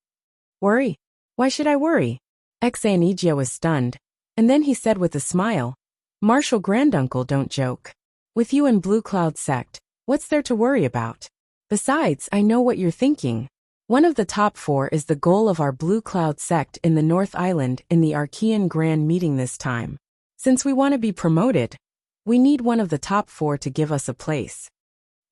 "Worry? Why should I worry?" Xianijia was stunned, and then he said with a smile, "Martial Granduncle, don't joke. With you and Blue Cloud sect, what's there to worry about? Besides, I know what you're thinking. One of the top 4 is the goal of our Blue Cloud sect in the North Island in the Archean Grand Meeting this time. Since we want to be promoted, we need one of the top 4 to give us a place."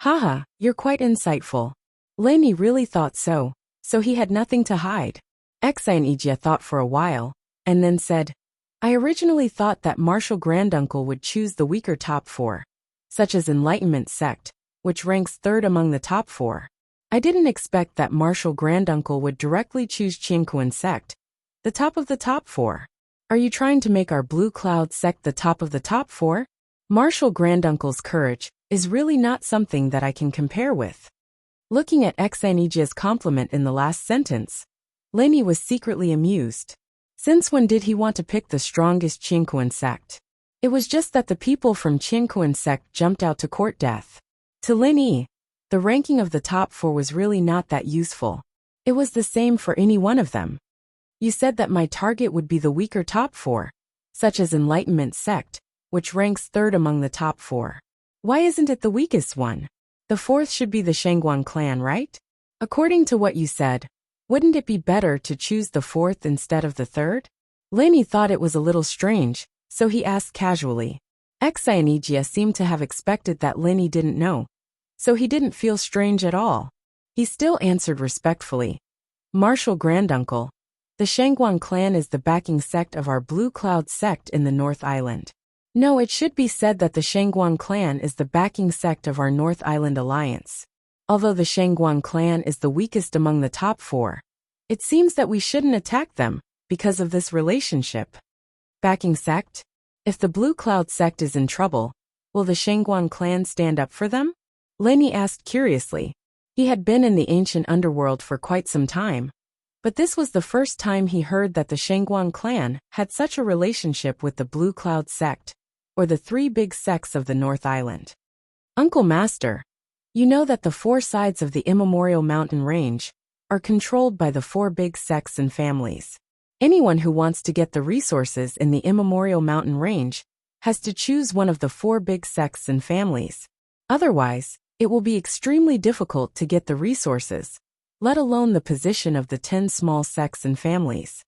"Haha, you're quite insightful." Lenny really thought so he had nothing to hide. Xianijia thought for a while, and then said, "I originally thought that Martial Granduncle would choose the weaker top 4, such as Enlightenment sect, which ranks 3rd among the top 4. I didn't expect that Martial Granduncle would directly choose Chinquan sect, the top of the top 4. Are you trying to make our Blue Cloud sect the top of the top 4? Martial Granduncle's courage is really not something that I can compare with." Looking at Xianijia's compliment in the last sentence, Lenny was secretly amused. Since when did he want to pick the strongest Chinquan sect? It was just that the people from Chinquan sect jumped out to court death. To Lin Yi, the ranking of the top 4 was really not that useful. It was the same for any one of them. "You said that my target would be the weaker top 4, such as Enlightenment sect, which ranks 3rd among the top 4. Why isn't it the weakest one? The 4th should be the Shangguan clan, right? According to what you said, wouldn't it be better to choose the 4th instead of the 3rd? Lenny thought it was a little strange, so he asked casually. Xianijia seemed to have expected that Lenny didn't know, so he didn't feel strange at all. He still answered respectfully. "Martial Granduncle, the Shangguan clan is the backing sect of our Blue Cloud sect in the North Island. No, it should be said that the Shangguan clan is the backing sect of our North Island alliance. Although the Shangguan clan is the weakest among the top four, it seems that we shouldn't attack them because of this relationship. Backing sect? If the Blue Cloud sect is in trouble, will the Shangguan clan stand up for them? Lenny asked curiously. He had been in the ancient underworld for quite some time, but this was the first time he heard that the Shangguan clan had such a relationship with the Blue Cloud sect, or the three big sects of the North Island. Uncle Master, you know that the four sides of the immemorial mountain range are controlled by the four big sects and families. Anyone who wants to get the resources in the immemorial mountain range has to choose one of the four big sects and families. Otherwise, it will be extremely difficult to get the resources, let alone the position of the 10 small sects and families.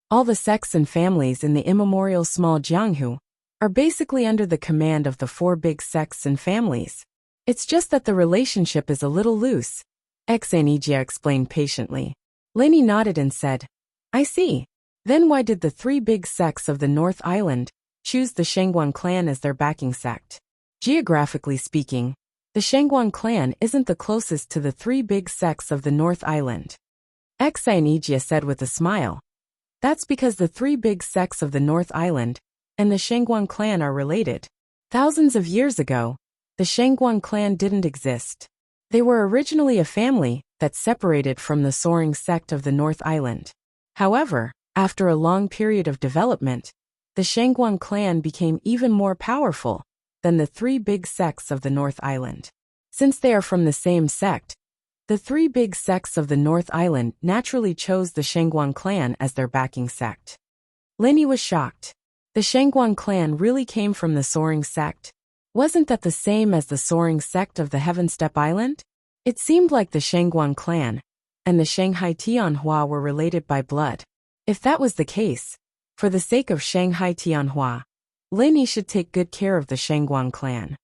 All the sects and families in the immemorial small Jianghu are basically under the command of the four big sects and families. It's just that the relationship is a little loose, Xanijia explained patiently. Lenny nodded and said, I see. Then why did the three big sects of the North Island choose the Shangguan clan as their backing sect? Geographically speaking, the Shangguan clan isn't the closest to the three big sects of the North Island. Xanijia said with a smile. That's because the three big sects of the North Island and the Shangguan clan are related. Thousands of years ago, the Shangguan clan didn't exist. They were originally a family that separated from the soaring sect of the North Island. However, after a long period of development, the Shangguan clan became even more powerful than the three big sects of the North Island. Since they are from the same sect, the three big sects of the North Island naturally chose the Shangguan clan as their backing sect. Lenny was shocked. The Shangguan clan really came from the soaring sect? Wasn't that the same as the soaring sect of the Heaven Step Island? It seemed like the Shangguan clan and the Shanghai Tianhua were related by blood. If that was the case, for the sake of Shanghai Tianhua, Lenny should take good care of the Shangguan clan.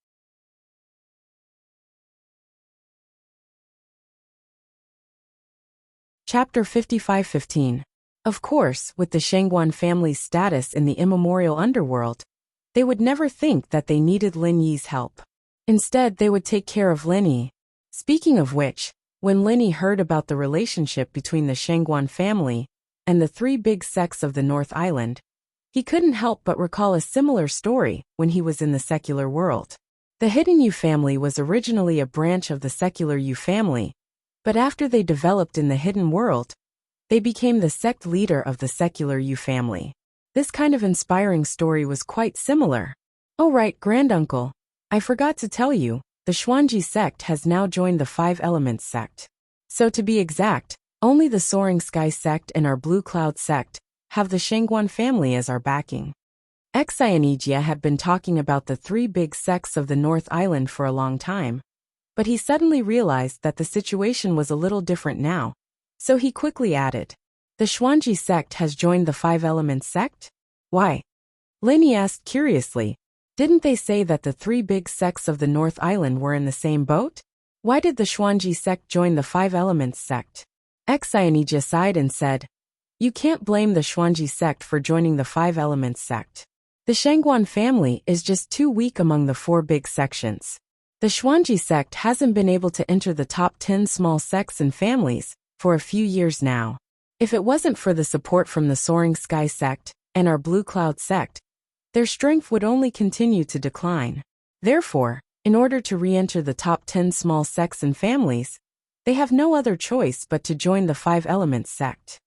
Chapter 55-15. Of course, with the Shangguan family's status in the immemorial underworld, they would never think that they needed Lin Yi's help. Instead, they would take care of Lin Yi. Speaking of which, when Lin Yi heard about the relationship between the Shangguan family and the three big sects of the North Island, he couldn't help but recall a similar story when he was in the secular world. The Hidden Yu family was originally a branch of the secular Yu family, but after they developed in the hidden world, they became the sect leader of the secular Yu family. This kind of inspiring story was quite similar. Oh right, granduncle, I forgot to tell you, the Xuanji sect has now joined the Five Elements sect. So to be exact, only the Soaring Sky sect and our Blue Cloud sect have the Shangguan family as our backing. Xanijia had been talking about the three big sects of the North Island for a long time, but he suddenly realized that the situation was a little different now, so he quickly added, the Xuanji sect has joined the Five Elements sect? Why? Lenny asked curiously. Didn't they say that the three big sects of the North Island were in the same boat? Why did the Xuanji sect join the Five Elements sect? Xanijia sighed and said, you can't blame the Xuanji sect for joining the Five Elements sect. The Shangguan family is just too weak among the four big sections. The Xuanji sect hasn't been able to enter the top 10 small sects and families for a few years now. If it wasn't for the support from the Soaring Sky sect and our Blue Cloud sect, their strength would only continue to decline. Therefore, in order to re-enter the top 10 small sects and families, they have no other choice but to join the Five Elements sect.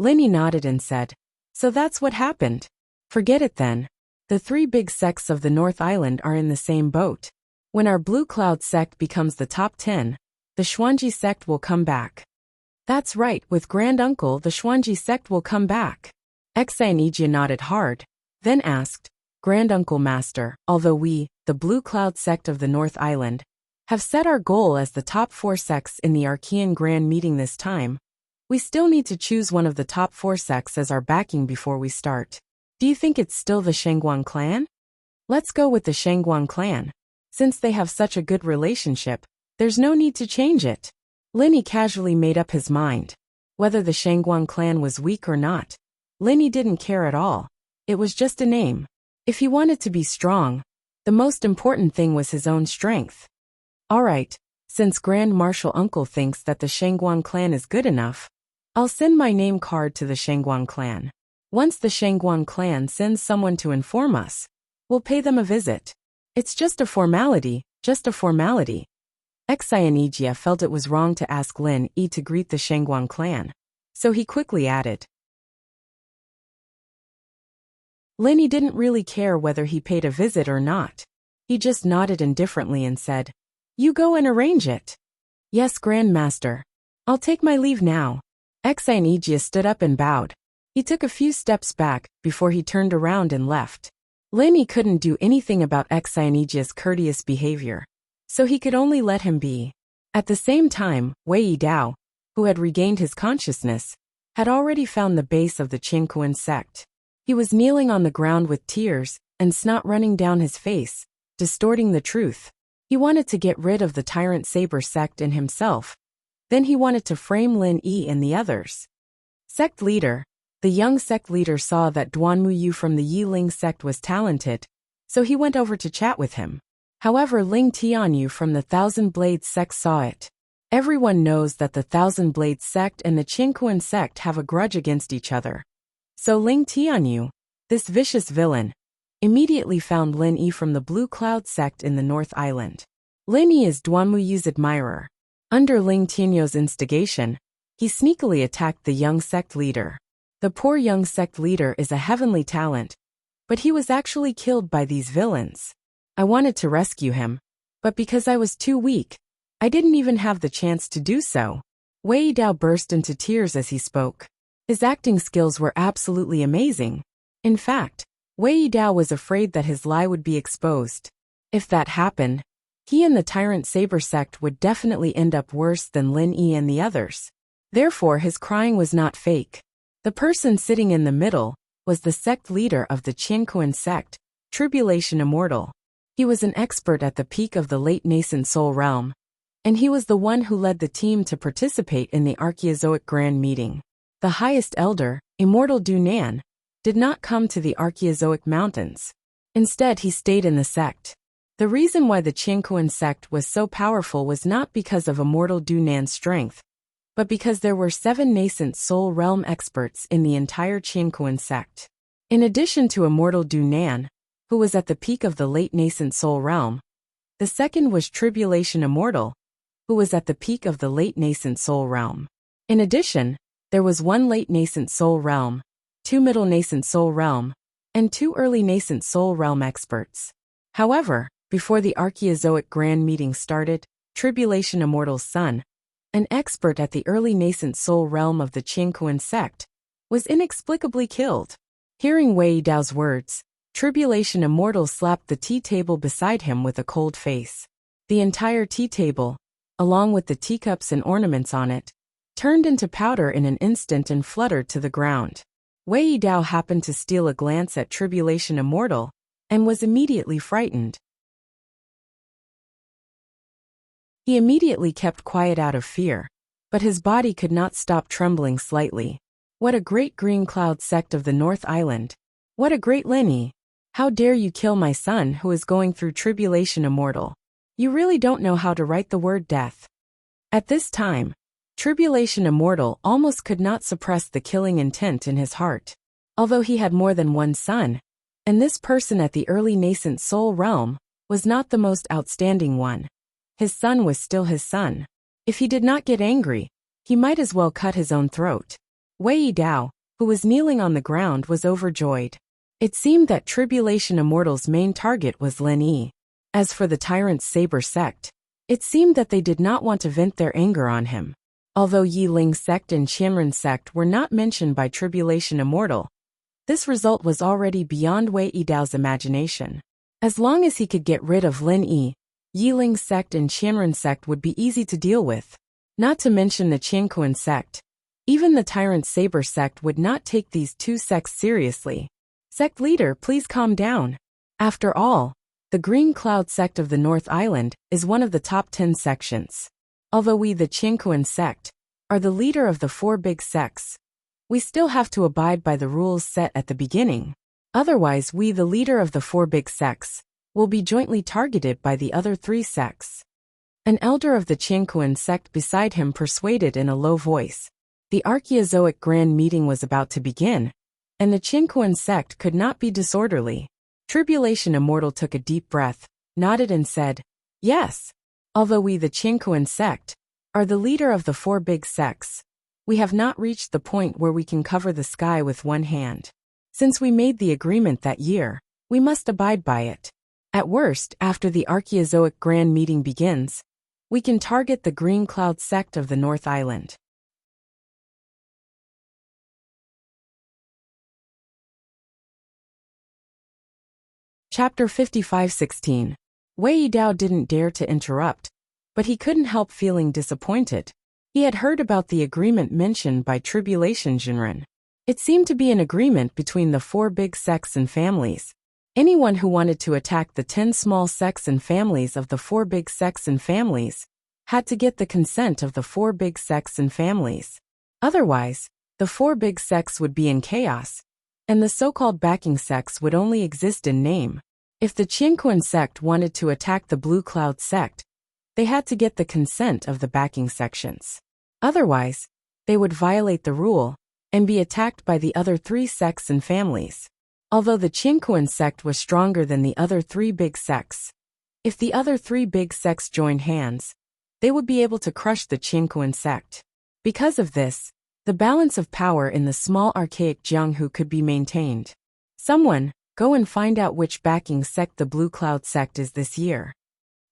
Lenny nodded and said, so that's what happened. Forget it then. The three big sects of the North Island are in the same boat. When our Blue Cloud sect becomes the top 10, the Xuanji sect will come back. That's right, with granduncle the Xuanji sect will come back. Xanijia nodded hard, then asked, Granduncle Master, although we, the Blue Cloud sect of the North Island, have set our goal as the top 4 sects in the Archean Grand Meeting this time, we still need to choose one of the top 4 sects as our backing before we start. Do you think it's still the Shangguan clan? Let's go with the Shangguan clan. Since they have such a good relationship, there's no need to change it. Lenny casually made up his mind. Whether the Shangguan clan was weak or not, Linny didn't care at all. It was just a name. If he wanted to be strong, the most important thing was his own strength. Alright, since Grand Marshal Uncle thinks that the Shangguan clan is good enough, I'll send my name card to the Shangguan clan. Once the Shangguan clan sends someone to inform us, we'll pay them a visit. It's just a formality, just a formality. Xianijia felt it was wrong to ask Lin Yi to greet the Shangguan clan, so he quickly added. Lin Yi didn't really care whether he paid a visit or not. He just nodded indifferently and said, "You go and arrange it." "Yes, Grandmaster. I'll take my leave now." Xianijia stood up and bowed. He took a few steps back before he turned around and left. Lin Yi couldn't do anything about Xianijia's courteous behavior, so he could only let him be. At the same time, Wei Dao, who had regained his consciousness, had already found the base of the Qingquan sect. He was kneeling on the ground with tears and snot running down his face, distorting the truth. He wanted to get rid of the Tyrant Saber sect and himself. Then he wanted to frame Lin Yi and the others. Sect leader. The young sect leader saw that Duanmu Yu from the Yiling sect was talented, so he went over to chat with him. However, Ling Tianyu from the Thousand Blades sect saw it. Everyone knows that the Thousand Blades sect and the Qingquan sect have a grudge against each other. So Ling Tianyu, this vicious villain, immediately found Lin Yi from the Blue Cloud sect in the North Island. Lin Yi is Duanmu Yu's admirer. Under Ling Tianyu's instigation, he sneakily attacked the young sect leader. The poor young sect leader is a heavenly talent, but he was actually killed by these villains. I wanted to rescue him, but because I was too weak, I didn't even have the chance to do so. Wei Dao burst into tears as he spoke. His acting skills were absolutely amazing. In fact, Wei Dao was afraid that his lie would be exposed. If that happened, he and the Tyrant Saber sect would definitely end up worse than Lin Yi and the others. Therefore, his crying was not fake. The person sitting in the middle was the sect leader of the Qingquan sect, Tribulation Immortal. He was an expert at the peak of the late nascent soul realm, and he was the one who led the team to participate in the Archaeozoic Grand Meeting. The highest elder, Immortal Dunan, did not come to the Archaeozoic Mountains. Instead, he stayed in the sect. The reason why the Qingquan sect was so powerful was not because of Immortal Dunan's strength, but because there were 7 nascent soul realm experts in the entire Qingquan sect. In addition to Immortal Dunan, who was at the peak of the late nascent soul realm, the second was Tribulation Immortal, who was at the peak of the late nascent soul realm. In addition, there was 1 late nascent soul realm, 2 middle nascent soul realm, and 2 early nascent soul realm experts. However, before the Archaeozoic Grand Meeting started, Tribulation Immortal's son, an expert at the early nascent soul realm of the Qingquan sect, was inexplicably killed. Hearing Wei Dao's words, Tribulation Immortal slapped the tea table beside him with a cold face. The entire tea table, along with the teacups and ornaments on it, turned into powder in an instant and fluttered to the ground. Wei Dao happened to steal a glance at Tribulation Immortal, and was immediately frightened. He immediately kept quiet out of fear, but his body could not stop trembling slightly. What a great green cloud sect of the North Island! What a great Lin Yi! How dare you kill my son who is going through Tribulation Immortal? You really don't know how to write the word death. At this time, Tribulation Immortal almost could not suppress the killing intent in his heart. Although he had more than one son, and this person at the early nascent soul realm was not the most outstanding one, his son was still his son. If he did not get angry, he might as well cut his own throat. Wei Dao, who was kneeling on the ground, was overjoyed. It seemed that Tribulation Immortal's main target was Lin Yi. As for the Tyrant Saber sect, it seemed that they did not want to vent their anger on him. Although Yiling sect and Qianren sect were not mentioned by Tribulation Immortal, this result was already beyond Wei Dao's imagination. As long as he could get rid of Lin Yi, Yiling sect and Qianren sect would be easy to deal with. Not to mention the Qingquan sect. Even the Tyrant Saber sect would not take these 2 sects seriously. Sect leader, please calm down. After all, the Green Cloud sect of the North Island is one of the top 10 sections. Although we, the Qingquan sect, are the leader of the 4 big sects, We still have to abide by the rules set at the beginning. Otherwise, we, the leader of the 4 big sects, will be jointly targeted by the other 3 sects. An elder of the Qingquan sect beside him persuaded in a low voice. The Archaeozoic Grand Meeting was about to begin, and the Qingquan sect could not be disorderly. Tribulation Immortal took a deep breath, nodded and said, "Yes. Although we, the Qingquan sect, are the leader of the 4 big sects, we have not reached the point where we can cover the sky with one hand. Since we made the agreement that year, we must abide by it. At worst, after the Archaeozoic Grand Meeting begins, we can target the Green Cloud sect of the North Island." Chapter 55:16. Wei Yidao didn't dare to interrupt, but he couldn't help feeling disappointed. He had heard about the agreement mentioned by Tribulation Jinren. It seemed to be an agreement between the 4 big sects and families. Anyone who wanted to attack the 10 small sects and families of the 4 big sects and families had to get the consent of the 4 big sects and families. Otherwise, the 4 big sects would be in chaos, and the so-called backing sects would only exist in name. If the Qingquan sect wanted to attack the Blue Cloud sect, they had to get the consent of the backing sections. Otherwise, they would violate the rule and be attacked by the other 3 sects and families. Although the Qingquan sect was stronger than the other 3 big sects, if the other 3 big sects joined hands, they would be able to crush the Qingquan sect. Because of this, the balance of power in the small archaic Jianghu could be maintained. Someone, go and find out which backing sect the Blue Cloud sect is this year.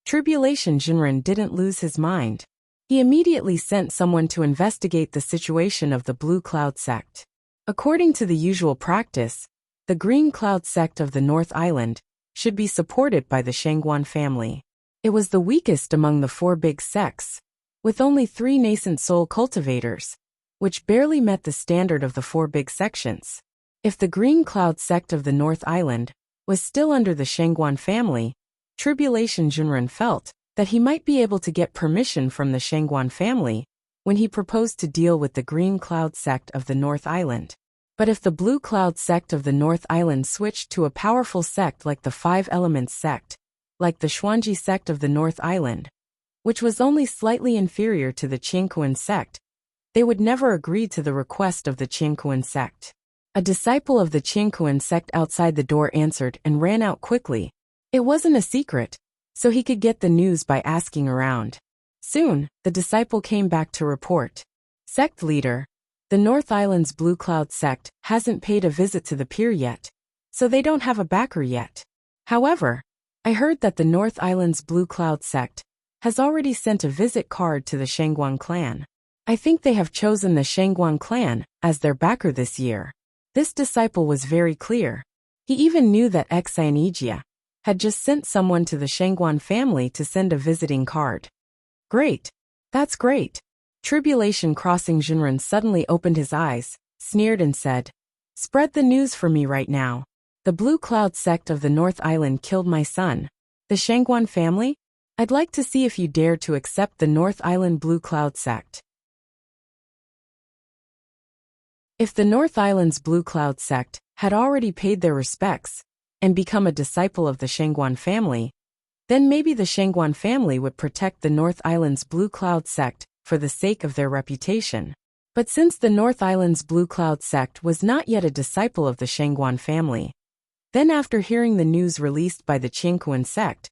Tribulation Jinren didn't lose his mind. He immediately sent someone to investigate the situation of the Blue Cloud sect. According to the usual practice, the Green Cloud sect of the North Island should be supported by the Shangguan family. It was the weakest among the 4 big sects, with only 3 nascent soul cultivators, which barely met the standard of the 4 big sections. If the Green Cloud sect of the North Island was still under the Shangguan family, Tribulation Jinren felt that he might be able to get permission from the Shangguan family when he proposed to deal with the Green Cloud sect of the North Island. But if the Blue Cloud sect of the North Island switched to a powerful sect like the 5 Elements sect, like the Xuanji sect of the North Island, which was only slightly inferior to the Qingquan sect, they would never agree to the request of the Qingquan sect. A disciple of the Qingquan sect outside the door answered and ran out quickly. It wasn't a secret, so he could get the news by asking around. Soon, the disciple came back to report. Sect leader, the North Island's Blue Cloud sect hasn't paid a visit to the pier yet, so they don't have a backer yet. However, I heard that the North Island's Blue Cloud sect has already sent a visit card to the Shangguan clan. I think they have chosen the Shangguan clan as their backer this year. This disciple was very clear. He even knew that Xianijia had just sent someone to the Shangguan family to send a visiting card. Great. That's great. Tribulation Crossing Jinren suddenly opened his eyes, sneered and said, "Spread the news for me right now. The Blue Cloud sect of the North Island killed my son. The Shangguan family? I'd like to see if you dare to accept the North Island Blue Cloud sect." If the North Island's Blue Cloud sect had already paid their respects and become a disciple of the Shangguan family, then maybe the Shangguan family would protect the North Island's Blue Cloud sect for the sake of their reputation. But since the North Island's Blue Cloud sect was not yet a disciple of the Shangguan family, then after hearing the news released by the Qingquan sect,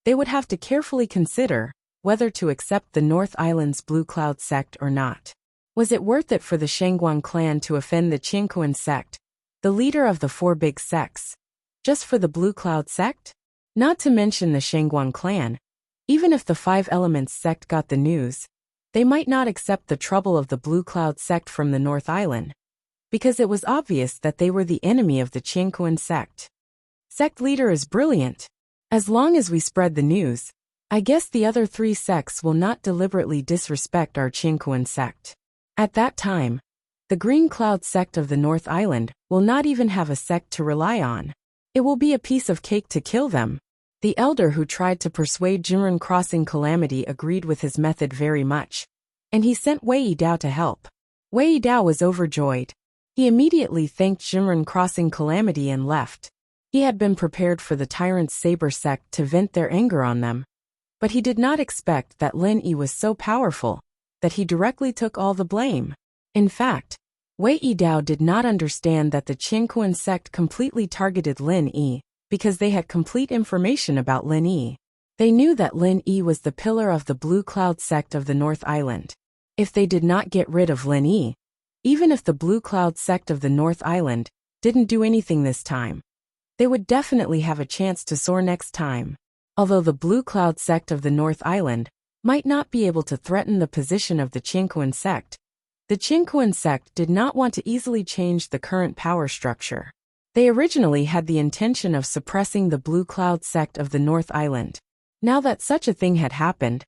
they would have to carefully consider whether to accept the North Island's Blue Cloud sect or not. Was it worth it for the Shangguan clan to offend the Qingquan sect, the leader of the 4 big sects, just for the Blue Cloud sect? Not to mention the Shangguan clan, even if the 5 Elements sect got the news, they might not accept the trouble of the Blue Cloud sect from the North Island, because it was obvious that they were the enemy of the Qingquan sect. Sect leader is brilliant. As long as we spread the news, I guess the other 3 sects will not deliberately disrespect our Qingquan sect. At that time, the Green Cloud sect of the North Island will not even have a sect to rely on. It will be a piece of cake to kill them. The elder who tried to persuade Jinren Crossing Calamity agreed with his method very much, and he sent Wei Yidao to help. Wei Yidao was overjoyed. He immediately thanked Jimren crossing calamity and left. He had been prepared for the tyrant's saber sect to vent their anger on them, but he did not expect that Lin Yi was so powerful that he directly took all the blame. In fact, Wei Yidao did not understand that the Qingquan sect completely targeted Lin Yi because they had complete information about Lin Yi. They knew that Lin Yi was the pillar of the Blue Cloud sect of the North Island. If they did not get rid of Lin Yi, even if the Blue Cloud sect of the North Island didn't do anything this time, they would definitely have a chance to soar next time. Although the Blue Cloud sect of the North Island might not be able to threaten the position of the Qingquan sect, the Qingquan sect did not want to easily change the current power structure. They originally had the intention of suppressing the Blue Cloud sect of the North Island. Now that such a thing had happened,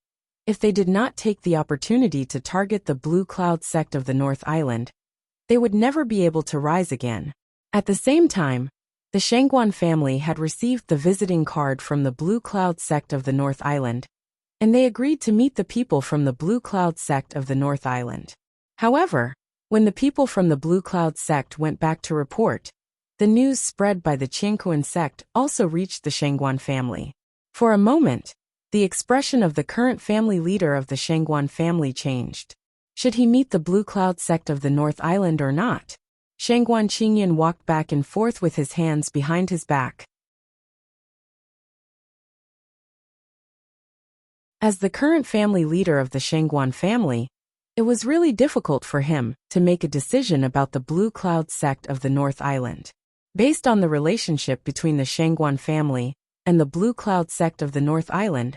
if they did not take the opportunity to target the Blue Cloud sect of the North Island, they would never be able to rise again. At the same time, the Shangguan family had received the visiting card from the Blue Cloud sect of the North Island, and they agreed to meet the people from the Blue Cloud sect of the North Island. However, when the people from the Blue Cloud sect went back to report, the news spread by the Qingquan sect also reached the Shangguan family. For a moment, the expression of the current family leader of the Shangguan family changed. Should he meet the Blue Cloud sect of the North Island or not? Shangguan Qingyan walked back and forth with his hands behind his back. As the current family leader of the Shangguan family, it was really difficult for him to make a decision about the Blue Cloud sect of the North Island. Based on the relationship between the Shangguan family and the Blue Cloud sect of the North Island,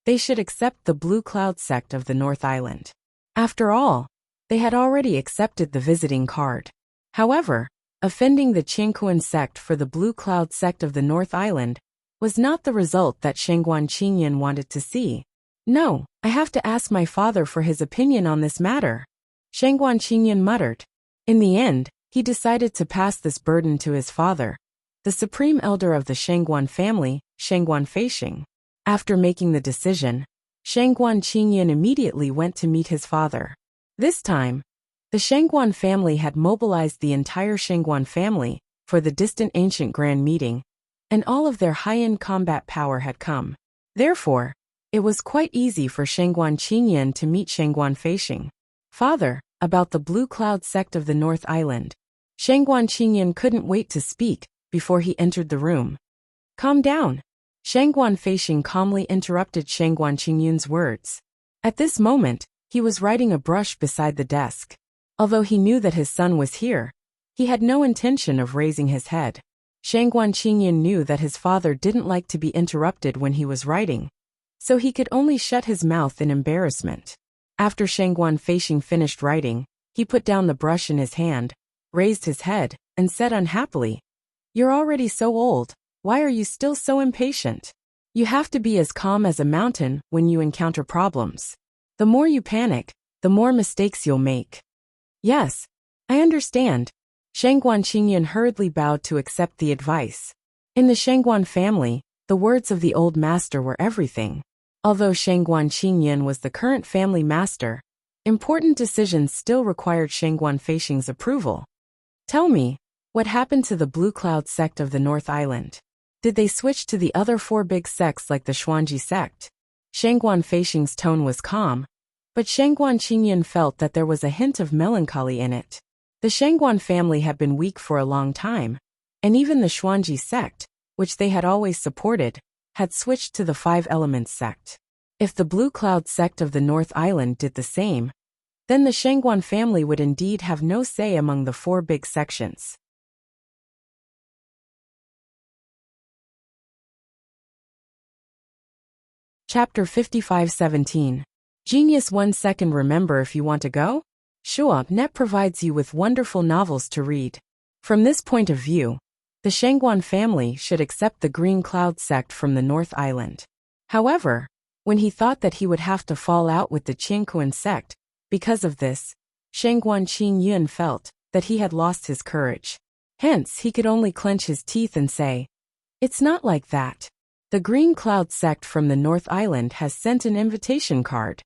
they should accept the Blue Cloud sect of the North Island. After all, they had already accepted the visiting card. However, offending the Qingquan sect for the Blue Cloud sect of the North Island was not the result that Shangguan Qingyan wanted to see. No, I have to ask my father for his opinion on this matter, Shangguan Qingyan muttered. In the end, he decided to pass this burden to his father, the supreme elder of the Shangguan family, Shangguan Feixing. After making the decision, Shangguan Qingyan immediately went to meet his father. This time, the Shangguan family had mobilized the entire Shangguan family for the distant ancient grand meeting, and all of their high-end combat power had come. Therefore, it was quite easy for Shangguan Qingyan to meet Shangguan Feixing. Father, about the Blue Cloud sect of the North Island. Shangguan Qingyan couldn't wait to speak before he entered the room. Calm down. Shangguan Feixing calmly interrupted Shangguan Qingyan's words. At this moment, he was riding a brush beside the desk. Although he knew that his son was here, he had no intention of raising his head. Shangguan Qingyan knew that his father didn't like to be interrupted when he was writing, so he could only shut his mouth in embarrassment. After Shangguan Feixing finished writing, he put down the brush in his hand, raised his head, and said unhappily, "You're already so old, why are you still so impatient? You have to be as calm as a mountain when you encounter problems. The more you panic, the more mistakes you'll make." Yes, I understand. Shangguan Qingyan hurriedly bowed to accept the advice. In the Shangguan family, the words of the old master were everything. Although Shangguan Qingyan was the current family master, important decisions still required Shangguan Feixing's approval. Tell me, what happened to the Blue Cloud sect of the North Island? Did they switch to the other four big sects like the Xuanji sect? Shangguan Feixing's tone was calm, but Shangguan Qingyan felt that there was a hint of melancholy in it. The Shangguan family had been weak for a long time, and even the Xuanji sect, which they had always supported, had switched to the Five Elements sect. If the Blue Cloud sect of the North Island did the same, then the Shangguan family would indeed have no say among the four big sections. Chapter 55-17. Genius 1 second. Remember, if you want to go? Shuo.net provides you with wonderful novels to read. From this point of view, the Shangguan family should accept the Green Cloud sect from the North Island. However, when he thought that he would have to fall out with the Qingquan sect, because of this, Shangguan Qingyan felt that he had lost his courage. Hence, he could only clench his teeth and say, "It's not like that. The Green Cloud sect from the North Island has sent an invitation card."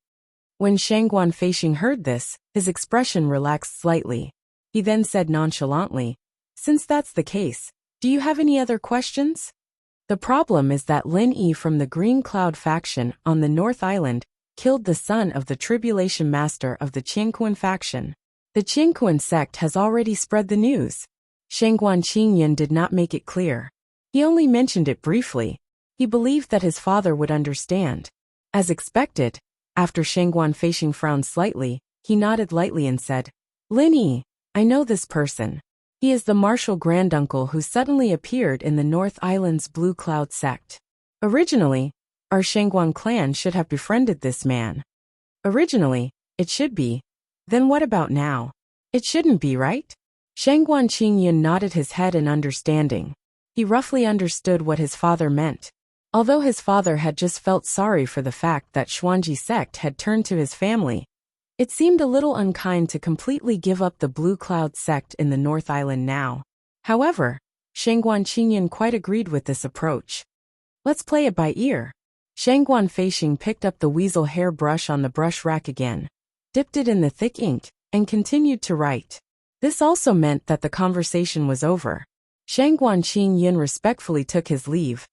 When Shangguan Feixing heard this, his expression relaxed slightly. He then said nonchalantly, "Since that's the case, do you have any other questions?" The problem is that Lin Yi from the Green Cloud faction on the North Island killed the son of the Tribulation Master of the Qianquan faction. The Qianquan sect has already spread the news. Shangguan Qingyun did not make it clear. He only mentioned it briefly. He believed that his father would understand. As expected, after Shangguan Feishing frowned slightly, he nodded lightly and said, "Lin Yi, I know this person. He is the martial granduncle who suddenly appeared in the North Island's Blue Cloud sect. Originally, our Shangguan clan should have befriended this man. Originally, it should be. Then what about now? It shouldn't be, right?" Shangguan Qingyun nodded his head in understanding. He roughly understood what his father meant. Although his father had just felt sorry for the fact that Xuanji sect had turned to his family, it seemed a little unkind to completely give up the Blue Cloud sect in the North Island now. However, Shangguan Qingyun quite agreed with this approach. "Let's play it by ear." Shangguan Feishing picked up the weasel hair brush on the brush rack again, dipped it in the thick ink, and continued to write. This also meant that the conversation was over. Shangguan Qingyun respectfully took his leave,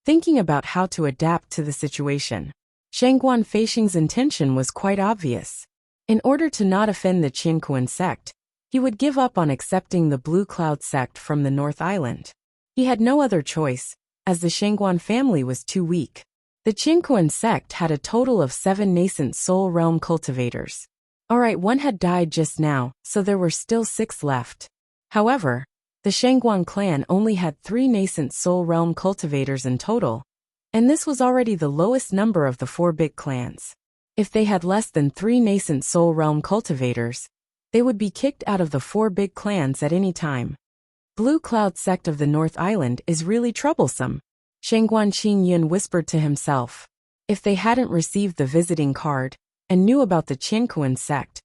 thinking about how to adapt to the situation. Shangguan Feishing's intention was quite obvious. In order to not offend the Qianquan sect, he would give up on accepting the Blue Cloud sect from the North Island. He had no other choice, as the Shangguan family was too weak. The Qianquan sect had a total of 7 nascent soul realm cultivators. Alright, one had died just now, so there were still 6 left. However, the Shangguan clan only had 3 nascent soul realm cultivators in total, and this was already the lowest number of the 4 big clans. If they had less than 3 nascent soul realm cultivators, they would be kicked out of the 4 big clans at any time. Blue Cloud sect of the North Island is really troublesome, Shangguan Qingyun whispered to himself. If they hadn't received the visiting card and knew about the Qianquan sect,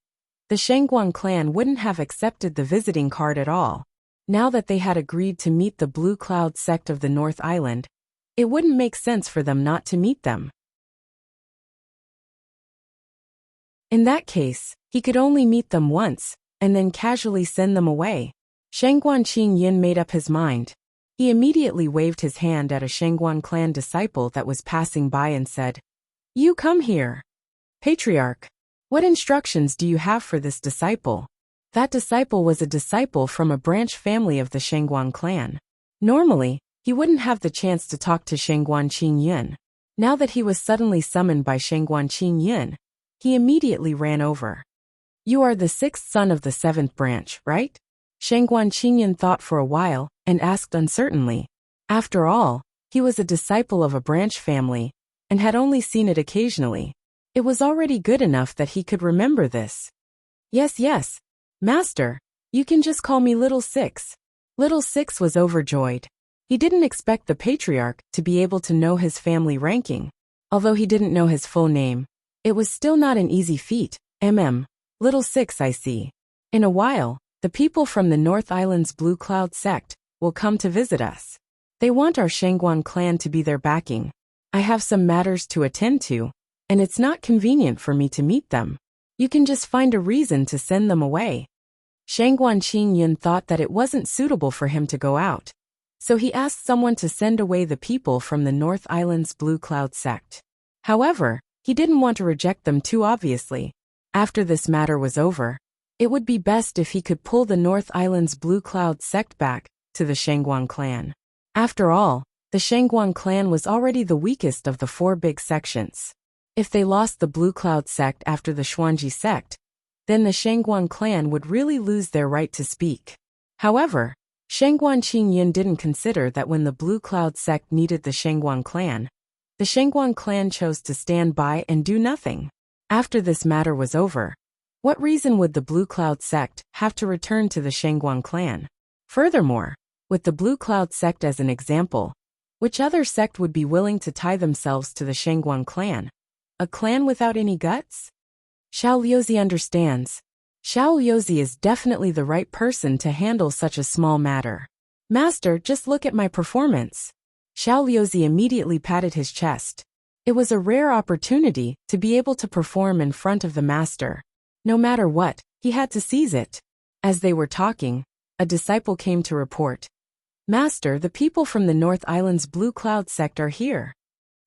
the Shangguan clan wouldn't have accepted the visiting card at all. Now that they had agreed to meet the Blue Cloud sect of the North Island, it wouldn't make sense for them not to meet them. In that case, he could only meet them once, and then casually send them away. Shangguan Qingyun made up his mind. He immediately waved his hand at a Shangguan clan disciple that was passing by and said, "You come here." "Patriarch, what instructions do you have for this disciple?" That disciple was a disciple from a branch family of the Shangguan clan. Normally, he wouldn't have the chance to talk to Shangguan Qingyun. Now that he was suddenly summoned by Shangguan Qingyun, he immediately ran over. "You are the 6th son of the 7th branch, right?" Shangguan Qingyun thought for a while and asked uncertainly. After all, he was a disciple of a branch family and had only seen it occasionally. It was already good enough that he could remember this. Yes, Master, you can just call me Little Six." Little Six was overjoyed. He didn't expect the patriarch to be able to know his family ranking. Although he didn't know his full name, it was still not an easy feat. Little Six, I see. In a while, the people from the North Island's Blue Cloud sect will come to visit us. They want our Shangguan clan to be their backing. I have some matters to attend to, and it's not convenient for me to meet them. You can just find a reason to send them away. Shangguan Qingyun thought that it wasn't suitable for him to go out, so he asked someone to send away the people from the North Island's Blue Cloud sect. However, he didn't want to reject them too obviously. After this matter was over, it would be best if he could pull the North Island's Blue Cloud sect back to the Shangguan clan. After all, the Shangguan clan was already the weakest of the 4 big sections. If they lost the Blue Cloud sect after the Xuanji sect, then the Shangguan clan would really lose their right to speak. However, Shangguan Qingyun didn't consider that when the Blue Cloud sect needed the Shangguan clan, the Shangguan clan chose to stand by and do nothing. After this matter was over, what reason would the Blue Cloud sect have to return to the Shangguan clan? Furthermore, with the Blue Cloud sect as an example, which other sect would be willing to tie themselves to the Shangguan clan? A clan without any guts? Xiao Liuzi understands. Xiao Liuzi is definitely the right person to handle such a small matter. Master, just look at my performance. Xiao Liuzi immediately patted his chest. It was a rare opportunity to be able to perform in front of the master. No matter what, he had to seize it. As they were talking, a disciple came to report, "Master, the people from the North Island's Blue Cloud sect are here."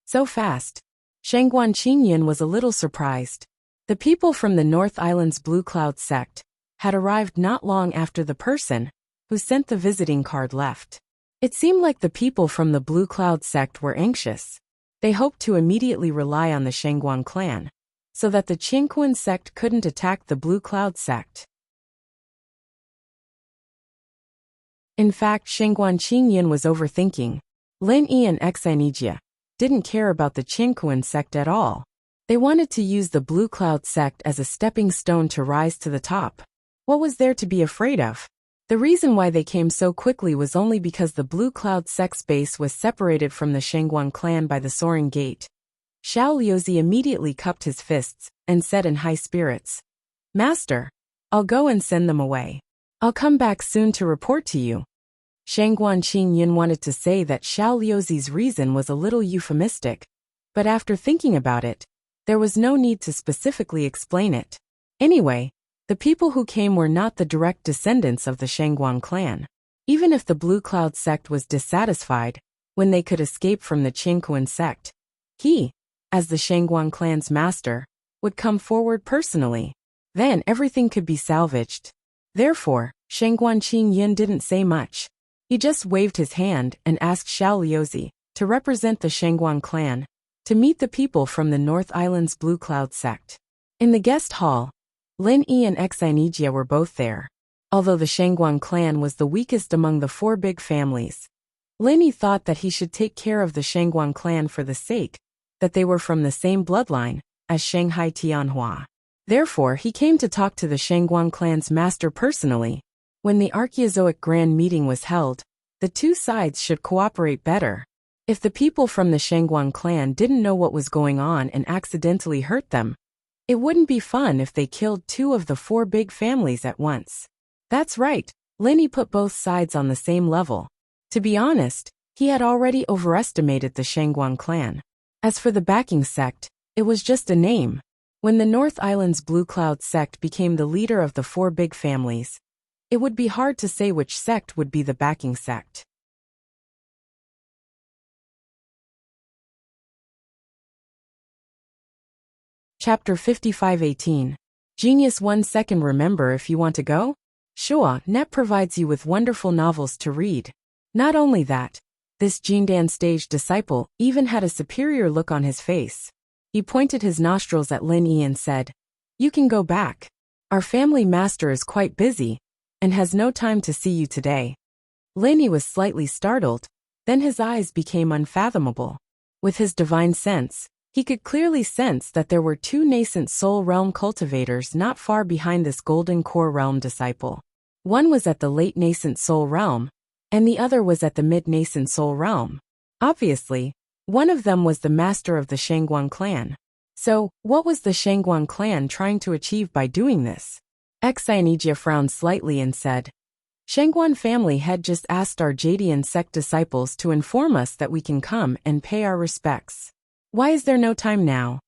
So fast. Shangguan Qingyan was a little surprised. The people from the North Island's Blue Cloud sect had arrived not long after the person who sent the visiting card left. It seemed like the people from the Blue Cloud sect were anxious. They hoped to immediately rely on the Shangguan clan, so that the Qingquan sect couldn't attack the Blue Cloud sect. In fact, Shangguan Qingyan was overthinking. Lin Yi and Xinijia didn't care about the Qingquan sect at all. They wanted to use the Blue Cloud sect as a stepping stone to rise to the top. What was there to be afraid of? The reason why they came so quickly was only because the Blue Cloud sect's base was separated from the Shangguan clan by the Soaring Gate. Xiao Liuzi immediately cupped his fists and said in high spirits, "Master, I'll go and send them away. I'll come back soon to report to you." Shangguan Qingyan wanted to say that Xiao Liuzi's reason was a little euphemistic, but after thinking about it, there was no need to specifically explain it. Anyway, the people who came were not the direct descendants of the Shangguan clan. Even if the Blue Cloud sect was dissatisfied when they could escape from the Qingquan sect, he, as the Shangguan clan's master, would come forward personally. Then everything could be salvaged. Therefore, Shangguan Qingyan didn't say much. He just waved his hand and asked Xiao Liuzi to represent the Shangguan clan to meet the people from the North Island's Blue Cloud sect. In the guest hall, Lin Yi and Xinijia were both there. Although the Shangguan clan was the weakest among the four big families, Lin Yi thought that he should take care of the Shangguan clan for the sake that they were from the same bloodline as Shanghai Tianhua. Therefore, he came to talk to the Shangguan clan's master personally. When the Archaeozoic Grand Meeting was held, the two sides should cooperate better. If the people from the Shangguan clan didn't know what was going on and accidentally hurt them, it wouldn't be fun if they killed two of the four big families at once. That's right, Lin Yi put both sides on the same level. To be honest, he had already overestimated the Shangguan clan. As for the backing sect, it was just a name. When the North Island's Blue Cloud sect became the leader of the four big families, it would be hard to say which sect would be the backing sect. Chapter 55:18. Genius 1 second. Remember, if you want to go? Sure, Net provides you with wonderful novels to read. Not only that, this Jindan stage disciple even had a superior look on his face. He pointed his nostrils at Lin Yi and said, "You can go back. Our family master is quite busy and has no time to see you today." Lin Yi was slightly startled, then his eyes became unfathomable. With his divine sense, he could clearly sense that there were two nascent soul realm cultivators not far behind this golden core realm disciple. One was at the late nascent soul realm, and the other was at the mid-nascent soul realm. Obviously, one of them was the master of the Shangguan clan. So, what was the Shangguan clan trying to achieve by doing this? Xinijia frowned slightly and said, "Shangguan family had just asked our Jadian sect disciples to inform us that we can come and pay our respects. Why is there no time now?"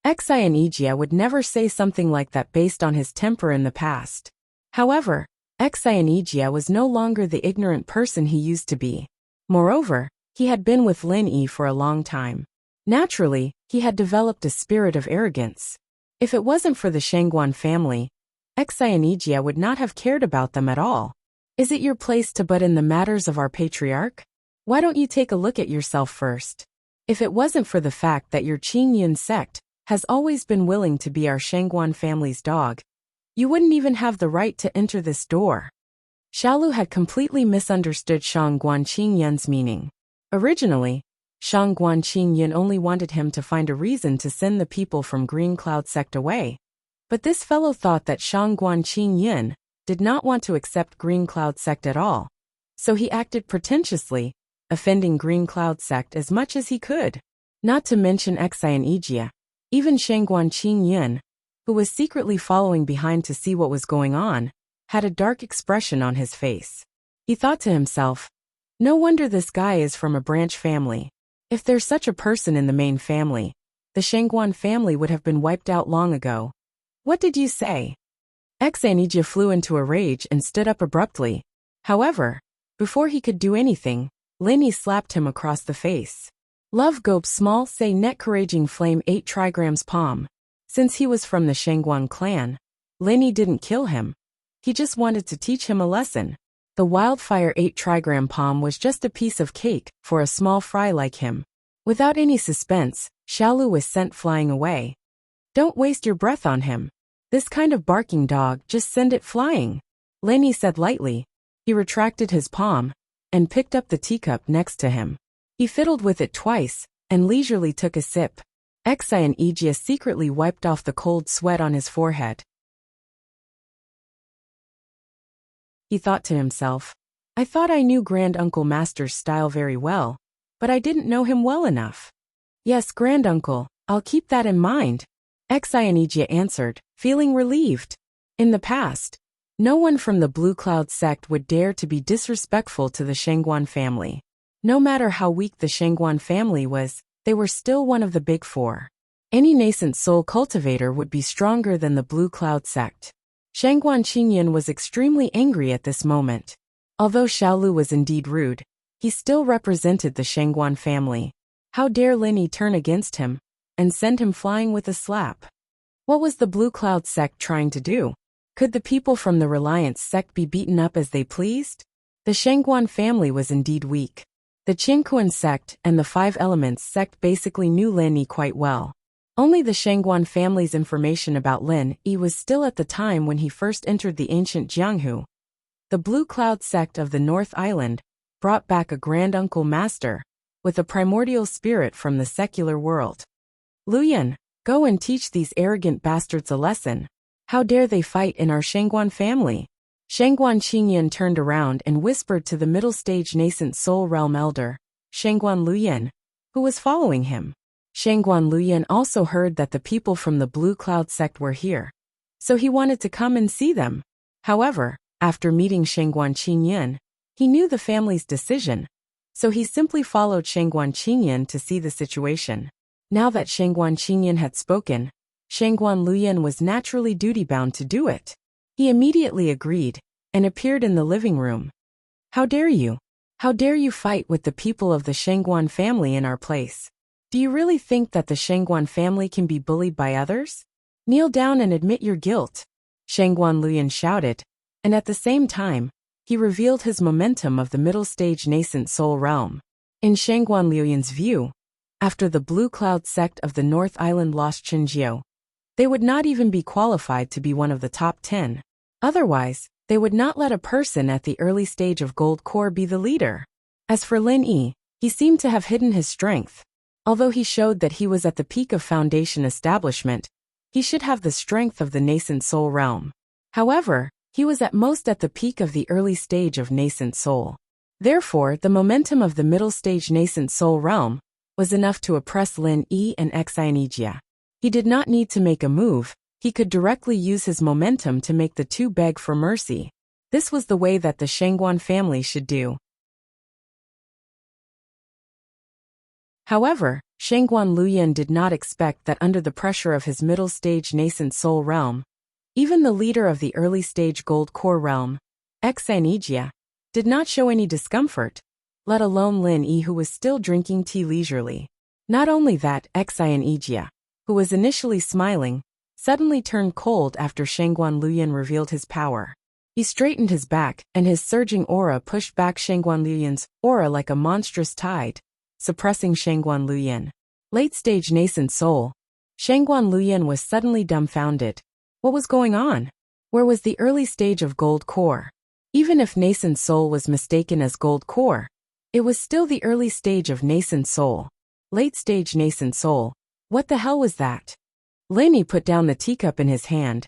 Xinijia would never say something like that based on his temper in the past. However, Xinijia was no longer the ignorant person he used to be. Moreover, he had been with Lin Yi for a long time. Naturally, he had developed a spirit of arrogance. If it wasn't for the Shangguan family, Xinijia would not have cared about them at all. Is it your place to butt in the matters of our patriarch? Why don't you take a look at yourself first? If it wasn't for the fact that your Qingyun sect has always been willing to be our Shangguan family's dog, you wouldn't even have the right to enter this door. Xiaolu had completely misunderstood Shangguan Qingyun's meaning. Originally, Shangguan Qingyun only wanted him to find a reason to send the people from Green Cloud sect away. But this fellow thought that Shangguan Qingyun did not want to accept Green Cloud sect at all. So he acted pretentiously, offending Green Cloud sect as much as he could. Not to mention Xinijia, even Shangguan Qingyun, who was secretly following behind to see what was going on, had a dark expression on his face. He thought to himself, no wonder this guy is from a branch family. If there's such a person in the main family, the Shangguan family would have been wiped out long ago. What did you say? Exanija flew into a rage and stood up abruptly. However, before he could do anything, Leni slapped him across the face. Love Gope small say net couraging flame 8 trigrams palm. Since he was from the Shangguan clan, Leni didn't kill him. He just wanted to teach him a lesson. The wildfire 8 trigram palm was just a piece of cake for a small fry like him. Without any suspense, Xiaolu was sent flying away. Don't waste your breath on him. This kind of barking dog, just send it flying, Leni said lightly. He retracted his palm and picked up the teacup next to him. He fiddled with it twice and leisurely took a sip. Exanija secretly wiped off the cold sweat on his forehead. He thought to himself, I thought I knew Granduncle Master's style very well, but I didn't know him well enough. Yes, Granduncle, I'll keep that in mind, Exanija answered, feeling relieved. In the past, no one from the Blue Cloud sect would dare to be disrespectful to the Shangguan family. No matter how weak the Shangguan family was, they were still one of the big four. Any nascent soul cultivator would be stronger than the Blue Cloud sect. Shangguan Qingyan was extremely angry at this moment. Although Xiaolu was indeed rude, he still represented the Shangguan family. How dare Leni turn against him and send him flying with a slap? What was the Blue Cloud sect trying to do? Could the people from the Reliance sect be beaten up as they pleased? The Shangguan family was indeed weak. The Qingkuan sect and the Five Elements sect basically knew Lin Yi quite well. Only the Shangguan family's information about Lin Yi was still at the time when he first entered the ancient Jianghu. The Blue Cloud sect of the North Island brought back a Granduncle Master with a primordial spirit from the secular world. Luyan, go and teach these arrogant bastards a lesson. How dare they fight in our Shangguan family? Shangguan Qingyan turned around and whispered to the middle-stage nascent soul realm elder, Shangguan Luyan, who was following him. Shangguan Luyan also heard that the people from the Blue Cloud sect were here, so he wanted to come and see them. However, after meeting Shangguan Qingyan, he knew the family's decision, so he simply followed Shangguan Qingyan to see the situation. Now that Shangguan Qingyan had spoken, Shangguan Luyan was naturally duty-bound to do it. He immediately agreed and appeared in the living room. How dare you? How dare you fight with the people of the Shangguan family in our place? Do you really think that the Shangguan family can be bullied by others? Kneel down and admit your guilt, Shangguan Luyan shouted, and at the same time, he revealed his momentum of the middle-stage nascent soul realm. In Shangguan Luyan's view, after the Blue Cloud sect of the North Island lost Chenjiao, they would not even be qualified to be one of the top 10. Otherwise, they would not let a person at the early stage of Gold Core be the leader. As for Lin Yi, he seemed to have hidden his strength. Although he showed that he was at the peak of Foundation establishment, he should have the strength of the nascent soul realm. However, he was at most at the peak of the early stage of nascent soul. Therefore, the momentum of the middle stage nascent soul realm was enough to oppress Lin Yi and Exanija. He did not need to make a move, he could directly use his momentum to make the two beg for mercy. This was the way that the Shangguan family should do. However, Shangguan Luyan did not expect that under the pressure of his middle-stage nascent soul realm, even the leader of the early-stage gold core realm, Exanija, did not show any discomfort, let alone Lin Yi, who was still drinking tea leisurely. Not only that, Exanija, who was initially smiling, suddenly turned cold after Shangguan Luyan revealed his power. He straightened his back, and his surging aura pushed back Shangguan Luyan's aura like a monstrous tide, suppressing Shangguan Luyan. Late-stage nascent soul. Shangguan Luyan was suddenly dumbfounded. What was going on? Where was the early stage of Gold Core? Even if nascent soul was mistaken as Gold Core, it was still the early stage of nascent soul. Late-stage nascent soul. What the hell was that? Lin Yi put down the teacup in his hand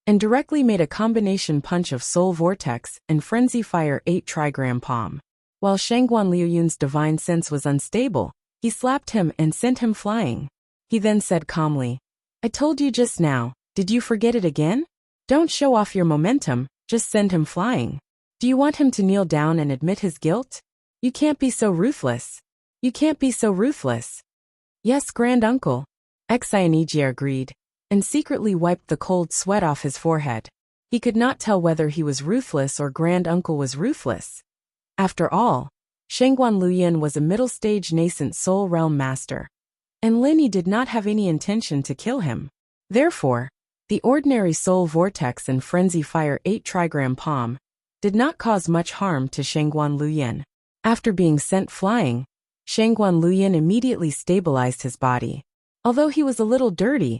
and directly made a combination punch of Soul Vortex and Frenzy Fire 8 trigram palm. While Shangguan Luyan's divine sense was unstable, he slapped him and sent him flying. He then said calmly, I told you just now, did you forget it again? Don't show off your momentum, just send him flying. Do you want him to kneel down and admit his guilt? You can't be so ruthless. You can't be so ruthless. Yes, Granduncle, Exanija agreed, and secretly wiped the cold sweat off his forehead. He could not tell whether he was ruthless or granduncle was ruthless. After all, Shangguan Luyin was a middle-stage nascent soul realm master, and Lin did not have any intention to kill him. Therefore, the ordinary soul vortex and frenzy fire 8 trigram palm did not cause much harm to Shangguan Luyin. After being sent flying, Shangguan Luyin immediately stabilized his body. Although he was a little dirty,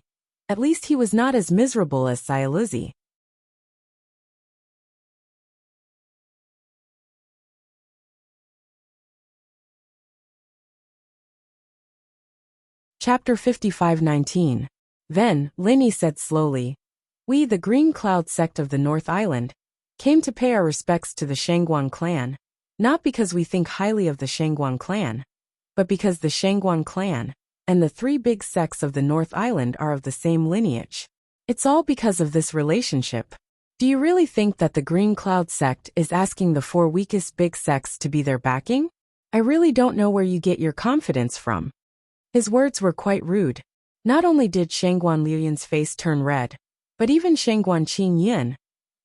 at least he was not as miserable as Xiaoluzi. Chapter 55:19. Then, Lin said slowly, "We, the Green Cloud sect of the North Island, came to pay our respects to the Shangguan clan, not because we think highly of the Shangguan clan, but because the Shangguan clan and the 3 big sects of the North Island are of the same lineage. It's all because of this relationship. Do you really think that the Green Cloud sect is asking the 4 weakest big sects to be their backing? I really don't know where you get your confidence from." His words were quite rude. Not only did Shangguan Luyin's face turn red, but even Shangguan Qingyin,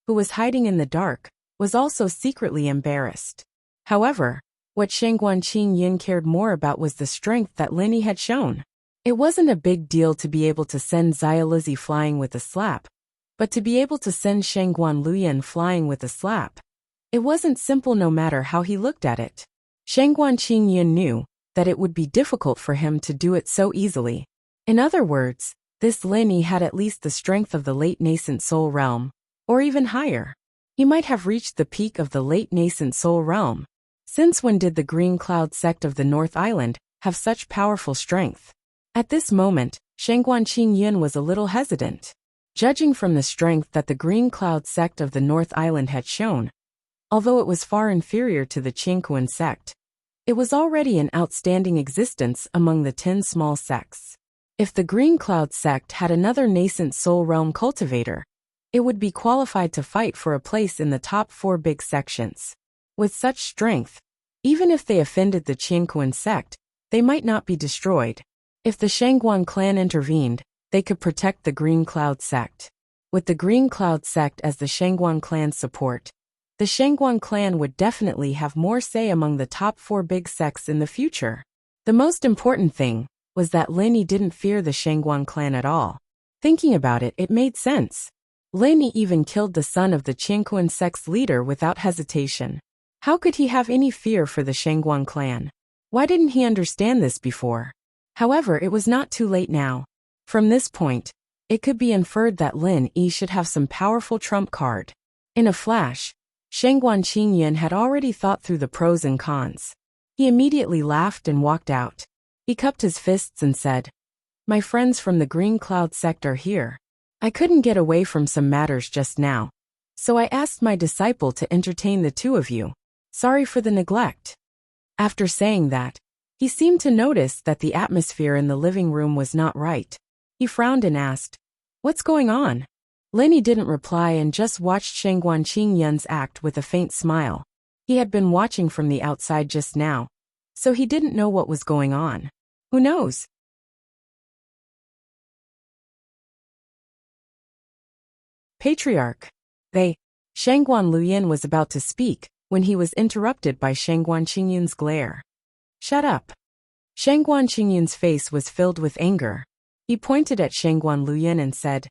who was hiding in the dark, was also secretly embarrassed. However, what Shangguan Qingyin cared more about was the strength that Lin had shown. It wasn't a big deal to be able to send Xiaoluzi flying with a slap, but to be able to send Shangguan Luyin flying with a slap, it wasn't simple no matter how he looked at it. Shangguan Qingyin knew that it would be difficult for him to do it so easily. In other words, this Lin had at least the strength of the late nascent soul realm, or even higher. He might have reached the peak of the late nascent soul realm. Since when did the Green Cloud sect of the North Island have such powerful strength? At this moment, Shangguan Qingyin was a little hesitant. Judging from the strength that the Green Cloud sect of the North Island had shown, although it was far inferior to the Qingkuan sect, it was already an outstanding existence among the 10 small sects. If the Green Cloud sect had another nascent soul realm cultivator, it would be qualified to fight for a place in the top 4 big sections. With such strength, even if they offended the Qingkuan sect, they might not be destroyed. If the Shangguan clan intervened, they could protect the Green Cloud sect. With the Green Cloud sect as the Shangguan clan's support, the Shangguan clan would definitely have more say among the top 4 big sects in the future. The most important thing was that Lin didn't fear the Shangguan clan at all. Thinking about it, it made sense. Lin even killed the son of the Qingkuan sect's leader without hesitation. How could he have any fear for the Shangguan clan? Why didn't he understand this before? However, it was not too late now. From this point, it could be inferred that Lin should have some powerful trump card. In a flash, Shangguan Qingyin had already thought through the pros and cons. He immediately laughed and walked out. He cupped his fists and said, "My friends from the Green Cloud sect are here. I couldn't get away from some matters just now, so I asked my disciple to entertain the 2 of you. Sorry for the neglect." After saying that, he seemed to notice that the atmosphere in the living room was not right. He frowned and asked, "What's going on?" Lin didn't reply and just watched Shangguan Qingyun's act with a faint smile. He had been watching from the outside just now, so he didn't know what was going on. Who knows? Patriarch. Shangguan Luyin was about to speak when he was interrupted by Shangguan Qingyun's glare. "Shut up." Shangguan Qingyun's face was filled with anger. He pointed at Shangguan Luyin and said,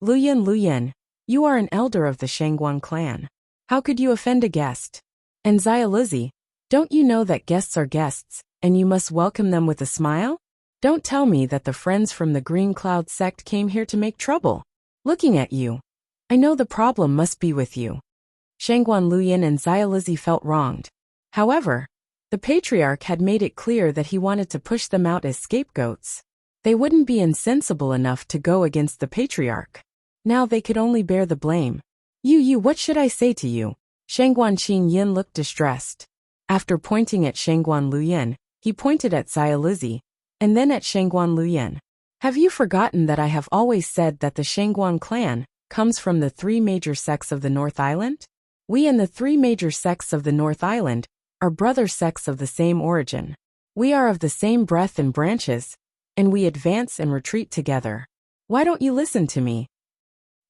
Luyin, you are an elder of the Shangguan clan. How could you offend a guest? And Xiaoluzi, don't you know that guests are guests, and you must welcome them with a smile? Don't tell me that the friends from the Green Cloud sect came here to make trouble. Looking at you, I know the problem must be with you. Shangguan Luyin and Xiaoluzi felt wronged. However, the patriarch had made it clear that he wanted to push them out as scapegoats. They wouldn't be insensible enough to go against the patriarch. Now they could only bear the blame. What should I say to you? Shangguan Qinyin looked distressed. After pointing at Shangguan Luyin, he pointed at Xiaoluzi, and then at Shangguan Luyin. Have you forgotten that I have always said that the Shangguan clan comes from the 3 major sects of the North Island? We and the 3 major sects of the North Island are brother sects of the same origin. We are of the same breadth and branches, and we advance and retreat together. Why don't you listen to me?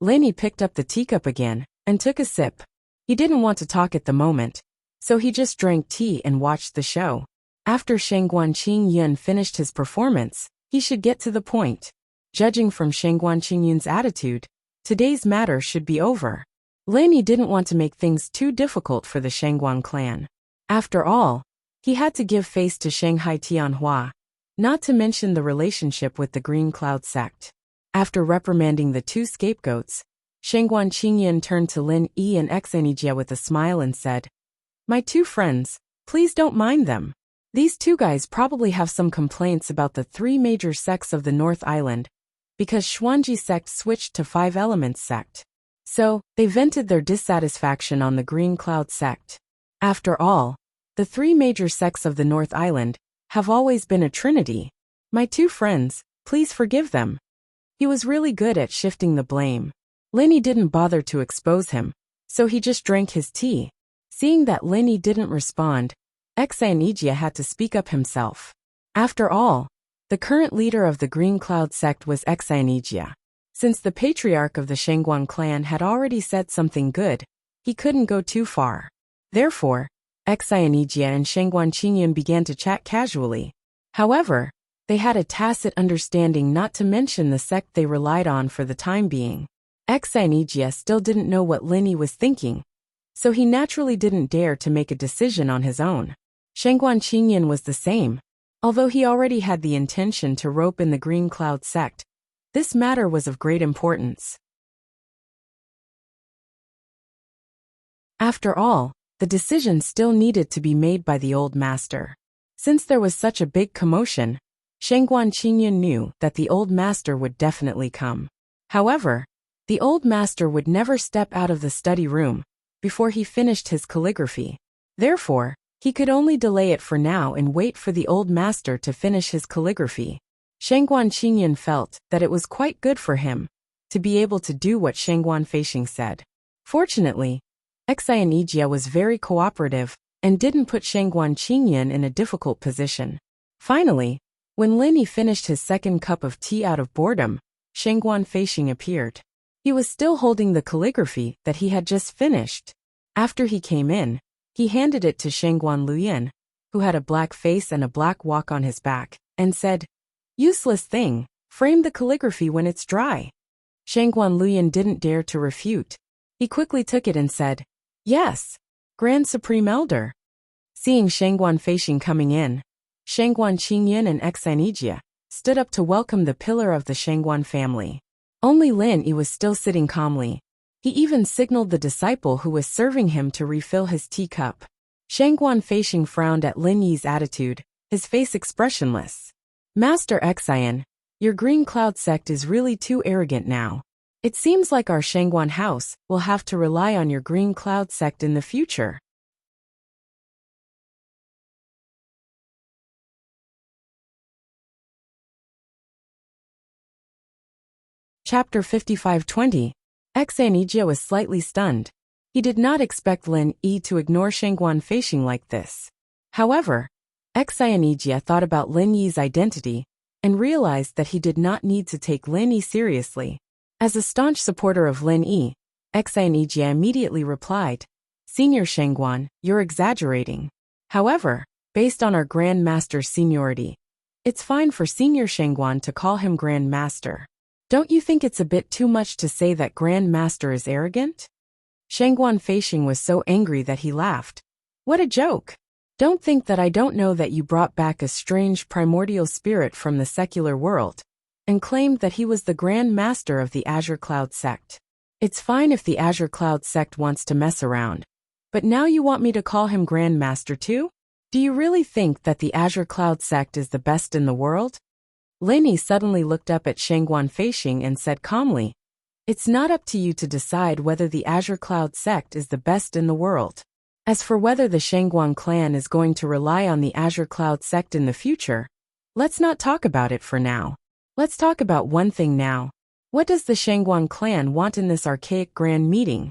Lin Yi picked up the teacup again and took a sip. He didn't want to talk at the moment, so he just drank tea and watched the show. After Shangguan Qingyun finished his performance, he should get to the point. Judging from Shangguan Qingyun's attitude, today's matter should be over. Lin Yi didn't want to make things too difficult for the Shangguan clan. After all, he had to give face to Shanghai Tianhua, not to mention the relationship with the Green Cloud sect. After reprimanding the two scapegoats, Shangguan Qingyun turned to Lin Yi and Xanijia with a smile and said, "My two friends, please don't mind them. These two guys probably have some complaints about the three major sects of the North Island, because Xuanji sect switched to Five Elements sect. So, they vented their dissatisfaction on the Green Cloud sect. After all, the three major sects of the North Island have always been a trinity. My two friends, please forgive them." He was really good at shifting the blame. Lin Yi didn't bother to expose him, so he just drank his tea. Seeing that Lin Yi didn't respond, Xanijia had to speak up himself. After all, the current leader of the Green Cloud sect was Xanijia. Since the patriarch of the Shangguan clan had already said something good, he couldn't go too far. Therefore, Xanijia and Shangguan Qingyun began to chat casually. However, they had a tacit understanding not to mention the sect they relied on for the time being. Xanijia still didn't know what Lin Yi was thinking, so he naturally didn't dare to make a decision on his own. Shangguan Qingyun was the same. Although he already had the intention to rope in the Green Cloud sect, this matter was of great importance. After all, the decision still needed to be made by the old master. Since there was such a big commotion, Shangguan Qingyun knew that the old master would definitely come. However, the old master would never step out of the study room before he finished his calligraphy. Therefore, he could only delay it for now and wait for the old master to finish his calligraphy. Shangguan Qingyun felt that it was quite good for him to be able to do what Shangguan Feishing said. Fortunately, Xanijia was very cooperative and didn't put Shangguan Qingyun in a difficult position. Finally, when Lin Yi finished his second cup of tea out of boredom, Shangguan Feishing appeared. He was still holding the calligraphy that he had just finished. After he came in, he handed it to Shangguan Luyan, who had a black face and a black walk on his back, and said, "Useless thing, frame the calligraphy when it's dry." Shangguan Luyan didn't dare to refute. He quickly took it and said, "Yes, Grand Supreme Elder." Seeing Shangguan Feishing coming in, Shangguan Qingyun and Xanijia stood up to welcome the pillar of the Shangguan family. Only Lin Yi was still sitting calmly. He even signaled the disciple who was serving him to refill his teacup. Shangguan Feishing frowned at Lin Yi's attitude, his face expressionless. "Master Xian, your Green Cloud sect is really too arrogant now. It seems like our Shangguan house will have to rely on your Green Cloud sect in the future." Chapter 55-20. Xanijia was slightly stunned. He did not expect Lin Yi to ignore Shangguan Feishing like this. However, Xanijia thought about Lin Yi's identity and realized that he did not need to take Lin Yi seriously. As a staunch supporter of Lin Yi, Xanijia immediately replied, "Senior Shangguan, you're exaggerating. However, based on our Grand Master's seniority, it's fine for Senior Shangguan to call him Grand Master. Don't you think it's a bit too much to say that Grand Master is arrogant?" Shangguan Feishing was so angry that he laughed. "What a joke! Don't think that I don't know that you brought back a strange primordial spirit from the secular world and claimed that he was the Grand Master of the Azure Cloud sect. It's fine if the Azure Cloud sect wants to mess around, but now you want me to call him Grand Master too? Do you really think that the Azure Cloud sect is the best in the world?" Lin Yi suddenly looked up at Shangguan Feishing and said calmly, "It's not up to you to decide whether the Azure Cloud sect is the best in the world. As for whether the Shangguan clan is going to rely on the Azure Cloud sect in the future, let's not talk about it for now. Let's talk about one thing now. What does the Shangguan clan want in this archaic grand meeting?"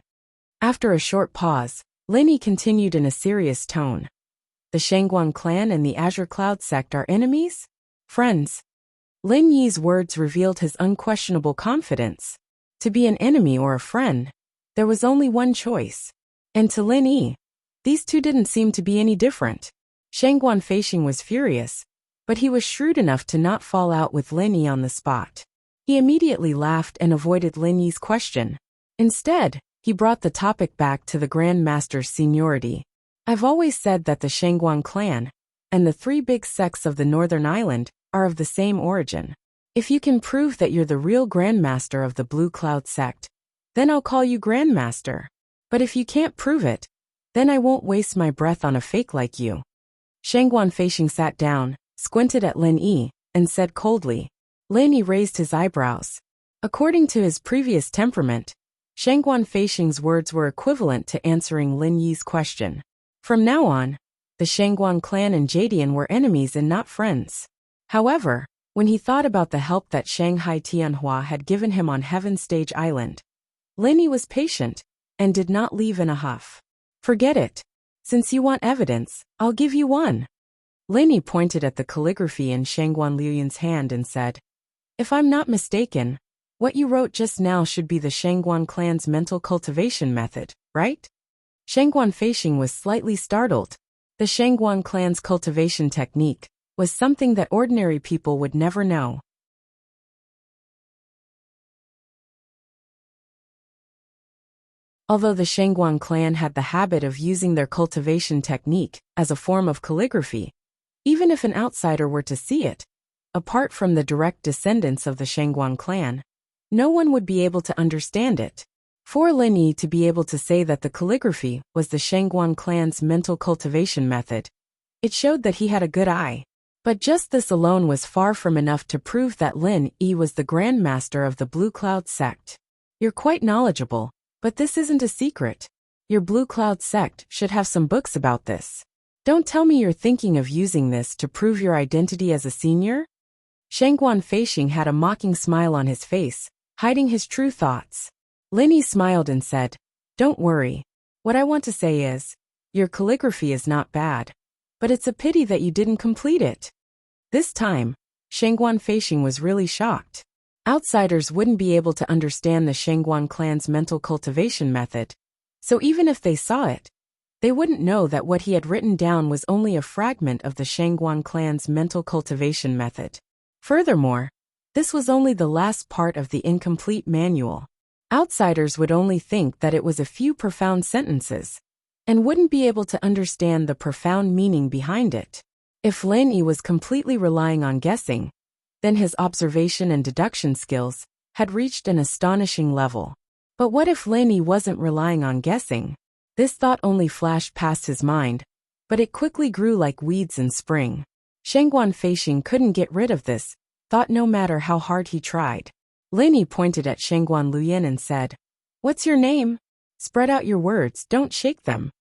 After a short pause, Lin Yi continued in a serious tone. "The Shangguan clan and the Azure Cloud sect are enemies? Friends?" Lin Yi's words revealed his unquestionable confidence. To be an enemy or a friend, there was only one choice. And to Lin Yi, these two didn't seem to be any different. Shangguan Feixing was furious, but he was shrewd enough to not fall out with Lin Yi on the spot. He immediately laughed and avoided Lin Yi's question. Instead, he brought the topic back to the Grand Master's seniority. I've always said that the Shangguan clan and the three big sects of the Northern Island are of the same origin. If you can prove that you're the real Grand Master of the Blue Cloud sect, then I'll call you Grand Master. But if you can't prove it, then I won't waste my breath on a fake like you. Shangguan Feixing sat down, squinted at Lin Yi, and said coldly. Lin Yi raised his eyebrows. According to his previous temperament, Shangguan Feixing's words were equivalent to answering Lin Yi's question. From now on, the Shangguan clan and Jadian were enemies and not friends. However, when he thought about the help that Shanghai Tianhua had given him on Heaven Stage Island, Lin Yi was patient and did not leave in a huff. Forget it. Since you want evidence, I'll give you one. Lin Yi pointed at the calligraphy in Shangguan Liuyan's hand and said, if I'm not mistaken, what you wrote just now should be the Shangguan clan's mental cultivation method, right? Shangguan Feixing was slightly startled. The Shangguan clan's cultivation technique was something that ordinary people would never know. Although the Shangguan clan had the habit of using their cultivation technique as a form of calligraphy, even if an outsider were to see it, apart from the direct descendants of the Shangguan clan, no one would be able to understand it. For Lin Yi to be able to say that the calligraphy was the Shangguan clan's mental cultivation method, it showed that he had a good eye. But just this alone was far from enough to prove that Lin Yi was the Grand Master of the Blue Cloud sect. You're quite knowledgeable, but this isn't a secret. Your Blue Cloud sect should have some books about this. Don't tell me you're thinking of using this to prove your identity as a senior? Shangguan Feixing had a mocking smile on his face, hiding his true thoughts. Lin Yi smiled and said, don't worry. What I want to say is, your calligraphy is not bad, but it's a pity that you didn't complete it. This time, Shangguan Feixing was really shocked. Outsiders wouldn't be able to understand the Shangguan clan's mental cultivation method, so even if they saw it, they wouldn't know that what he had written down was only a fragment of the Shangguan clan's mental cultivation method. Furthermore, this was only the last part of the incomplete manual. Outsiders would only think that it was a few profound sentences, and wouldn't be able to understand the profound meaning behind it. If Lin Yi was completely relying on guessing, then his observation and deduction skills had reached an astonishing level. But what if Lin Yi wasn't relying on guessing? This thought only flashed past his mind, but it quickly grew like weeds in spring. Shangguan Feixing couldn't get rid of this thought no matter how hard he tried. Lin Yi pointed at Shangguan Liuyan and said, what's your name? Spread out your words, don't shake them.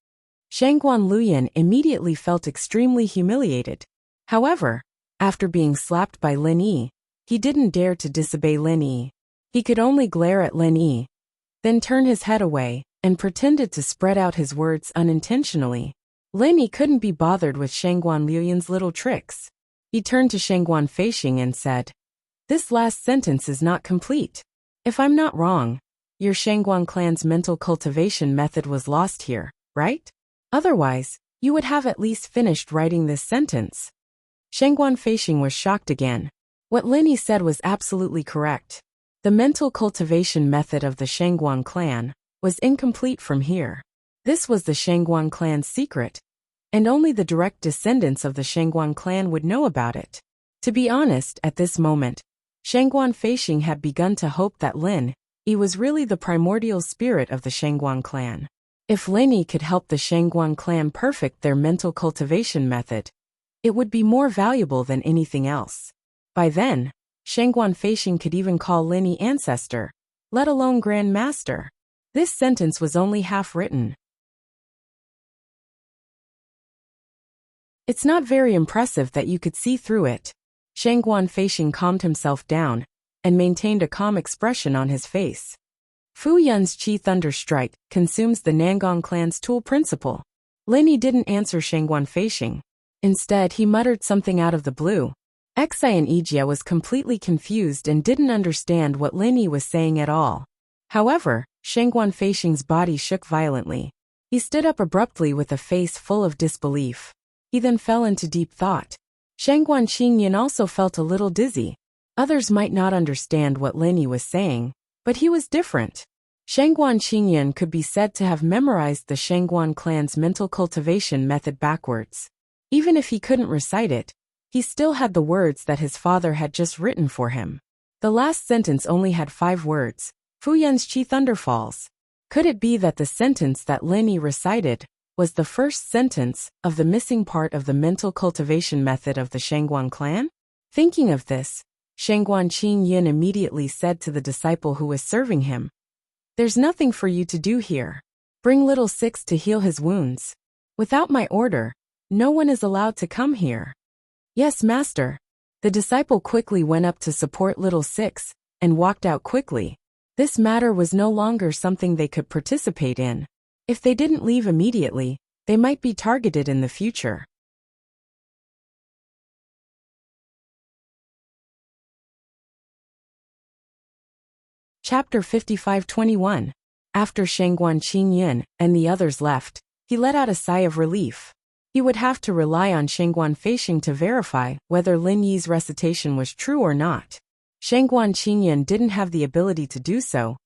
Shangguan Liuyan immediately felt extremely humiliated. However, after being slapped by Lin Yi, he didn't dare to disobey Lin Yi. He could only glare at Lin Yi, then turn his head away, and pretended to spread out his words unintentionally. Lin Yi couldn't be bothered with Shangguan Liuyan's little tricks. He turned to Shangguan Feixing and said, this last sentence is not complete. If I'm not wrong, your Shangguan clan's mental cultivation method was lost here, right? Otherwise, you would have at least finished writing this sentence. Shangguan Feixing was shocked again. What Lin Yi said was absolutely correct. The mental cultivation method of the Shangguan clan was incomplete from here. This was the Shangguan clan's secret, and only the direct descendants of the Shangguan clan would know about it. To be honest, at this moment, Shangguan Feixing had begun to hope that Lin Yi was really the primordial spirit of the Shangguan clan. If Lin Yi could help the Shangguan clan perfect their mental cultivation method, it would be more valuable than anything else. By then, Shangguan Feixing could even call Lin Yi ancestor, let alone Grand Master. This sentence was only half written. It's not very impressive that you could see through it. Shangguan Feixing calmed himself down and maintained a calm expression on his face. Fu Yun's Qi Thunder Strike consumes the Nangong clan's tool principle. Lin Yi didn't answer Shangguan Feixing. Instead, he muttered something out of the blue. Xian Yijia was completely confused and didn't understand what Lin Yi was saying at all. However, Shangguan Feixing's body shook violently. He stood up abruptly with a face full of disbelief. He then fell into deep thought. Shangguan Qingyan also felt a little dizzy. Others might not understand what Lin Yi was saying, but he was different. Shangguan Qingyan could be said to have memorized the Shangguan clan's mental cultivation method backwards. Even if he couldn't recite it, he still had the words that his father had just written for him. The last sentence only had 5 words. Fuyan's Qi Thunderfalls. Could it be that the sentence that Lin Yi recited was the first sentence of the missing part of the mental cultivation method of the Shangguan clan? Thinking of this, Shangguan Qingyan immediately said to the disciple who was serving him, "There's nothing for you to do here. Bring little Six to heal his wounds. Without my order, no one is allowed to come here." "Yes, master." The disciple quickly went up to support little Six and walked out quickly. This matter was no longer something they could participate in. If they didn't leave immediately, they might be targeted in the future. Chapter 55-21. After Shangguan Qingyan and the others left, he let out a sigh of relief. He would have to rely on Shangguan Feixing to verify whether Lin Yi's recitation was true or not. Shangguan Qingyan didn't have the ability to do so,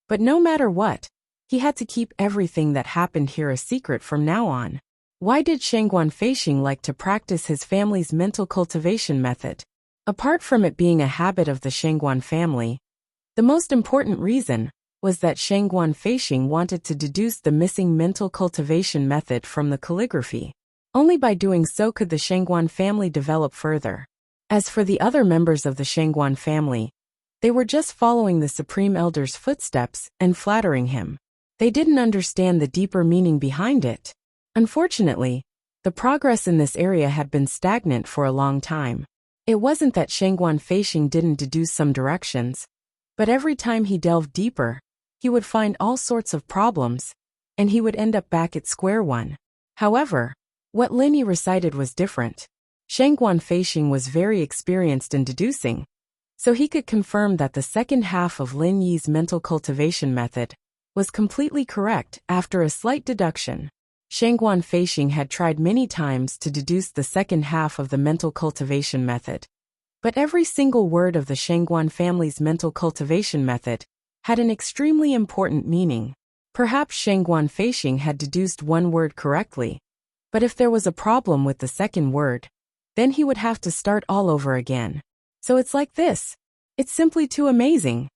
but no matter what, he had to keep everything that happened here a secret from now on. Why did Shangguan Feixing like to practice his family's mental cultivation method? Apart from it being a habit of the Shangguan family, the most important reason was that Shangguan Feixing wanted to deduce the missing mental cultivation method from the calligraphy. Only by doing so could the Shangguan family develop further. As for the other members of the Shangguan family, they were just following the Supreme Elder's footsteps and flattering him. They didn't understand the deeper meaning behind it. Unfortunately, the progress in this area had been stagnant for a long time. It wasn't that Shangguan Feixing didn't deduce some directions, but every time he delved deeper, he would find all sorts of problems, and he would end up back at square one. However, what Lin Yi recited was different. Shangguan Feixing was very experienced in deducing, so he could confirm that the second half of Lin Yi's mental cultivation method was completely correct after a slight deduction. Shangguan Feixing had tried many times to deduce the second half of the mental cultivation method, but every single word of the Shangguan family's mental cultivation method had an extremely important meaning. Perhaps Shangguan Feixing had deduced one word correctly, but if there was a problem with the second word, then he would have to start all over again. So it's like this. It's simply too amazing.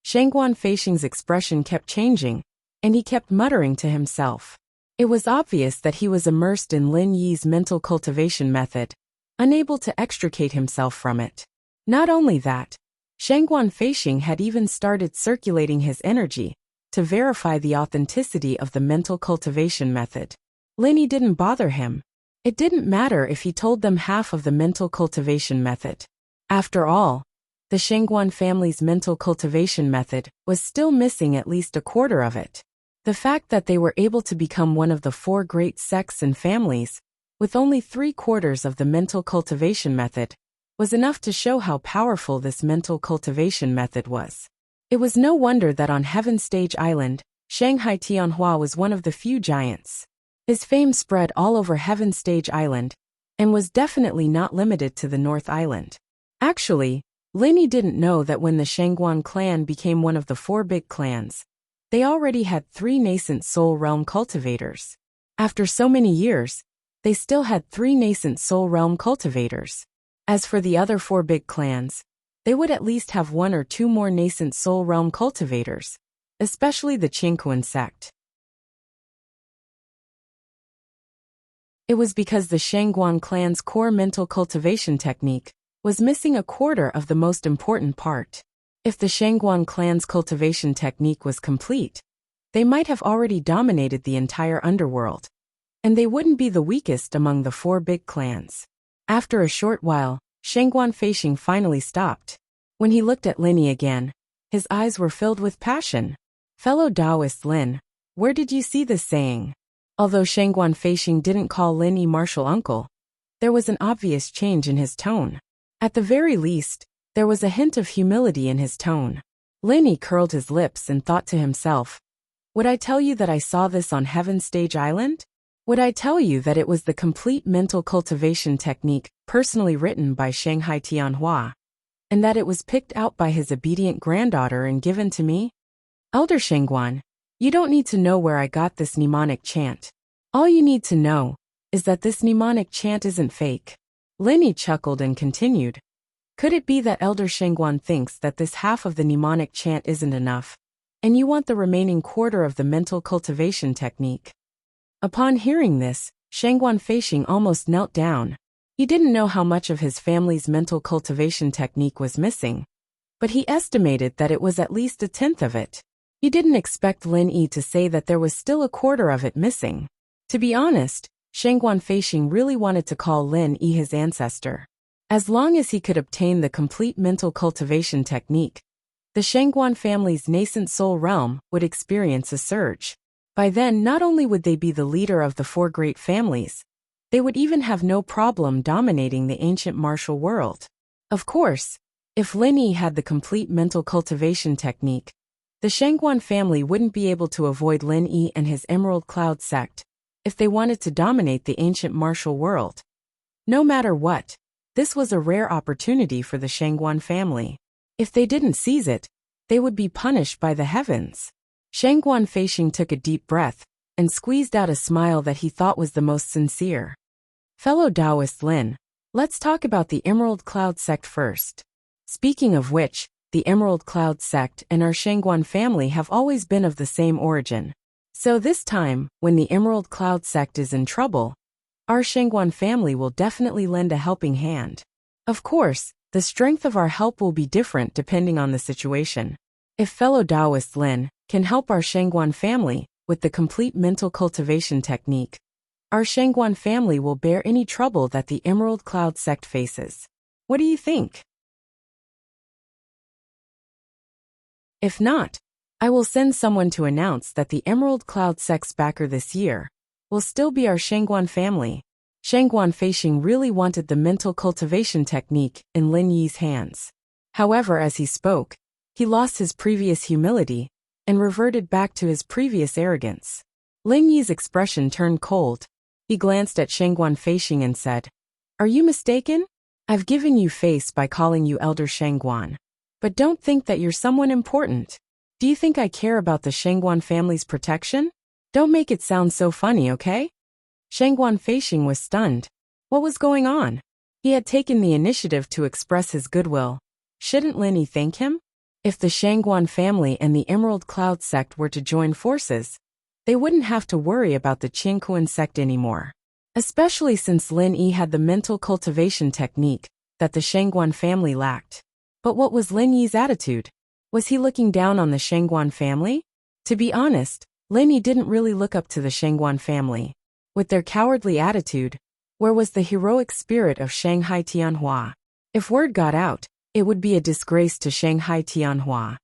Shangguan Feixing's expression kept changing, and he kept muttering to himself. It was obvious that he was immersed in Lin Yi's mental cultivation method, unable to extricate himself from it. Not only that, Shangguan Feixing had even started circulating his energy to verify the authenticity of the mental cultivation method. Lin Yi didn't bother him. It didn't matter if he told them half of the mental cultivation method. After all, the Shangguan family's mental cultivation method was still missing at least a quarter of it. The fact that they were able to become one of the 4 great sects and families, with only 3/4 of the mental cultivation method, was enough to show how powerful this mental cultivation method was. It was no wonder that on Heaven Stage Island, Shanghai Tianhua was one of the few giants. His fame spread all over Heaven Stage Island, and was definitely not limited to the North Island. Actually, Lin Yi didn't know that when the Shangguan clan became one of the 4 big clans, they already had 3 nascent soul realm cultivators. After so many years, they still had 3 nascent soul realm cultivators. As for the other 4 big clans, they would at least have 1 or 2 more nascent soul realm cultivators, especially the Qingquan sect. It was because the Shangguan clan's core mental cultivation technique was missing a quarter of the most important part. If the Shangguan clan's cultivation technique was complete, they might have already dominated the entire underworld, and they wouldn't be the weakest among the 4 big clans. After a short while, Shangguan Feixing finally stopped. When he looked at Lin Yi again, his eyes were filled with passion. "Fellow Taoist Lin, where did you see this saying?" Although Shangguan Feixing didn't call Lin Yi martial uncle, there was an obvious change in his tone. At the very least, there was a hint of humility in his tone. Lin Yi curled his lips and thought to himself, would I tell you that I saw this on Heaven's Stage Island? Would I tell you that it was the complete mental cultivation technique personally written by Shanghai Tianhua, and that it was picked out by his obedient granddaughter and given to me? Elder Shengguan, you don't need to know where I got this mnemonic chant. All you need to know is that this mnemonic chant isn't fake. Lin Yi chuckled and continued. Could it be that Elder Shengguan thinks that this half of the mnemonic chant isn't enough, and you want the remaining quarter of the mental cultivation technique? Upon hearing this, Shengguan Feixing almost knelt down. He didn't know how much of his family's mental cultivation technique was missing, but he estimated that it was at least a tenth of it. He didn't expect Lin Yi to say that there was still a quarter of it missing. To be honest, Shengguan Feixing really wanted to call Lin Yi his ancestor. As long as he could obtain the complete mental cultivation technique, the Shengguan family's nascent soul realm would experience a surge. By then, not only would they be the leader of the four great families, they would even have no problem dominating the ancient martial world. Of course, if Lin Yi had the complete mental cultivation technique, the Shengguan family wouldn't be able to avoid Lin Yi and his Emerald Cloud sect if they wanted to dominate the ancient martial world. No matter what, this was a rare opportunity for the Shengguan family. If they didn't seize it, they would be punished by the heavens. Shengguan Feixing took a deep breath and squeezed out a smile that he thought was the most sincere. Fellow Taoist Lin, let's talk about the Emerald Cloud sect first. Speaking of which, the Emerald Cloud sect and our Shengguan family have always been of the same origin. So this time, when the Emerald Cloud sect is in trouble, our Shengguan family will definitely lend a helping hand. Of course, the strength of our help will be different depending on the situation. If fellow Taoist Lin can help our Shengguan family with the complete mental cultivation technique, our Shengguan family will bear any trouble that the Emerald Cloud sect faces. What do you think? If not, I will send someone to announce that the Emerald Cloud sect's backer this year will still be our Shengguan family. Shengguan Feixing really wanted the mental cultivation technique in Lin Yi's hands. However, as he spoke, he lost his previous humility and reverted back to his previous arrogance. Lin Yi's expression turned cold. He glanced at Shengguan Feixing and said, "Are you mistaken? I've given you face by calling you Elder Shengguan. But don't think that you're someone important. Do you think I care about the Shengguan family's protection? Don't make it sound so funny, okay?" Shengguan Feixing was stunned. What was going on? He had taken the initiative to express his goodwill. Shouldn't Lin Yi thank him? If the Shengguan family and the Emerald Cloud sect were to join forces, they wouldn't have to worry about the Qingkuan sect anymore. Especially since Lin Yi had the mental cultivation technique that the Shengguan family lacked. But what was Lin Yi's attitude? Was he looking down on the Shengguan family? To be honest, Lin Yi didn't really look up to the Shengguan family. With their cowardly attitude, where was the heroic spirit of Shanghai Tianhua? If word got out, it would be a disgrace to Shanghai Tianhua.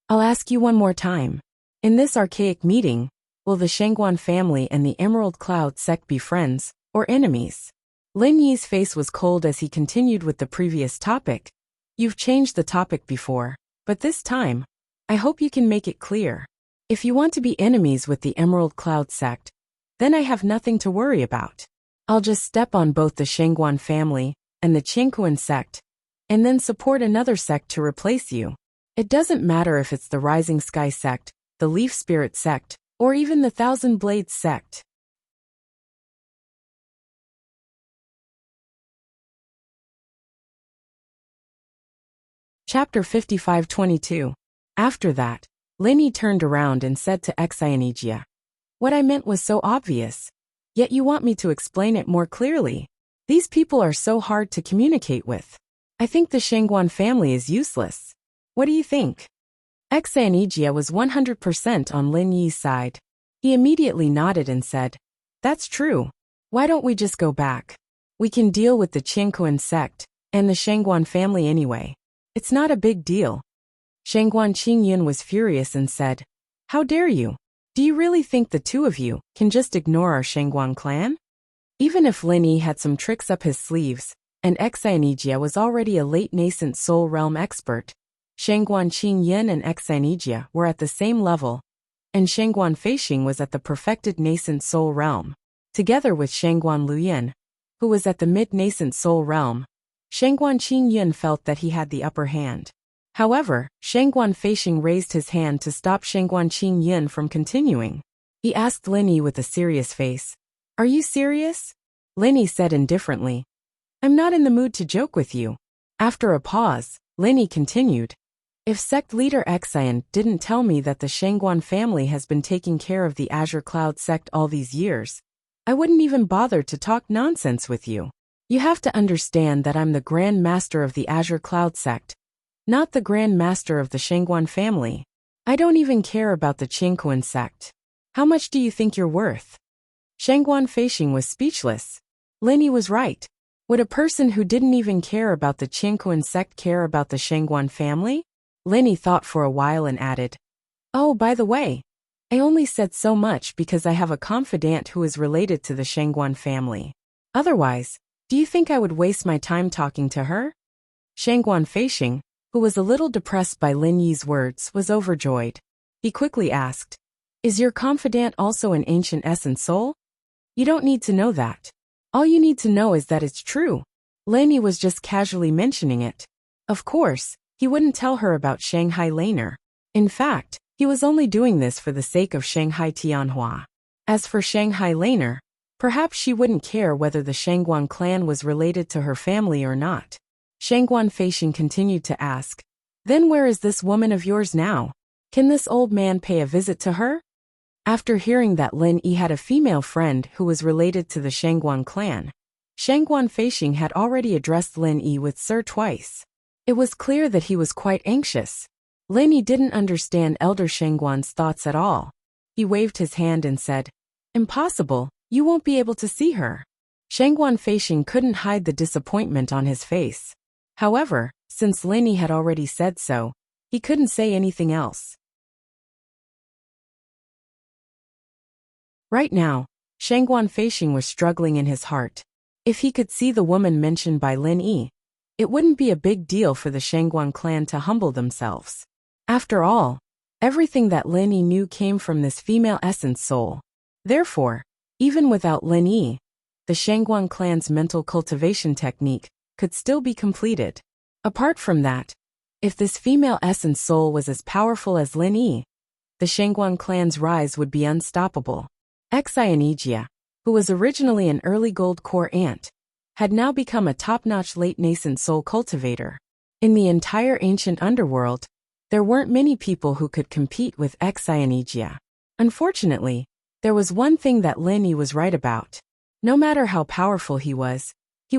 I'll ask you one more time. In this archaic meeting, will the Shengguan family and the Emerald Cloud sect be friends or enemies? Lin Yi's face was cold as he continued with the previous topic. You've changed the topic before, but this time, I hope you can make it clear. If you want to be enemies with the Emerald Cloud sect, then I have nothing to worry about. I'll just step on both the Shengguan family and the Qingkuan sect, and then support another sect to replace you. It doesn't matter if it's the Rising Sky sect, the Leaf Spirit sect, or even the Thousand Blades sect. Chapter 55:22. After that, Lin Yi turned around and said to Xianijia, "What I meant was so obvious, yet you want me to explain it more clearly. These people are so hard to communicate with. I think the Shengguan family is useless. What do you think?" Xianijia was 100% on Lin Yi's side. He immediately nodded and said, "That's true. Why don't we just go back? We can deal with the Qingkuan sect and the Shengguan family anyway. It's not a big deal." Shengguan Qingyun was furious and said, "How dare you? Do you really think the two of you can just ignore our Shengguan clan?" Even if Lin Yi had some tricks up his sleeves, and Xianijia was already a late nascent soul realm expert, Shangguan Qingyan and Exinejia were at the same level, and Shangguan Feixing was at the perfected nascent soul realm. Together with Shangguan Luyan, who was at the mid-nascent soul realm, Shangguan Qingyan felt that he had the upper hand. However, Shangguan Feixing raised his hand to stop Shangguan Qingyan from continuing. He asked Lin Yi with a serious face, "Are you serious?" Lin Yi said indifferently, "I'm not in the mood to joke with you." After a pause, Lin Yi continued, "If sect leader Xian didn't tell me that the Shangguan family has been taking care of the Azure Cloud sect all these years, I wouldn't even bother to talk nonsense with you. You have to understand that I'm the Grand Master of the Azure Cloud sect, not the Grand Master of the Shangguan family. I don't even care about the Qingquan sect. How much do you think you're worth?" Shangguan Feixing was speechless. Lin Yi was right. Would a person who didn't even care about the Qingquan sect care about the Shangguan family? Lin Yi thought for a while and added, "Oh, by the way, I only said so much because I have a confidant who is related to the Shangguan family. Otherwise, do you think I would waste my time talking to her?" Shangguan Feixing, who was a little depressed by Lin Yi's words, was overjoyed. He quickly asked, "Is your confidant also an ancient essence soul?" "You don't need to know that. All you need to know is that it's true." Lin Yi was just casually mentioning it. Of course, he wouldn't tell her about Shanghai Laner. In fact, he was only doing this for the sake of Shanghai Tianhua. As for Shanghai Laner, perhaps she wouldn't care whether the Shangguan clan was related to her family or not. Shangguan Feixing continued to ask, "Then where is this woman of yours now? Can this old man pay a visit to her?" After hearing that Lin Yi had a female friend who was related to the Shangguan clan, Shangguan Feixing had already addressed Lin Yi with "sir" twice. It was clear that he was quite anxious. Lin Yi didn't understand Elder Shangguan's thoughts at all. He waved his hand and said, "Impossible, you won't be able to see her." Shangguan Feixing couldn't hide the disappointment on his face. However, since Lin Yi had already said so, he couldn't say anything else. Right now, Shangguan Feixing was struggling in his heart. If he could see the woman mentioned by Lin Yi, it wouldn't be a big deal for the Shangguan clan to humble themselves. After all, everything that Lin Yi knew came from this female essence soul. Therefore, even without Lin Yi, the Shangguan clan's mental cultivation technique could still be completed. Apart from that, if this female essence soul was as powerful as Lin Yi, the Shangguan clan's rise would be unstoppable. Exinejia, who was originally an early gold core ant, had now become a top-notch late nascent soul cultivator. In the entire ancient underworld, there weren't many people who could compete with Exinejia. Unfortunately, there was one thing that Lin Yi was right about. No matter how powerful he was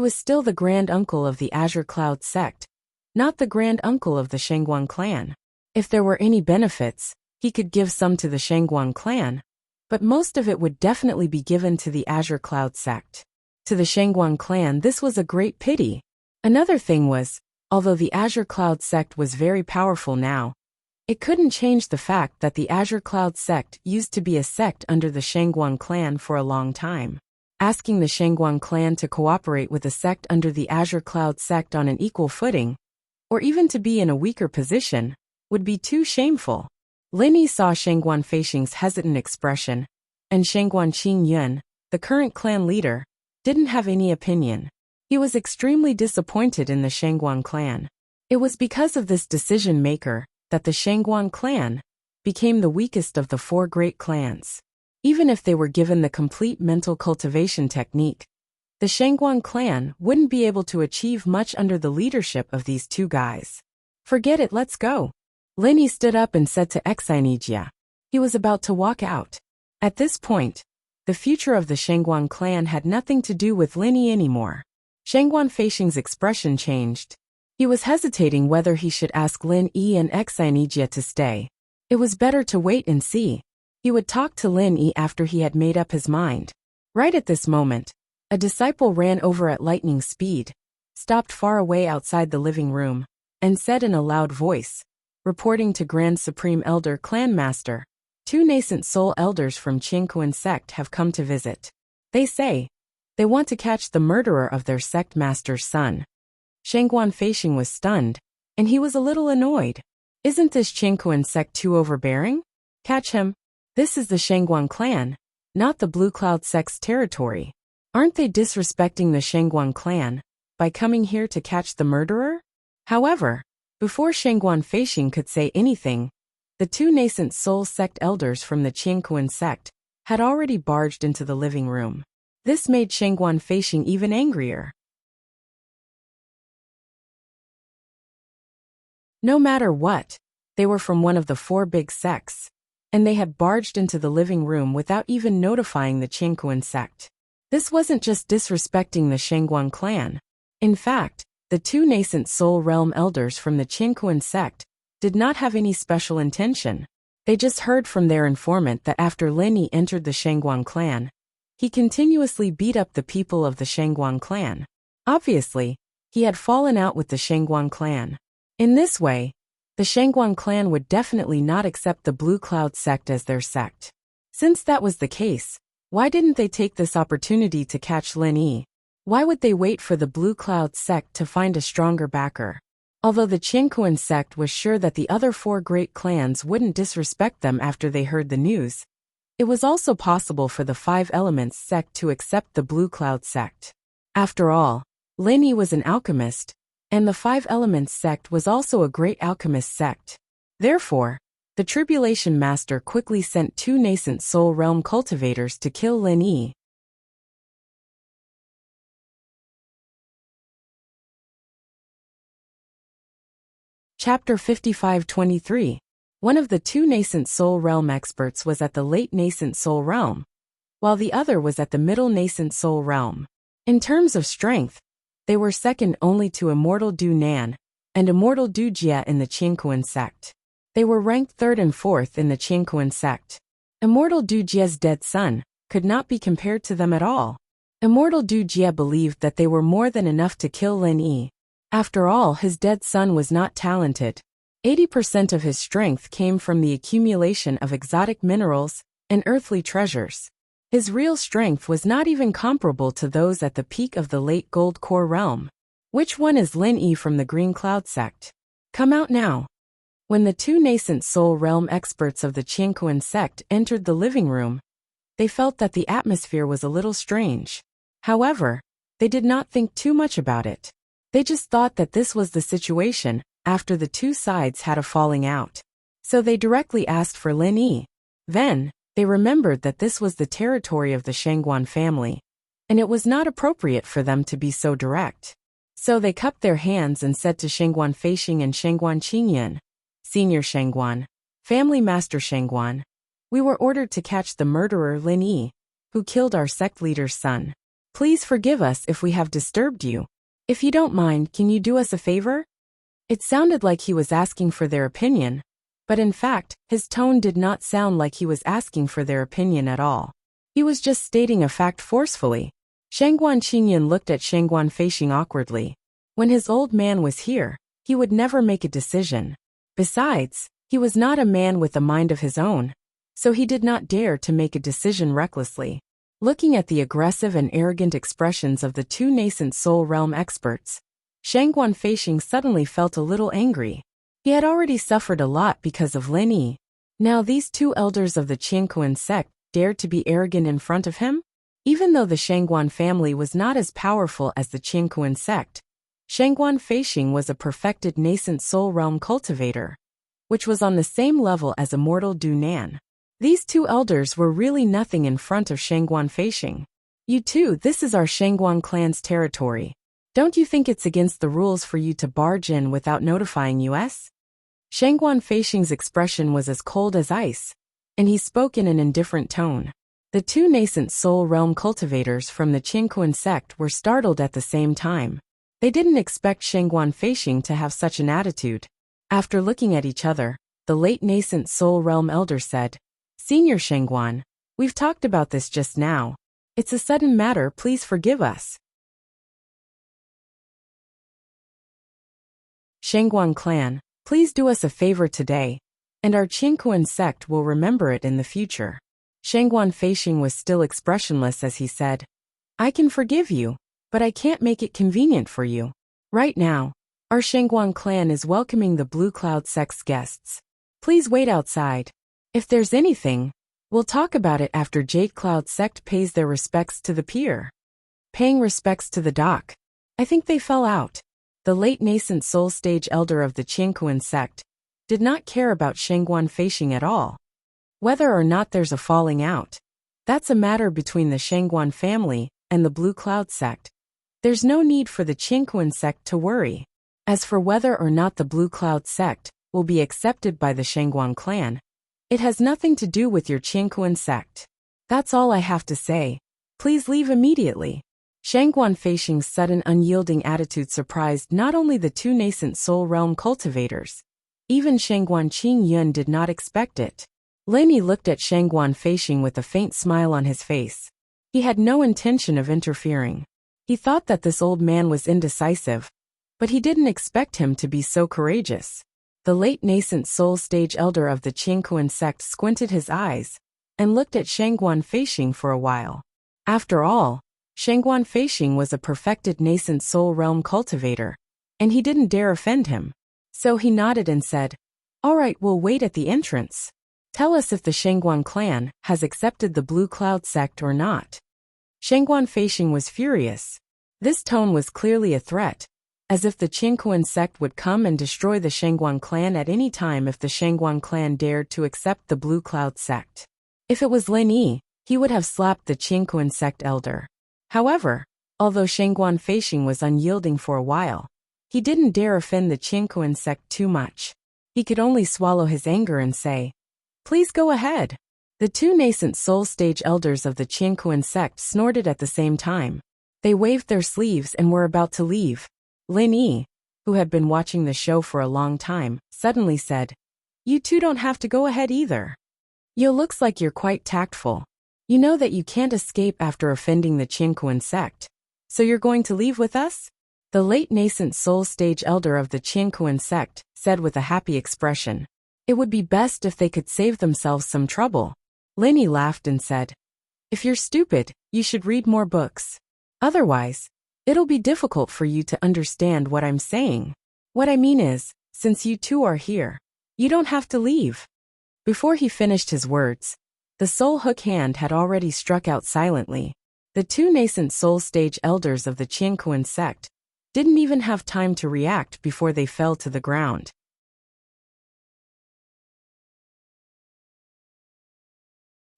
still the grand uncle of the Azure Cloud sect, not the grand uncle of the Shangguan clan. If there were any benefits, he could give some to the Shangguan clan, but most of it would definitely be given to the Azure Cloud sect. To the Shangguan clan, this was a great pity. Another thing was, although the Azure Cloud sect was very powerful now, it couldn't change the fact that the Azure Cloud sect used to be a sect under the Shangguan clan for a long time. Asking the Shangguan clan to cooperate with a sect under the Azure Cloud sect on an equal footing, or even to be in a weaker position, would be too shameful. Lin Yi saw Shangguan Feixing's hesitant expression, and Shangguan Qingyun, the current clan leader, didn't have any opinion. He was extremely disappointed in the Shangguan clan. It was because of this decision-maker that the Shangguan clan became the weakest of the four great clans. Even if they were given the complete mental cultivation technique, the Shangguan clan wouldn't be able to achieve much under the leadership of these two guys. "Forget it, let's go." Lin Yi stood up and said to Exinejia. He was about to walk out. At this point, the future of the Shangguan clan had nothing to do with Lin Yi anymore. Shangguan Feixing's expression changed. He was hesitating whether he should ask Lin Yi and Exinejia to stay. It was better to wait and see. He would talk to Lin Yi after he had made up his mind. Right at this moment, a disciple ran over at lightning speed, stopped far away outside the living room, and said in a loud voice, reporting to Grand Supreme Elder Clan Master, "Two nascent soul elders from Qingquan sect have come to visit. They say they want to catch the murderer of their sect master's son." Shangguan Feixing was stunned, and he was a little annoyed. Isn't this Qingquan sect too overbearing? Catch him. This is the Shangguan clan, not the Blue Cloud sect's territory. Aren't they disrespecting the Shangguan clan by coming here to catch the murderer? However, before Shangguan Feixing could say anything, the two nascent soul sect elders from the Qingquan sect had already barged into the living room. This made Shangguan Feixing even angrier. No matter what, they were from one of the four big sects, and they had barged into the living room without even notifying the Qingquan sect. This wasn't just disrespecting the Shangguan clan. In fact, the two nascent soul realm elders from the Qingquan sect did not have any special intention. They just heard from their informant that after Lin Yi entered the Shangguan clan, he continuously beat up the people of the Shangguan clan. Obviously, he had fallen out with the Shangguan clan. In this way, the Shangguan clan would definitely not accept the Blue Cloud sect as their sect. Since that was the case, why didn't they take this opportunity to catch Lin Yi? Why would they wait for the Blue Cloud sect to find a stronger backer? Although the Qingquan sect was sure that the other four great clans wouldn't disrespect them after they heard the news, it was also possible for the Five Elements sect to accept the Blue Cloud sect. After all, Lin Yi was an alchemist, and the Five Elements sect was also a great alchemist sect. Therefore, the Tribulation Master quickly sent two nascent soul realm cultivators to kill Lin Yi. Chapter 55-23. One of the two nascent soul realm experts was at the late nascent soul realm, while the other was at the middle nascent soul realm. In terms of strength, they were second only to Immortal Du Nan and Immortal Du Jie in the Qingquan sect. They were ranked third and fourth in the Qingquan sect. Immortal Du Jie's dead son could not be compared to them at all. Immortal Du Jie believed that they were more than enough to kill Lin Yi. After all, his dead son was not talented. 80% of his strength came from the accumulation of exotic minerals and earthly treasures. His real strength was not even comparable to those at the peak of the late Gold Core realm. Which one is Lin Yi from the Green Cloud sect? Come out now. When the two nascent soul realm experts of the Qingquan sect entered the living room, they felt that the atmosphere was a little strange. However, they did not think too much about it. They just thought that this was the situation after the two sides had a falling out. So they directly asked for Lin Yi. Then, they remembered that this was the territory of the Shangguan family, and it was not appropriate for them to be so direct. So they cupped their hands and said to Shangguan Feixing and Shangguan Qingyan, Senior Shangguan, Family Master Shangguan, we were ordered to catch the murderer Lin Yi, who killed our sect leader's son. Please forgive us if we have disturbed you. If you don't mind, can you do us a favor? It sounded like he was asking for their opinion, but in fact, his tone did not sound like he was asking for their opinion at all. He was just stating a fact forcefully. Shangguan Qingyan looked at Shangguan Feixing awkwardly. When his old man was here, he would never make a decision. Besides, he was not a man with a mind of his own, so he did not dare to make a decision recklessly. Looking at the aggressive and arrogant expressions of the two nascent soul realm experts, Shangguan Feixing suddenly felt a little angry. He had already suffered a lot because of Lin Yi. Now these two elders of the Qingquan sect dared to be arrogant in front of him? Even though the Shangguan family was not as powerful as the Qingquan sect, Shangguan Feixing was a perfected nascent soul realm cultivator, which was on the same level as Immortal Du Nan. These two elders were really nothing in front of Shangguan Feixing. You two, this is our Shangguan clan's territory. Don't you think it's against the rules for you to barge in without notifying us? Shangguan Feixing's expression was as cold as ice, and he spoke in an indifferent tone. The two nascent soul realm cultivators from the Qingquan sect were startled at the same time. They didn't expect Shangguan Feixing to have such an attitude. After looking at each other, the late nascent soul realm elder said, Senior Shangguan, we've talked about this just now. It's a sudden matter, please forgive us. Shangguan clan, please do us a favor today, and our Qingquan sect will remember it in the future. Shangguan Feixing was still expressionless as he said, I can forgive you, but I can't make it convenient for you. Right now, Our Shangguan clan is welcoming the Blue Cloud sect's guests. Please wait outside. If there's anything, we'll talk about it after Jade Cloud sect pays their respects to the pier. Paying respects to the dock. I think they fell out. The late nascent soul stage elder of the Qianquan sect did not care about Shangguan Feishing at all. Whether or not there's a falling out, that's a matter between the Shangguan family and the Blue Cloud sect. There's no need for the Qianquan sect to worry. As for whether or not the Blue Cloud sect will be accepted by the Shangguan clan, it has nothing to do with your Qianquan sect. That's all I have to say. Please leave immediately. Shangguan Feishing's sudden unyielding attitude surprised not only the two nascent soul realm cultivators. Even Shangguan Qingyun did not expect it. Lin looked at Shangguan Feishing with a faint smile on his face. He had no intention of interfering. He thought that this old man was indecisive, but he didn't expect him to be so courageous. The late nascent soul stage elder of the Qianquan sect squinted his eyes and looked at Shangguan Feishing for a while. After all, Shangguan Feishing was a perfected nascent soul realm cultivator, and he didn't dare offend him. So he nodded and said, "All right, we'll wait at the entrance. Tell us if the Shangguan clan has accepted the Blue Cloud sect or not." Shangguan Feishing was furious. This tone was clearly a threat, as if the Qianquan sect would come and destroy the Shangguan clan at any time if the Shangguan clan dared to accept the Blue Cloud sect. If it was Lin Yi, he would have slapped the Qianquan sect elder. However, although Shangguan Feishing was unyielding for a while, he didn't dare offend the Qianquan sect too much. He could only swallow his anger and say, "Please go ahead." The two nascent soul stage elders of the Qianquan sect snorted at the same time. They waved their sleeves and were about to leave. Lin Yi, who had been watching the show for a long time, suddenly said, "You two don't have to go ahead either. You looks like you're quite tactful. You know that you can't escape after offending the Qianquan sect. So you're going to leave with us?" The late nascent soul stage elder of the Qianquan sect said with a happy expression. It would be best if they could save themselves some trouble. Lin Yi laughed and said, "If you're stupid, you should read more books. Otherwise, it'll be difficult for you to understand what I'm saying. What I mean is, since you two are here, you don't have to leave." Before he finished his words, the soul hook hand had already struck out silently. The two nascent soul stage elders of the Qianquan sect didn't even have time to react before they fell to the ground.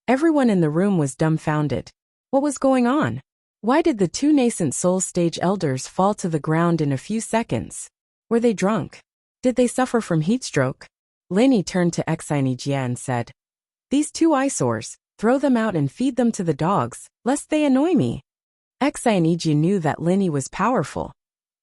Everyone in the room was dumbfounded. What was going on? Why did the two nascent soul stage elders fall to the ground in a few seconds? Were they drunk? Did they suffer from heatstroke? Lin Yi turned to Xinijie and said, "These two eyesores, throw them out and feed them to the dogs, lest they annoy me." Xinijie knew that Lin Yi was powerful,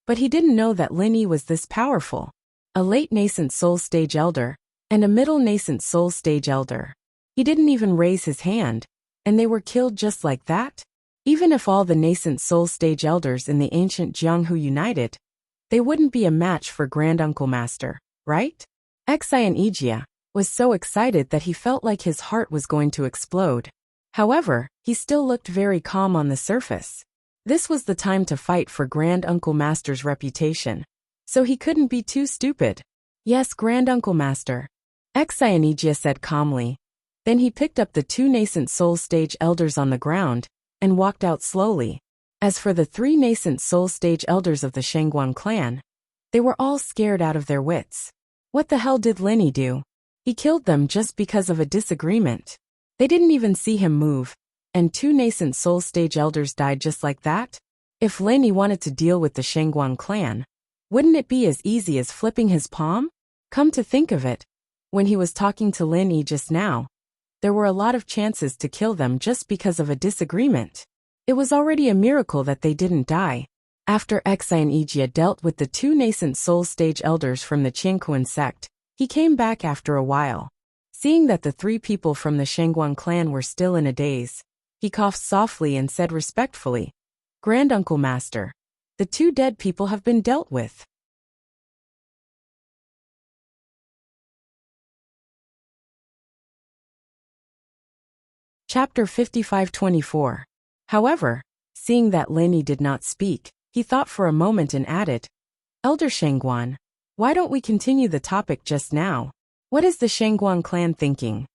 but he didn't know that Lin Yi was this powerful. A late nascent soul stage elder, and a middle nascent soul stage elder. He didn't even raise his hand, and they were killed just like that? Even if all the nascent soul stage elders in the ancient Jianghu united, they wouldn't be a match for Granduncle Master, right? Xinijie was so excited that he felt like his heart was going to explode. However, he still looked very calm on the surface. This was the time to fight for Granduncle Master's reputation, so he couldn't be too stupid. "Yes, Granduncle Master," Xinijie said calmly. Then he picked up the two nascent soul stage elders on the ground and walked out slowly. As for the three nascent soul stage elders of the Shangguan clan, they were all scared out of their wits. What the hell did Lin Yi do? He killed them just because of a disagreement. They didn't even see him move, and two nascent soul stage elders died just like that? If Lin Yi wanted to deal with the Shangguan clan, wouldn't it be as easy as flipping his palm? Come to think of it, when he was talking to Lin Yi just now, there were a lot of chances to kill them just because of a disagreement. It was already a miracle that they didn't die. After Xinijie dealt with the two nascent soul stage elders from the Qianquan sect, he came back after a while. Seeing that the three people from the Shangguan clan were still in a daze, he coughed softly and said respectfully, "Granduncle Master, the two dead people have been dealt with." Chapter 55-24. However, seeing that Lin Yi did not speak, he thought for a moment and added, Elder Shangguan, why don't we continue the topic just now? What is the Shangguan clan thinking?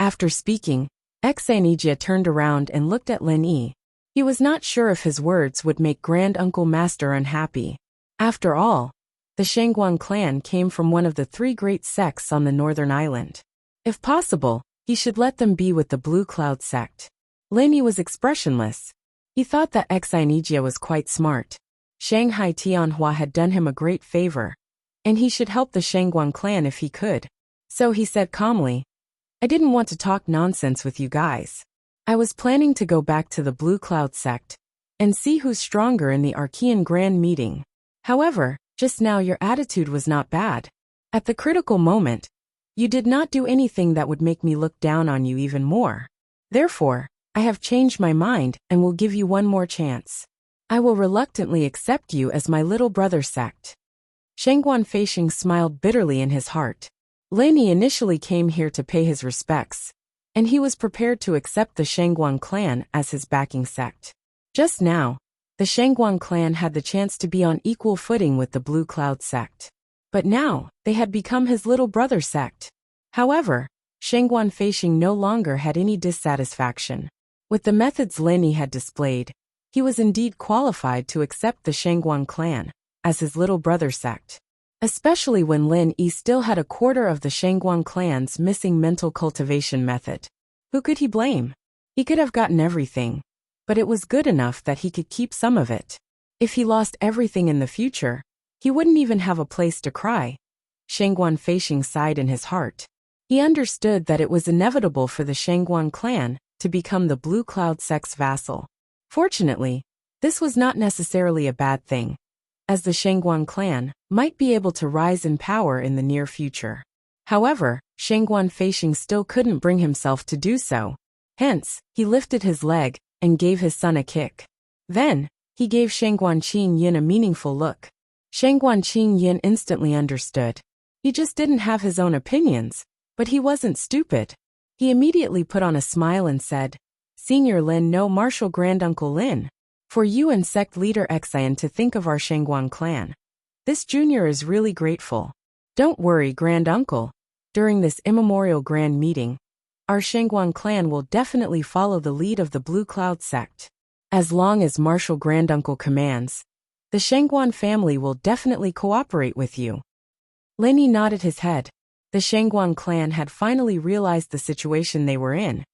After speaking, Exanijia turned around and looked at Lin Yi. He was not sure if his words would make Grand Uncle Master unhappy. After all, the Shangguan clan came from one of the 3 great sects on the northern island. If possible, he should let them be with the Blue Cloud sect. Lin Yi was expressionless. He thought that Exanijia was quite smart. Shanghai Tianhua had done him a great favor, and he should help the Shangguan clan if he could. So he said calmly, I didn't want to talk nonsense with you guys. I was planning to go back to the Blue Cloud sect and see who's stronger in the Archean Grand Meeting. However, just now your attitude was not bad. At the critical moment, you did not do anything that would make me look down on you even more. Therefore, I have changed my mind and will give you one more chance. I will reluctantly accept you as my little brother sect. Shangguan Feishing smiled bitterly in his heart. Lin Yi initially came here to pay his respects, and he was prepared to accept the Shangguan clan as his backing sect. Just now, the Shangguan clan had the chance to be on equal footing with the Blue Cloud sect. But now, they had become his little brother sect. However, Shangguan Feishing no longer had any dissatisfaction. With the methods Lin Yi had displayed, he was indeed qualified to accept the Shangguan clan as his little brother sect. Especially when Lin Yi still had a quarter of the Shangguan clan's missing mental cultivation method. Who could he blame? He could have gotten everything, but it was good enough that he could keep some of it. If he lost everything in the future, he wouldn't even have a place to cry. Shangguan Feishing sighed in his heart. He understood that it was inevitable for the Shangguan clan to become the Blue Cloud sect's vassal. Fortunately, this was not necessarily a bad thing, as the Shangguan clan might be able to rise in power in the near future. However, Shangguan Feishing still couldn't bring himself to do so. Hence, he lifted his leg and gave his son a kick. Then, he gave Shangguan Qingyin a meaningful look. Shangguan Qingyin instantly understood. He just didn't have his own opinions, but he wasn't stupid. He immediately put on a smile and said, Senior Lin, no Martial Granduncle Lin. For you and sect leader Xian to think of our Shangguan clan. This junior is really grateful. Don't worry, Grand Uncle. During this immemorial grand meeting, our Shangguan clan will definitely follow the lead of the Blue Cloud sect. As long as Martial Granduncle commands, the Shangguan family will definitely cooperate with you. Lin Yi nodded his head. The Shangguan clan had finally realized the situation they were in,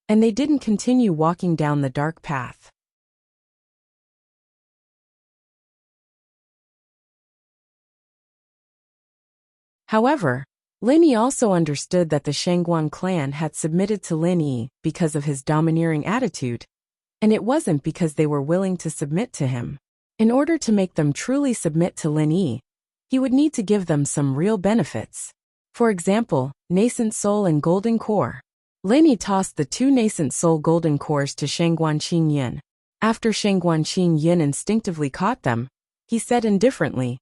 and they didn't continue walking down the dark path. However, Lin Yi also understood that the Shangguan clan had submitted to Lin Yi because of his domineering attitude, and it wasn't because they were willing to submit to him. In order to make them truly submit to Lin Yi, he would need to give them some real benefits. For example, Nascent Soul and Golden Core. Lin Yi tossed the 2 Nascent Soul Golden Cores to Shangguan Qingyin. After Shangguan Qingyin instinctively caught them, he said indifferently,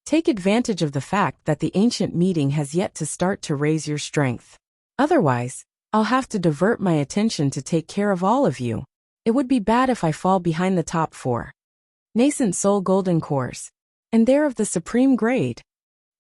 Take advantage of the fact that the ancient meeting has yet to start to raise your strength. Otherwise, I'll have to divert my attention to take care of all of you. It would be bad if I fall behind the top 4. Nascent Soul Golden Cores. And they're of the supreme grade.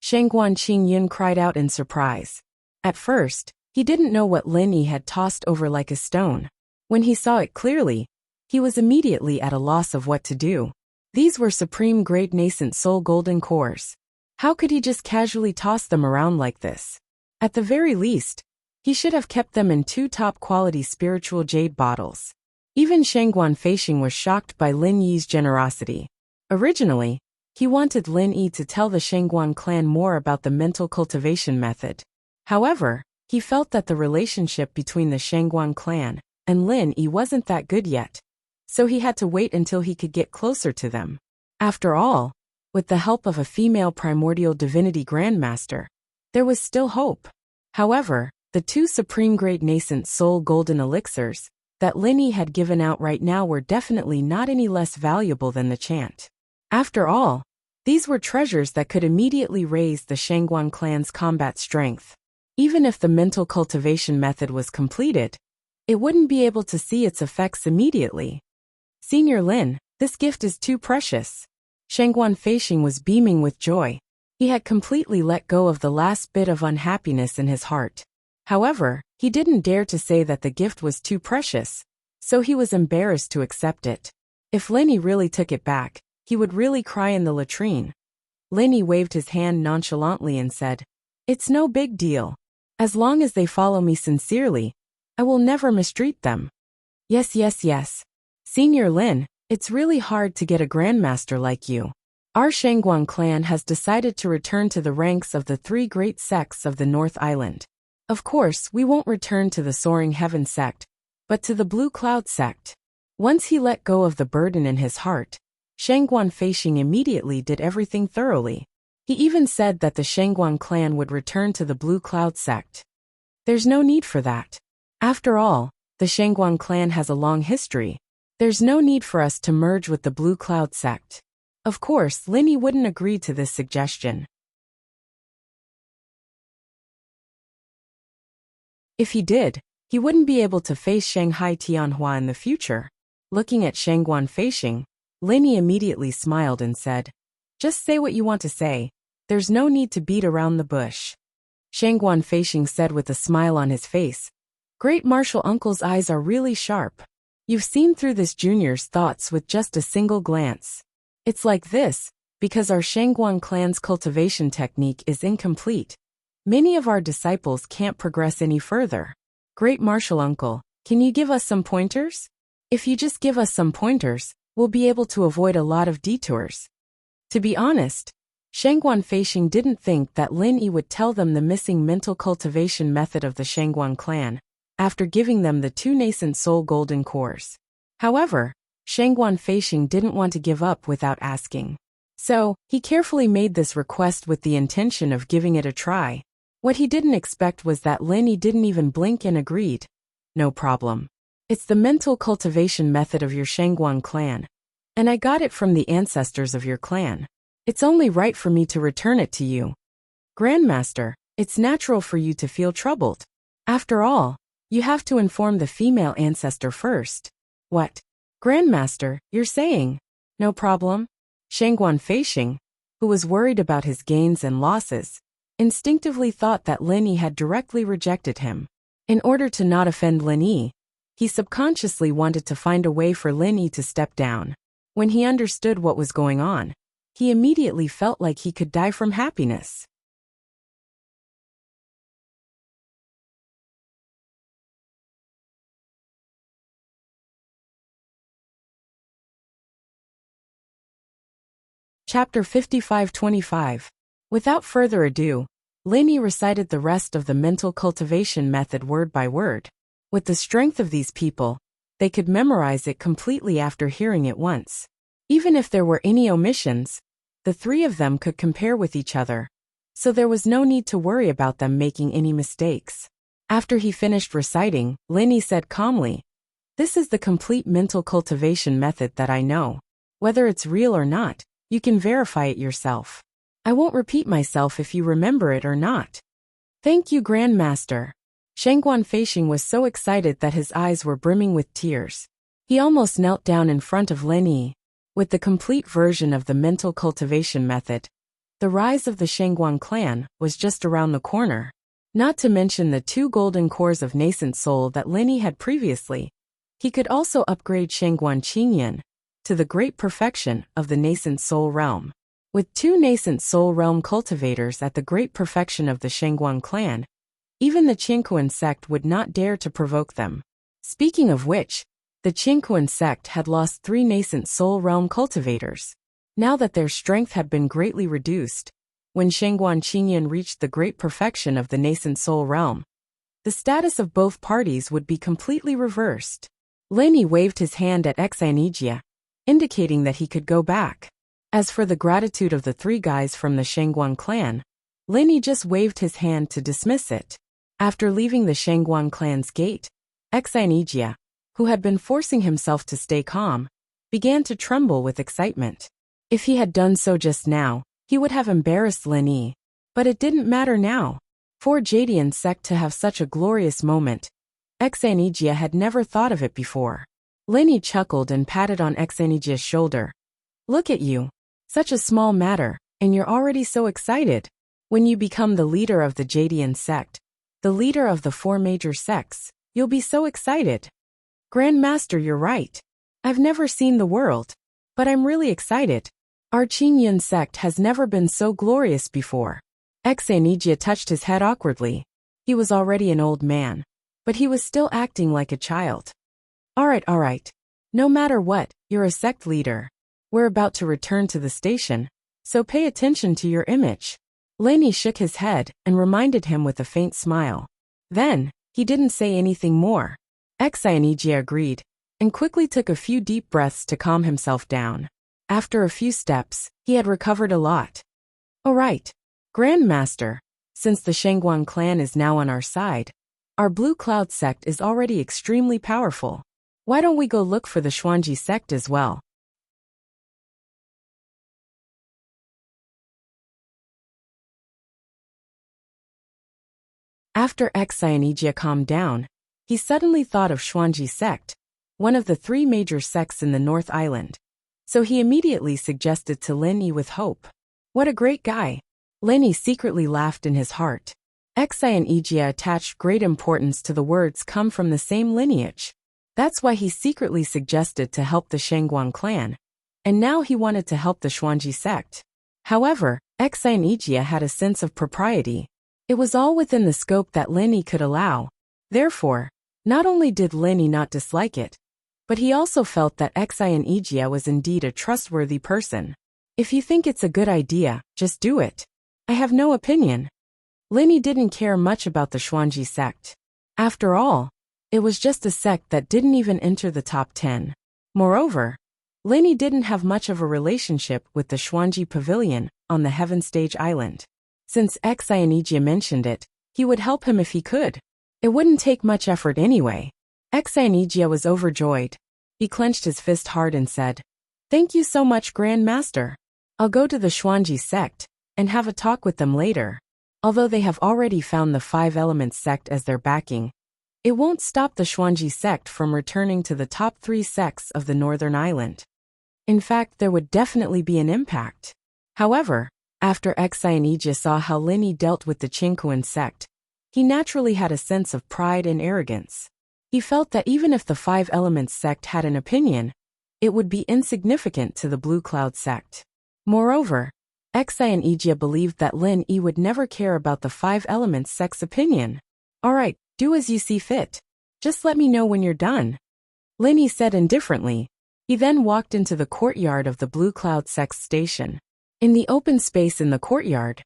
Shangguan Qingyin cried out in surprise. At first, he didn't know what Lin Yi had tossed over like a stone. When he saw it clearly, he was immediately at a loss of what to do. These were supreme grade Nascent Soul Golden Cores. How could he just casually toss them around like this? At the very least, he should have kept them in 2 top-quality spiritual jade bottles. Even Shangguan Feishing was shocked by Lin Yi's generosity. Originally, he wanted Lin Yi to tell the Shangguan clan more about the mental cultivation method. However, he felt that the relationship between the Shangguan clan and Lin Yi wasn't that good yet, so he had to wait until he could get closer to them. After all, with the help of a female primordial divinity grandmaster, there was still hope. However, the 2 supreme-grade Nascent Soul Golden Elixirs that Lin Yi had given out right now were definitely not any less valuable than the chant. After all, these were treasures that could immediately raise the Shangguan clan's combat strength. Even if the mental cultivation method was completed, it wouldn't be able to see its effects immediately. Senior Lin, this gift is too precious. Shangguan Feixing was beaming with joy. He had completely let go of the last bit of unhappiness in his heart. However, he didn't dare to say that the gift was too precious, so he was embarrassed to accept it. If Lenny really took it back, he would really cry in the latrine. Lenny waved his hand nonchalantly and said, "It's no big deal. As long as they follow me sincerely, I will never mistreat them." Yes, yes, yes. Senior Lin, it's really hard to get a grandmaster like you. Our Shangguan clan has decided to return to the ranks of the 3 great sects of the North Island. Of course, we won't return to the Soaring Heaven sect, but to the Blue Cloud sect. Once he let go of the burden in his heart, Shangguan Feixing immediately did everything thoroughly. He even said that the Shangguan clan would return to the Blue Cloud sect. There's no need for that. After all, the Shangguan clan has a long history. There's no need for us to merge with the Blue Cloud sect. Of course, Lenny wouldn't agree to this suggestion. If he did, he wouldn't be able to face Shanghai Tianhua in the future. Looking at Shangguan Feixing, Lenny immediately smiled and said, "Just say what you want to say. There's no need to beat around the bush." Shangguan Feixing said with a smile on his face, "Great Martial Uncle's eyes are really sharp. You've seen through this junior's thoughts with just a single glance. It's like this, because our Shangguan clan's cultivation technique is incomplete. Many of our disciples can't progress any further. Great Martial Uncle, can you give us some pointers? If you just give us some pointers, we'll be able to avoid a lot of detours." To be honest, Shangguan Feixing didn't think that Lin Yi would tell them the missing mental cultivation method of the Shangguan clan, after giving them the 2 nascent soul golden cores. However, Shangguan Feixing didn't want to give up without asking. So, he carefully made this request with the intention of giving it a try. What he didn't expect was that Lin Yi didn't even blink and agreed. "No problem. It's the mental cultivation method of your Shangguan clan, and I got it from the ancestors of your clan. It's only right for me to return it to you. Grandmaster, it's natural for you to feel troubled. After all, you have to inform the female ancestor first." "What? Grandmaster, you're saying?" "No problem." Shangguan Feixing, who was worried about his gains and losses, instinctively thought that Lin Yi had directly rejected him. In order to not offend Lin Yi, he subconsciously wanted to find a way for Lin Yi to step down. When he understood what was going on, he immediately felt like he could die from happiness. Chapter 55-25. Without further ado, Lin Yi recited the rest of the mental cultivation method word by word. With the strength of these people, they could memorize it completely after hearing it once. Even if there were any omissions, the 3 of them could compare with each other, so there was no need to worry about them making any mistakes. After he finished reciting, Lin Yi said calmly, "This is the complete mental cultivation method that I know. Whether it's real or not, you can verify it yourself. I won't repeat myself if you remember it or not." "Thank you, Grandmaster." Shangguan Feixing was so excited that his eyes were brimming with tears. He almost knelt down in front of Lin Yi. With the complete version of the mental cultivation method, the rise of the Shangguan clan was just around the corner. Not to mention the 2 golden cores of nascent soul that Lin Yi had previously. He could also upgrade Shangguan Qingyan to the great perfection of the nascent soul realm. With 2 nascent soul realm cultivators at the great perfection of the Shangguan clan, even the Qingkuan sect would not dare to provoke them. Speaking of which, the Qingkuan sect had lost 3 nascent soul realm cultivators. Now that their strength had been greatly reduced, when Shangguan Qingyan reached the great perfection of the nascent soul realm, the status of both parties would be completely reversed. Lin Yi waved his hand at Exanigia, indicating that he could go back. As for the gratitude of the 3 guys from the Shangguan clan, Lin Yi just waved his hand to dismiss it. After leaving the Shangguan clan's gate, Exanigia, who had been forcing himself to stay calm, began to tremble with excitement. If he had done so just now, he would have embarrassed Lin Yi. But it didn't matter now. For Jadian sect to have such a glorious moment, Exanigia had never thought of it before. Lin Yi chuckled and patted on Exanigia's shoulder. "Look at you. Such a small matter, and you're already so excited. When you become the leader of the Jadian sect, the leader of the 4 major sects, you'll be so excited. Grand Master, you're right. I've never seen the world, but I'm really excited. Our Qingyun sect has never been so glorious before. Exanijia touched his head awkwardly. He was already an old man, but he was still acting like a child. All right. No matter what, you're a sect leader. We're about to return to the station, so pay attention to your image. Lenny shook his head and reminded him with a faint smile. Then, he didn't say anything more. Exanijia agreed, and quickly took a few deep breaths to calm himself down. After a few steps, he had recovered a lot. All right, Grand Master, since the Shangguan clan is now on our side, our Blue Cloud sect is already extremely powerful. Why don't we go look for the Xuanji sect as well? After Exanijia calmed down, he suddenly thought of Xuanji sect, one of the 3 major sects in the North Island. So he immediately suggested to Lin Yi with hope. What a great guy! Lin Yi secretly laughed in his heart. Exanijia attached great importance to the words come from the same lineage. That's why he secretly suggested to help the Shangguan clan, and now he wanted to help the Xuanji sect. However, Exanijia had a sense of propriety. It was all within the scope that Lin Yi could allow. Therefore, not only did Lin Yi not dislike it, but he also felt that Exanijia was indeed a trustworthy person. If you think it's a good idea, just do it. I have no opinion. Lin Yi didn't care much about the Xuanji sect. After all, it was just a sect that didn't even enter the top 10. Moreover, Lin Yi didn't have much of a relationship with the Xuanji pavilion on the Heaven Stage Island. Since Exanijia mentioned it, he would help him if he could. It wouldn't take much effort anyway. Exanijia was overjoyed. He clenched his fist hard and said, "Thank you so much, Grand Master. I'll go to the Xuanji sect and have a talk with them later." Although they have already found the 5 Elements sect as their backing, it won't stop the Xuanji sect from returning to the top 3 sects of the Northern Island. In fact, there would definitely be an impact. However, after Exanijia saw how Lin Yi dealt with the Qingkuan sect, he naturally had a sense of pride and arrogance. He felt that even if the 5 Elements sect had an opinion, it would be insignificant to the Blue Cloud sect. Moreover, Exanijia believed that Lin Yi would never care about the 5 Elements sect's opinion. All right, do as you see fit. Just let me know when you're done. Lin Yi said indifferently. He then walked into the courtyard of the Blue Cloud sect's station. In the open space in the courtyard,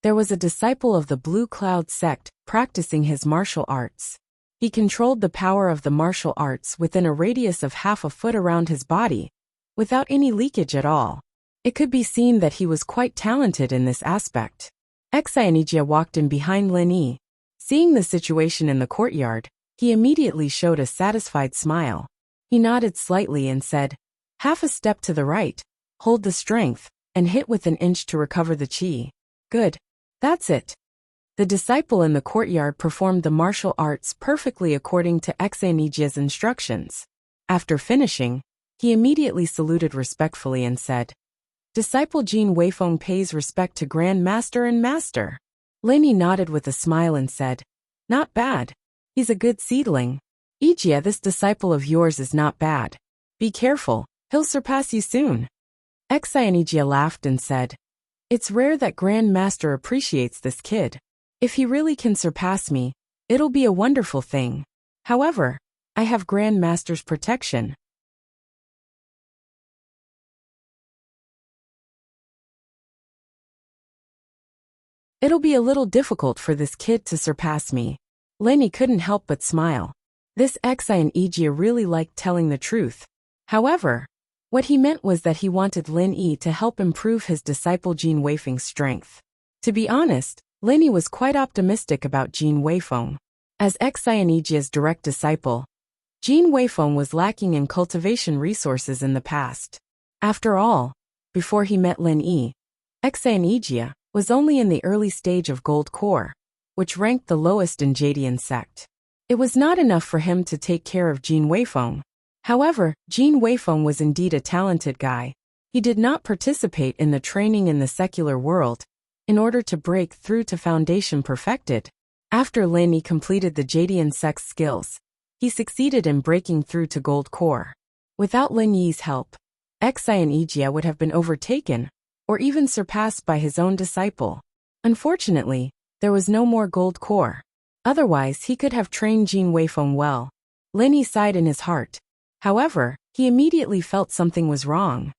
there was a disciple of the Blue Cloud sect practicing his martial arts. He controlled the power of the martial arts within a radius of half a foot around his body, without any leakage at all. It could be seen that he was quite talented in this aspect. Exanijia walked in behind Lin Yi. Seeing the situation in the courtyard, he immediately showed a satisfied smile. He nodded slightly and said, "Half a step to the right, hold the strength, and hit with an inch to recover the qi. Good. That's it." The disciple in the courtyard performed the martial arts perfectly according to Exanijia's instructions. After finishing, he immediately saluted respectfully and said, "Disciple Jin Weifeng pays respect to Grand Master and Master." Lin Yi nodded with a smile and said, "Not bad. He's a good seedling. Ijia, this disciple of yours is not bad. Be careful, he'll surpass you soon." Exanijia laughed and said, "It's rare that Grand Master appreciates this kid. If he really can surpass me, it'll be a wonderful thing. However, I have Grand Master's protection." It'll be a little difficult for this kid to surpass me. Lin Yi couldn't help but smile. This Exanijia really liked telling the truth. However, what he meant was that he wanted Lin Yi to help improve his disciple Jin Weifeng's strength. To be honest, Lin Yi was quite optimistic about Jin Weifeng. As Exanijia's direct disciple, Jin Weifeng was lacking in cultivation resources in the past. After all, before he met Lin Yi, Exanijia was only in the early stage of Gold Core, which ranked the lowest in Jadian sect. It was not enough for him to take care of Jin Weifeng. However, Jin Weifeng was indeed a talented guy. He did not participate in the training in the secular world in order to break through to foundation perfected. After Lin Yi completed the Jadian sect's skills, he succeeded in breaking through to gold core. Without Lin Yi's help, Xian would have been overtaken or even surpassed by his own disciple. Unfortunately, there was no more gold core. Otherwise, he could have trained Jin Weifeng well. Lin Yi sighed in his heart. However, he immediately felt something was wrong.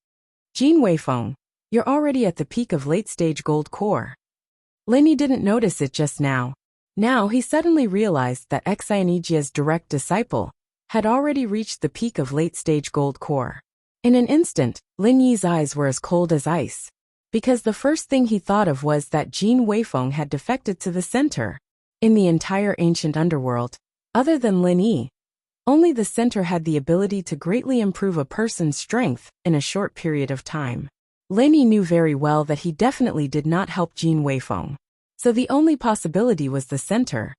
Jin Weifeng, you're already at the peak of late-stage gold core. Lin Yi didn't notice it just now. Now he suddenly realized that Xian direct disciple had already reached the peak of late-stage gold core. In an instant, Lin Yi's eyes were as cold as ice, because the first thing he thought of was that Jin Weifeng had defected to the center. In the entire ancient underworld, other than Lin Yi, only the center had the ability to greatly improve a person's strength in a short period of time. Lin Yi knew very well that he definitely did not help Jin Weifeng, so the only possibility was the center.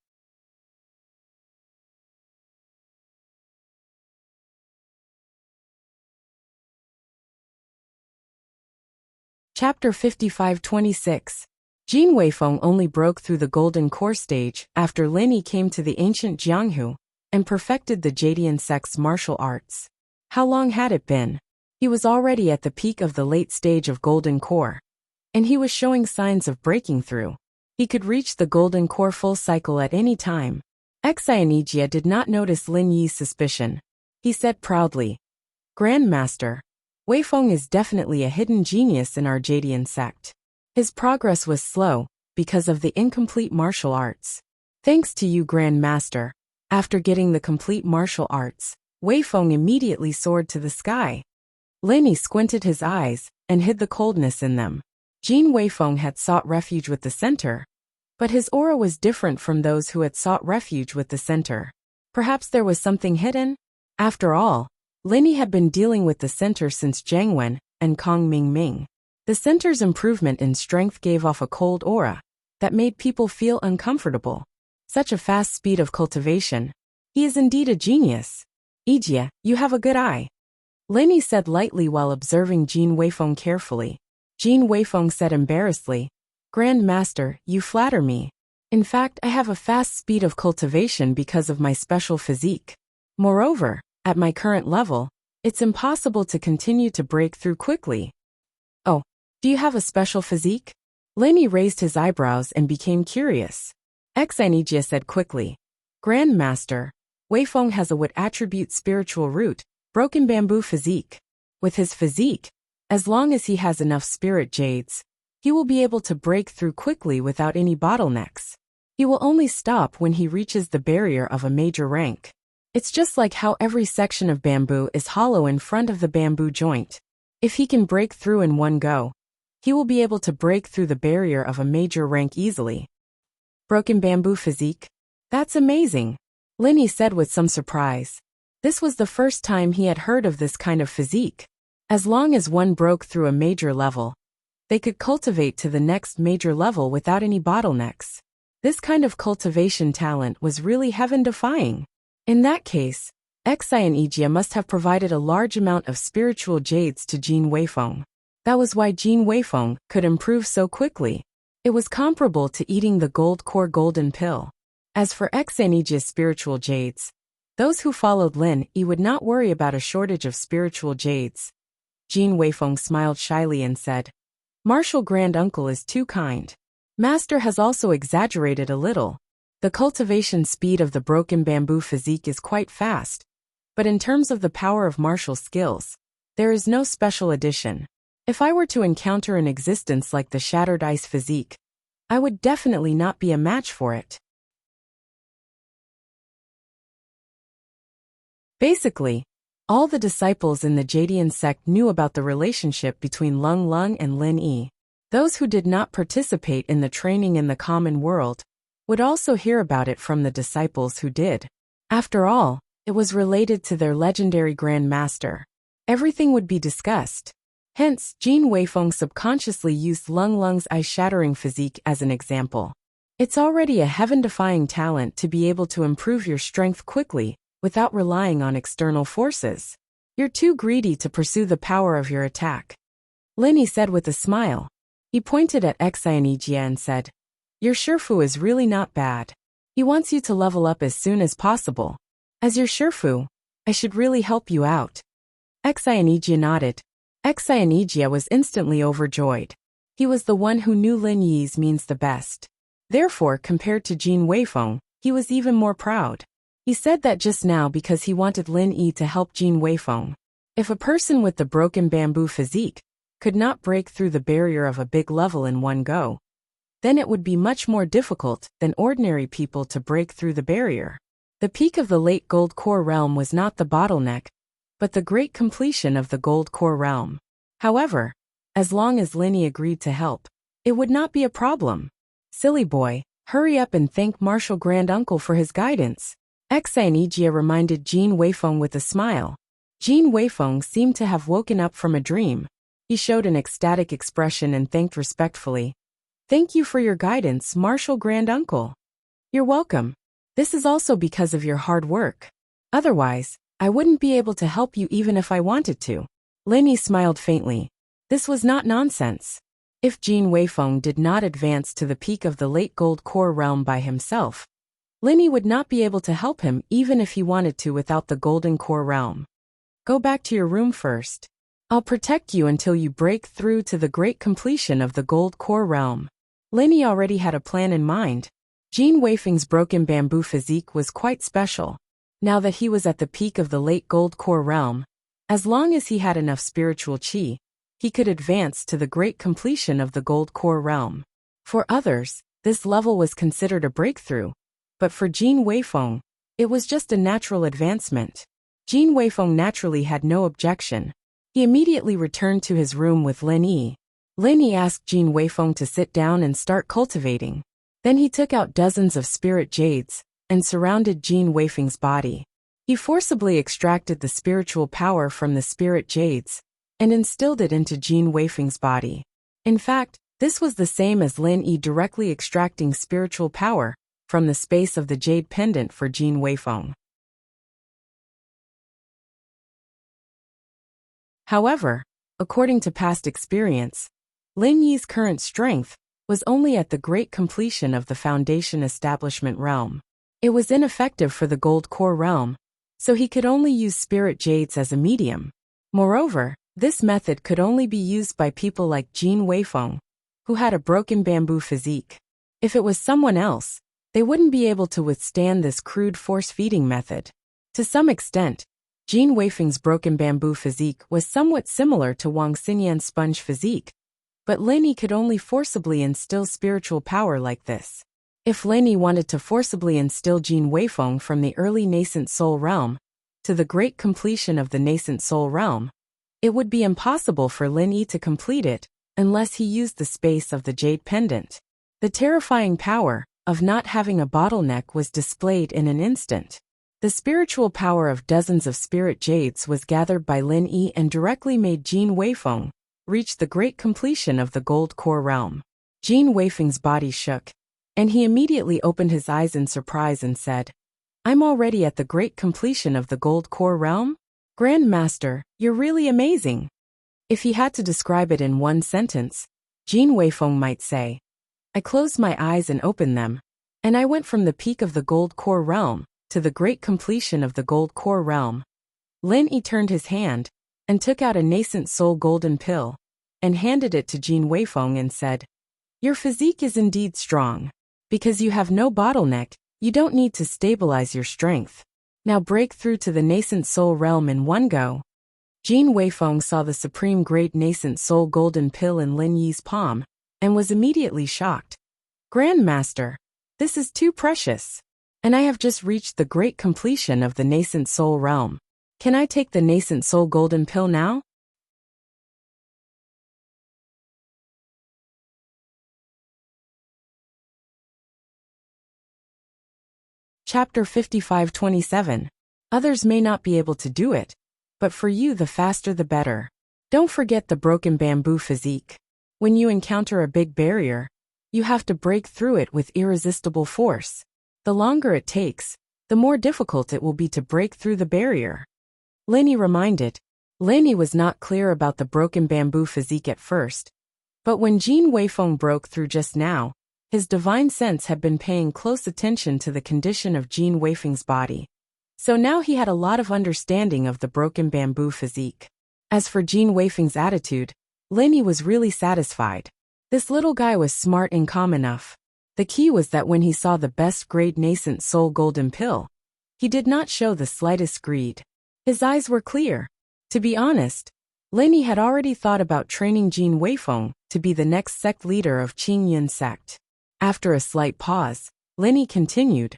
Chapter 55-26. Jin Weifeng only broke through the golden core stage after Lin Yi came to the ancient Jianghu and perfected the Jadian sect's martial arts. How long had it been? He was already at the peak of the late stage of golden core, and he was showing signs of breaking through. He could reach the golden core full cycle at any time. Xian did not notice Lin Yi's suspicion. He said proudly, "Grandmaster, Weifeng is definitely a hidden genius in our Jadian sect. His progress was slow because of the incomplete martial arts. Thanks to you, Grandmaster." After getting the complete martial arts, Weifeng immediately soared to the sky. Lin Yi squinted his eyes and hid the coldness in them. Jin Weifeng had sought refuge with the center, but his aura was different from those who had sought refuge with the center. Perhaps there was something hidden? After all, Lin Yi had been dealing with the center since Zhang Wen and Kong Mingming. The center's improvement in strength gave off a cold aura that made people feel uncomfortable. Such a fast speed of cultivation. He is indeed a genius. Ijia, you have a good eye. Lin Yi said lightly while observing Jin Weifeng carefully. Jin Weifeng said embarrassedly, "Grandmaster, you flatter me. In fact, I have a fast speed of cultivation because of my special physique. Moreover, at my current level, it's impossible to continue to break through quickly." "Oh, do you have a special physique?" Lin Yi raised his eyebrows and became curious. Xian said quickly, "Grandmaster, Weifeng has a what attribute spiritual root, broken bamboo physique. With his physique, as long as he has enough spirit jades, he will be able to break through quickly without any bottlenecks. He will only stop when he reaches the barrier of a major rank. It's just like how every section of bamboo is hollow in front of the bamboo joint. If he can break through in one go, he will be able to break through the barrier of a major rank easily." Broken bamboo physique? That's amazing, Lin Yi said with some surprise. This was the first time he had heard of this kind of physique. As long as one broke through a major level, they could cultivate to the next major level without any bottlenecks. This kind of cultivation talent was really heaven-defying. In that case, Xian must have provided a large amount of spiritual jades to Jin Weifeng. That was why Jin Weifeng could improve so quickly. It was comparable to eating the gold core golden pill. As for Xian's spiritual jades, those who followed Lin Yi would not worry about a shortage of spiritual jades. Jin Weifeng smiled shyly and said, "Martial Grand Uncle is too kind. Master has also exaggerated a little. The cultivation speed of the broken bamboo physique is quite fast, but in terms of the power of martial skills, there is no special addition. If I were to encounter an existence like the shattered ice physique, I would definitely not be a match for it." Basically, all the disciples in the Jadian sect knew about the relationship between Lung Lung and Lin Yi. Those who did not participate in the training in the common world would also hear about it from the disciples who did. After all, it was related to their legendary Grand Master. Everything would be discussed. Hence, Jin Weifeng subconsciously used Lung Lung's eye-shattering physique as an example. It's already a heaven-defying talent to be able to improve your strength quickly without relying on external forces. You're too greedy to pursue the power of your attack. Lenny said with a smile. He pointed at Xianijia and said, "Your Shifu is really not bad. He wants you to level up as soon as possible. As your Shifu, I should really help you out." Xianijia nodded. Xianijia was instantly overjoyed. He was the one who knew Lin Yi's means the best. Therefore, compared to Jin Weifeng, he was even more proud. He said that just now because he wanted Lin Yi to help Jin Weifeng. If a person with the broken bamboo physique could not break through the barrier of a big level in one go, then it would be much more difficult than ordinary people to break through the barrier. The peak of the late Gold Core realm was not the bottleneck, but the great completion of the Gold Core realm. However, as long as Lin Yi agreed to help, it would not be a problem. "Silly boy, hurry up and thank Martial Grand Uncle for his guidance," Xianijia reminded Jin Weifeng with a smile. Jin Weifeng seemed to have woken up from a dream. He showed an ecstatic expression and thanked respectfully. "Thank you for your guidance, Martial Grand Uncle." "You're welcome. This is also because of your hard work. Otherwise, I wouldn't be able to help you even if I wanted to." Lin Yi smiled faintly. This was not nonsense. If Jin Weifeng did not advance to the peak of the late Gold Core realm by himself, Lin Yi would not be able to help him even if he wanted to without the Golden Core realm. "Go back to your room first. I'll protect you until you break through to the great completion of the Gold Core realm." Lin Yi already had a plan in mind. Jin Weifeng's broken bamboo physique was quite special. Now that he was at the peak of the late Gold Core realm, as long as he had enough spiritual qi, he could advance to the great completion of the Gold Core realm. For others, this level was considered a breakthrough, but for Jin Weifeng, it was just a natural advancement. Jin Weifeng naturally had no objection. He immediately returned to his room with Lin Yi. Lin Yi asked Jin Weifeng to sit down and start cultivating. Then he took out dozens of spirit jades and surrounded Jin Weifeng's body. He forcibly extracted the spiritual power from the spirit jades and instilled it into Jin Weifeng's body. In fact, this was the same as Lin Yi directly extracting spiritual power from the space of the jade pendant for Jin Weifeng. However, according to past experience, Lin Yi's current strength was only at the great completion of the foundation establishment realm. It was ineffective for the Gold Core realm, so he could only use spirit jades as a medium. Moreover, this method could only be used by people like Jin Weifeng, who had a broken bamboo physique. If it was someone else, they wouldn't be able to withstand this crude force-feeding method. To some extent, Jin Weifeng's broken bamboo physique was somewhat similar to Wang Xinyan's sponge physique, but Lin Yi could only forcibly instill spiritual power like this. If Lin Yi wanted to forcibly instill Jin Weifeng from the early nascent soul realm to the great completion of the nascent soul realm, it would be impossible for Lin Yi to complete it unless he used the space of the jade pendant. The terrifying power of not having a bottleneck was displayed in an instant. The spiritual power of dozens of spirit jades was gathered by Lin Yi and directly made Jin Weifeng reach the great completion of the Gold Core realm. Jin Weifeng's body shook, and he immediately opened his eyes in surprise and said, "I'm already at the great completion of the Gold Core realm? Grand Master, you're really amazing." If he had to describe it in one sentence, Jin Weifeng might say, "I closed my eyes and opened them, and I went from the peak of the Gold Core realm to the great completion of the Gold Core realm." Lin Yi turned his hand and took out a nascent soul golden pill and handed it to Jin Weifeng and said, "Your physique is indeed strong. Because you have no bottleneck, you don't need to stabilize your strength. Now break through to the nascent soul realm in one go." Jin Weifeng saw the supreme great nascent soul golden pill in Lin Yi's palm and was immediately shocked. "Grand Master, this is too precious. And I have just reached the great completion of the nascent soul realm. Can I take the nascent soul golden pill now?" Chapter 55-27. Others may not be able to do it, but for you the faster the better. Don't forget the broken bamboo physique. When you encounter a big barrier, you have to break through it with irresistible force. The longer it takes, the more difficult it will be to break through the barrier. Lin Yi reminded. Laney was not clear about the broken bamboo physique at first, but when Jin Weifeng broke through just now, his divine sense had been paying close attention to the condition of Jin Weifeng's body. So now he had a lot of understanding of the broken bamboo physique. As for Jin Weifeng's attitude, Laney was really satisfied. This little guy was smart and calm enough. The key was that when he saw the best grade nascent soul golden pill, he did not show the slightest greed. His eyes were clear. To be honest, Laney had already thought about training Jin Weifeng to be the next sect leader of Qingyun sect. After a slight pause, Laney continued,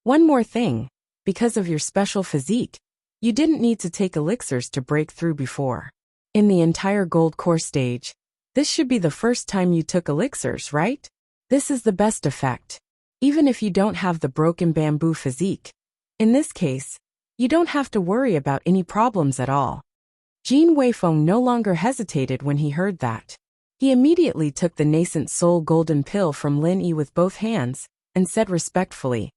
"One more thing. Because of your special physique, you didn't need to take elixirs to break through before. In the entire gold core stage, this should be the first time you took elixirs, right? This is the best effect. Even if you don't have the broken bamboo physique. In this case, you don't have to worry about any problems at all." Jin Weifeng no longer hesitated when he heard that. He immediately took the nascent soul golden pill from Lin Yi with both hands, and said respectfully,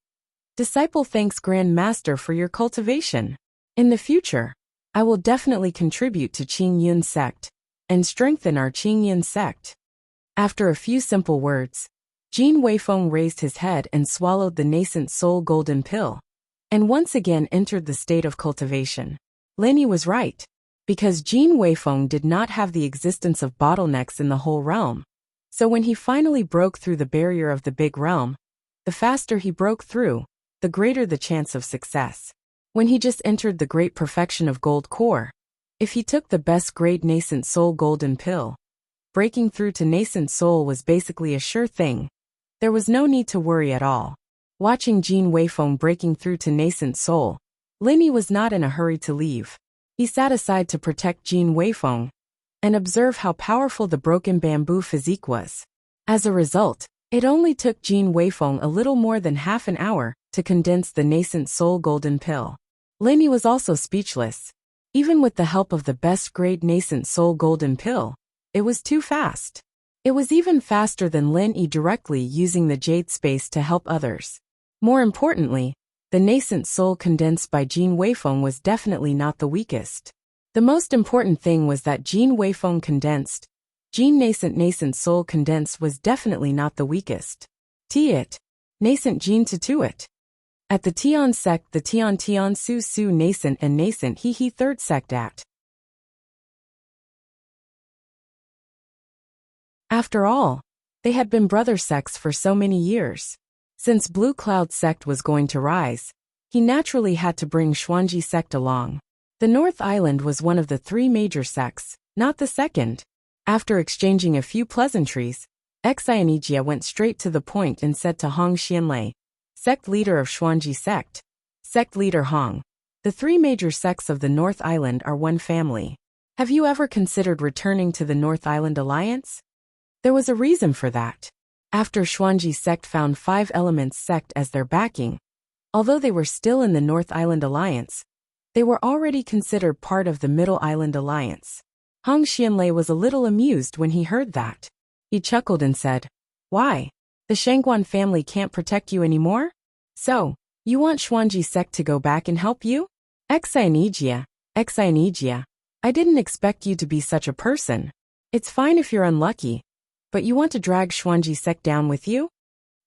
"Disciple thanks Grand Master for your cultivation. In the future, I will definitely contribute to Qingyun sect, and strengthen our Qingyun sect." After a few simple words, Jin Weifeng raised his head and swallowed the nascent soul golden pill, and once again entered the state of cultivation. Lin Yi was right, because Jin Weifeng did not have the existence of bottlenecks in the whole realm. So when he finally broke through the barrier of the big realm, the faster he broke through, the greater the chance of success. When he just entered the great perfection of gold core, if he took the best grade nascent soul golden pill, breaking through to nascent soul was basically a sure thing. There was no need to worry at all. Watching Jin Weifeng breaking through to nascent soul, Lin Yi was not in a hurry to leave. He sat aside to protect Jin Weifeng and observe how powerful the broken bamboo physique was. As a result, it only took Jin Weifeng a little more than half an hour to condense the nascent soul golden pill. Lin Yi was also speechless. Even with the help of the best grade nascent soul golden pill, it was too fast. It was even faster than Lin Yi directly using the jade space to help others. More importantly, the nascent soul condensed by Jin Weifeng was definitely not the weakest. The most important thing was that Jin Weifeng condensed, Jin nascent soul condensed was definitely not the weakest. T-it, nascent Jin to it. At the Tian sect, the Tian Su nascent and nascent he third sect at. After all, they had been brother sects for so many years. Since Blue Cloud sect was going to rise, he naturally had to bring Xuanji sect along. The North Island was one of the three major sects, not the second. After exchanging a few pleasantries, Xianijia went straight to the point and said to Hong Xianlei, sect leader of Xuanji sect, sect leader Hong, the three major sects of the North Island are one family. Have you ever considered returning to the North Island Alliance? There was a reason for that. After Xuanji sect found Five Elements sect as their backing, although they were still in the North Island Alliance, they were already considered part of the Middle Island Alliance. Hong Xianlei was a little amused when he heard that. He chuckled and said, "Why? The Shangguan family can't protect you anymore? So, you want Xuanji sect to go back and help you? Xianijia, I didn't expect you to be such a person. It's fine if you're unlucky, but you want to drag Xuanji sect down with you?"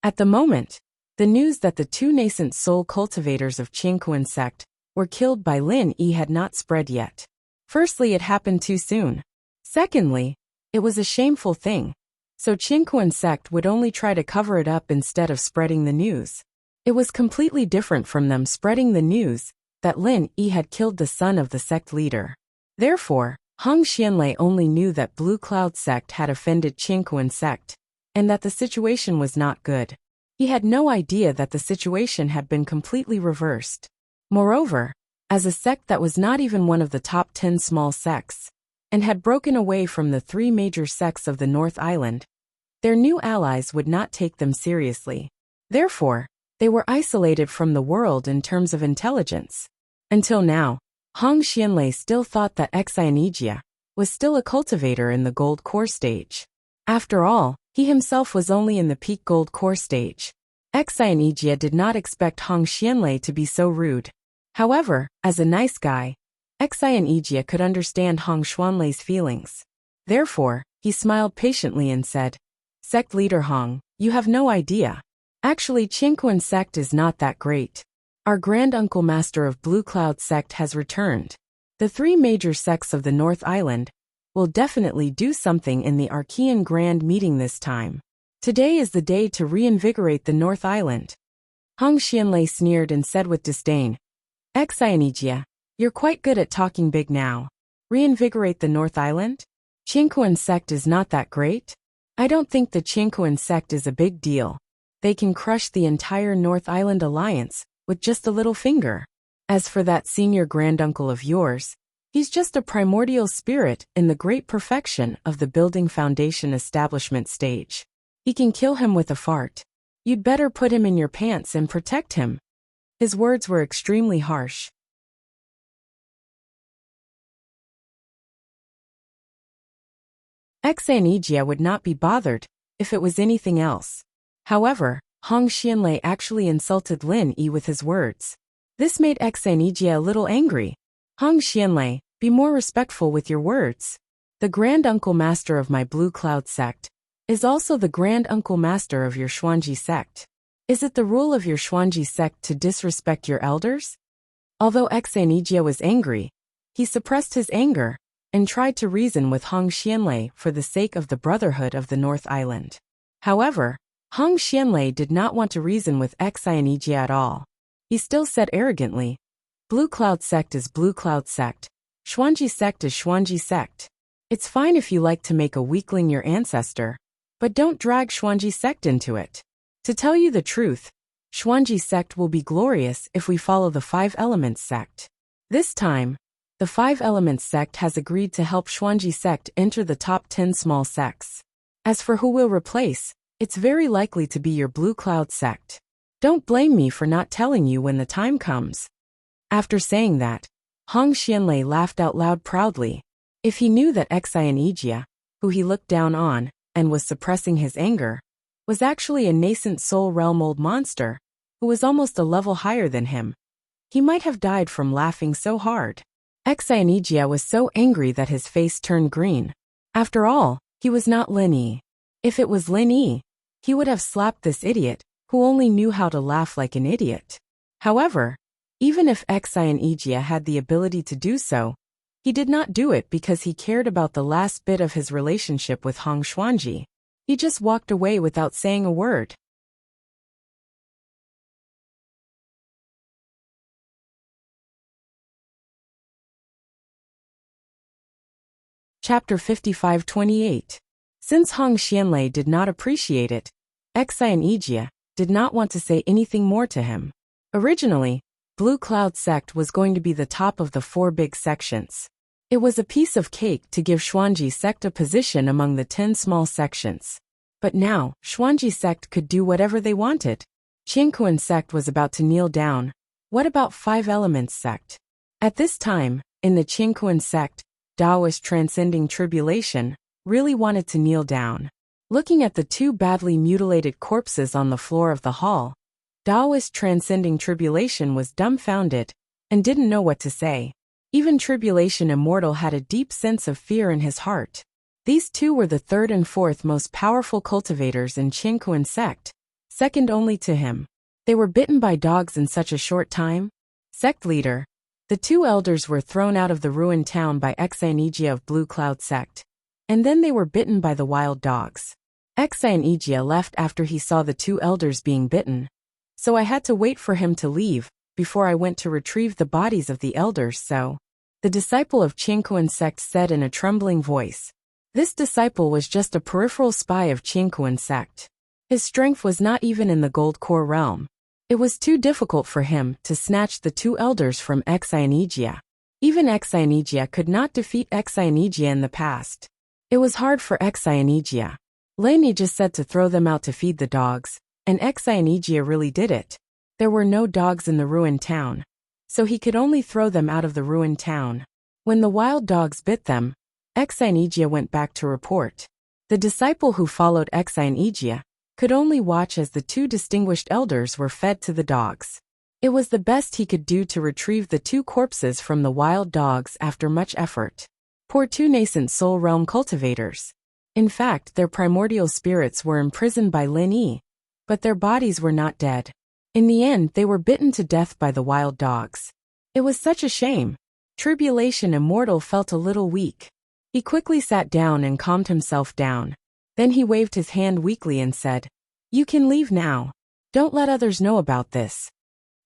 At the moment, the news that the two nascent soul cultivators of Qingkuan sect were killed by Lin Yi had not spread yet. Firstly, it happened too soon. Secondly, it was a shameful thing. So Qingkuan sect would only try to cover it up instead of spreading the news. It was completely different from them spreading the news that Lin Yi had killed the son of the sect leader. Therefore, Hong Xianlei only knew that Blue Cloud sect had offended Qingkuan sect, and that the situation was not good. He had no idea that the situation had been completely reversed. Moreover, as a sect that was not even one of the top 10 small sects, and had broken away from the three major sects of the North Island, their new allies would not take them seriously. Therefore, they were isolated from the world in terms of intelligence. Until now, Hong Xianlei still thought that Xianijia was still a cultivator in the gold core stage. After all, he himself was only in the peak gold core stage. Xianijia did not expect Hong Xianlei to be so rude. However, as a nice guy, Xianijia could understand Hong Xuanlei's feelings. Therefore, he smiled patiently and said, "Sect leader Hong, you have no idea. Actually, Qingquan sect is not that great. Our grand-uncle master of Blue Cloud sect has returned. The three major sects of the North Island will definitely do something in the Archean Grand Meeting this time. Today is the day to reinvigorate the North Island." Hong Xianlei sneered and said with disdain, "Xianijia, you're quite good at talking big now. Reinvigorate the North Island? Qingquan sect is not that great? I don't think the Qingquan sect is a big deal. They can crush the entire North Island alliance with just a little finger. As for that senior granduncle of yours, he's just a primordial spirit in the great perfection of the building foundation establishment stage. He can kill him with a fart. You'd better put him in your pants and protect him." His words were extremely harsh. Xianijia would not be bothered if it was anything else. However, Hong Xianlei actually insulted Lin Yi with his words. This made Xianijia a little angry. "Hong Xianlei, be more respectful with your words. The grand-uncle master of my Blue Cloud sect is also the grand-uncle master of your Xuanji sect. Is it the rule of your Xuanji sect to disrespect your elders?" Although Xianijia was angry, he suppressed his anger and tried to reason with Hong Xianlei for the sake of the Brotherhood of the North Island. However, Hong Xianlei did not want to reason with Xianijia at all. He still said arrogantly, "Blue Cloud sect is Blue Cloud sect. Xuanji sect is Xuanji sect. It's fine if you like to make a weakling your ancestor, but don't drag Xuanji sect into it. To tell you the truth, Xuanji sect will be glorious if we follow the Five Elements sect. This time, the Five Elements sect has agreed to help Xuanji sect enter the top 10 small sects. As for who will replace, it's very likely to be your Blue Cloud sect. Don't blame me for not telling you when the time comes." After saying that, Hong Xianlei laughed out loud proudly. If he knew that Xianijia, who he looked down on and was suppressing his anger, was actually a nascent soul realm old monster who was almost a level higher than him, he might have died from laughing so hard. Xianijia was so angry that his face turned green. After all, he was not Lin Yi. If it was Lin Yi, he would have slapped this idiot who only knew how to laugh like an idiot. However, even if Xianijia had the ability to do so, he did not do it because he cared about the last bit of his relationship with Hong Xuanji. He just walked away without saying a word. Chapter 55-28. Since Hong Xianlei did not appreciate it, Xianijia did not want to say anything more to him. Originally, Blue Cloud sect was going to be the top of the 4 big sections. It was a piece of cake to give Xuanji sect a position among the 10 small sections. But now, Xuanji sect could do whatever they wanted. Qingquan sect was about to kneel down. What about Five Elements sect? At this time, in the Qingquan sect, Taoist transcending tribulation really wanted to kneel down. Looking at the 2 badly mutilated corpses on the floor of the hall, Taoist transcending tribulation was dumbfounded and didn't know what to say. Even Tribulation Immortal had a deep sense of fear in his heart. These 2 were the 3rd and 4th most powerful cultivators in Qingquan sect, second only to him. They were bitten by dogs in such a short time. Sect leader, the 2 elders were thrown out of the ruined town by Xianijia of Blue Cloud sect, and then they were bitten by the wild dogs. Xianijia left after he saw the 2 elders being bitten, so I had to wait for him to leave before I went to retrieve the bodies of the elders. So, the disciple of Qingquan sect said in a trembling voice. This disciple was just a peripheral spy of Qingquan sect. His strength was not even in the gold core realm. It was too difficult for him to snatch the 2 elders from Xianijia. Even Xianijia could not defeat Xianijia in the past. It was hard for Xianijia. Lin Yi just said to throw them out to feed the dogs, and Xianijia really did it. There were no dogs in the ruined town, so he could only throw them out of the ruined town. When the wild dogs bit them, Xianijia went back to report. The disciple who followed Xianijia could only watch as the 2 distinguished elders were fed to the dogs. It was the best he could do to retrieve the two corpses from the wild dogs after much effort. Poor two nascent soul realm cultivators. In fact, their primordial spirits were imprisoned by Lin Yi, but their bodies were not dead. In the end, they were bitten to death by the wild dogs. It was such a shame. Tribulation Immortal felt a little weak. He quickly sat down and calmed himself down. Then he waved his hand weakly and said, "You can leave now. Don't let others know about this."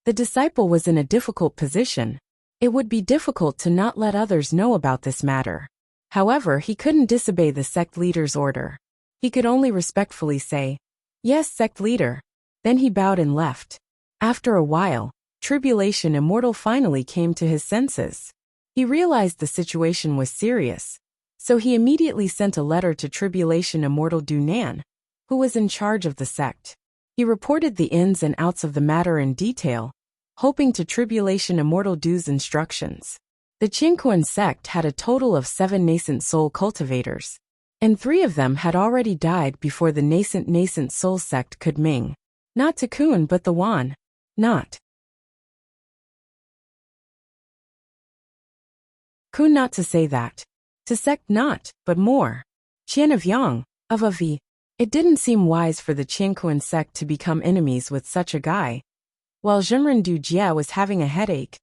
The disciple was in a difficult position. It would be difficult to not let others know about this matter. However, he couldn't disobey the sect leader's order. He could only respectfully say, "Yes, sect leader." Then he bowed and left. After a while, Tribulation Immortal finally came to his senses. He realized the situation was serious, so he immediately sent a letter to Tribulation Immortal Dunan, who was in charge of the sect. He reported the ins and outs of the matter in detail, hoping to Tribulation Immortal Du's instructions. The Qingquan sect had a total of 7 nascent soul cultivators, and 3 of them had already died before the nascent soul sect could ming. Not to Kun but the Wan. Not Kun, not to say that. To sect not, but more. Qian of Yang, of Avi. It didn't seem wise for the Qingquan sect to become enemies with such a guy. While Zhenren Du Jie was having a headache,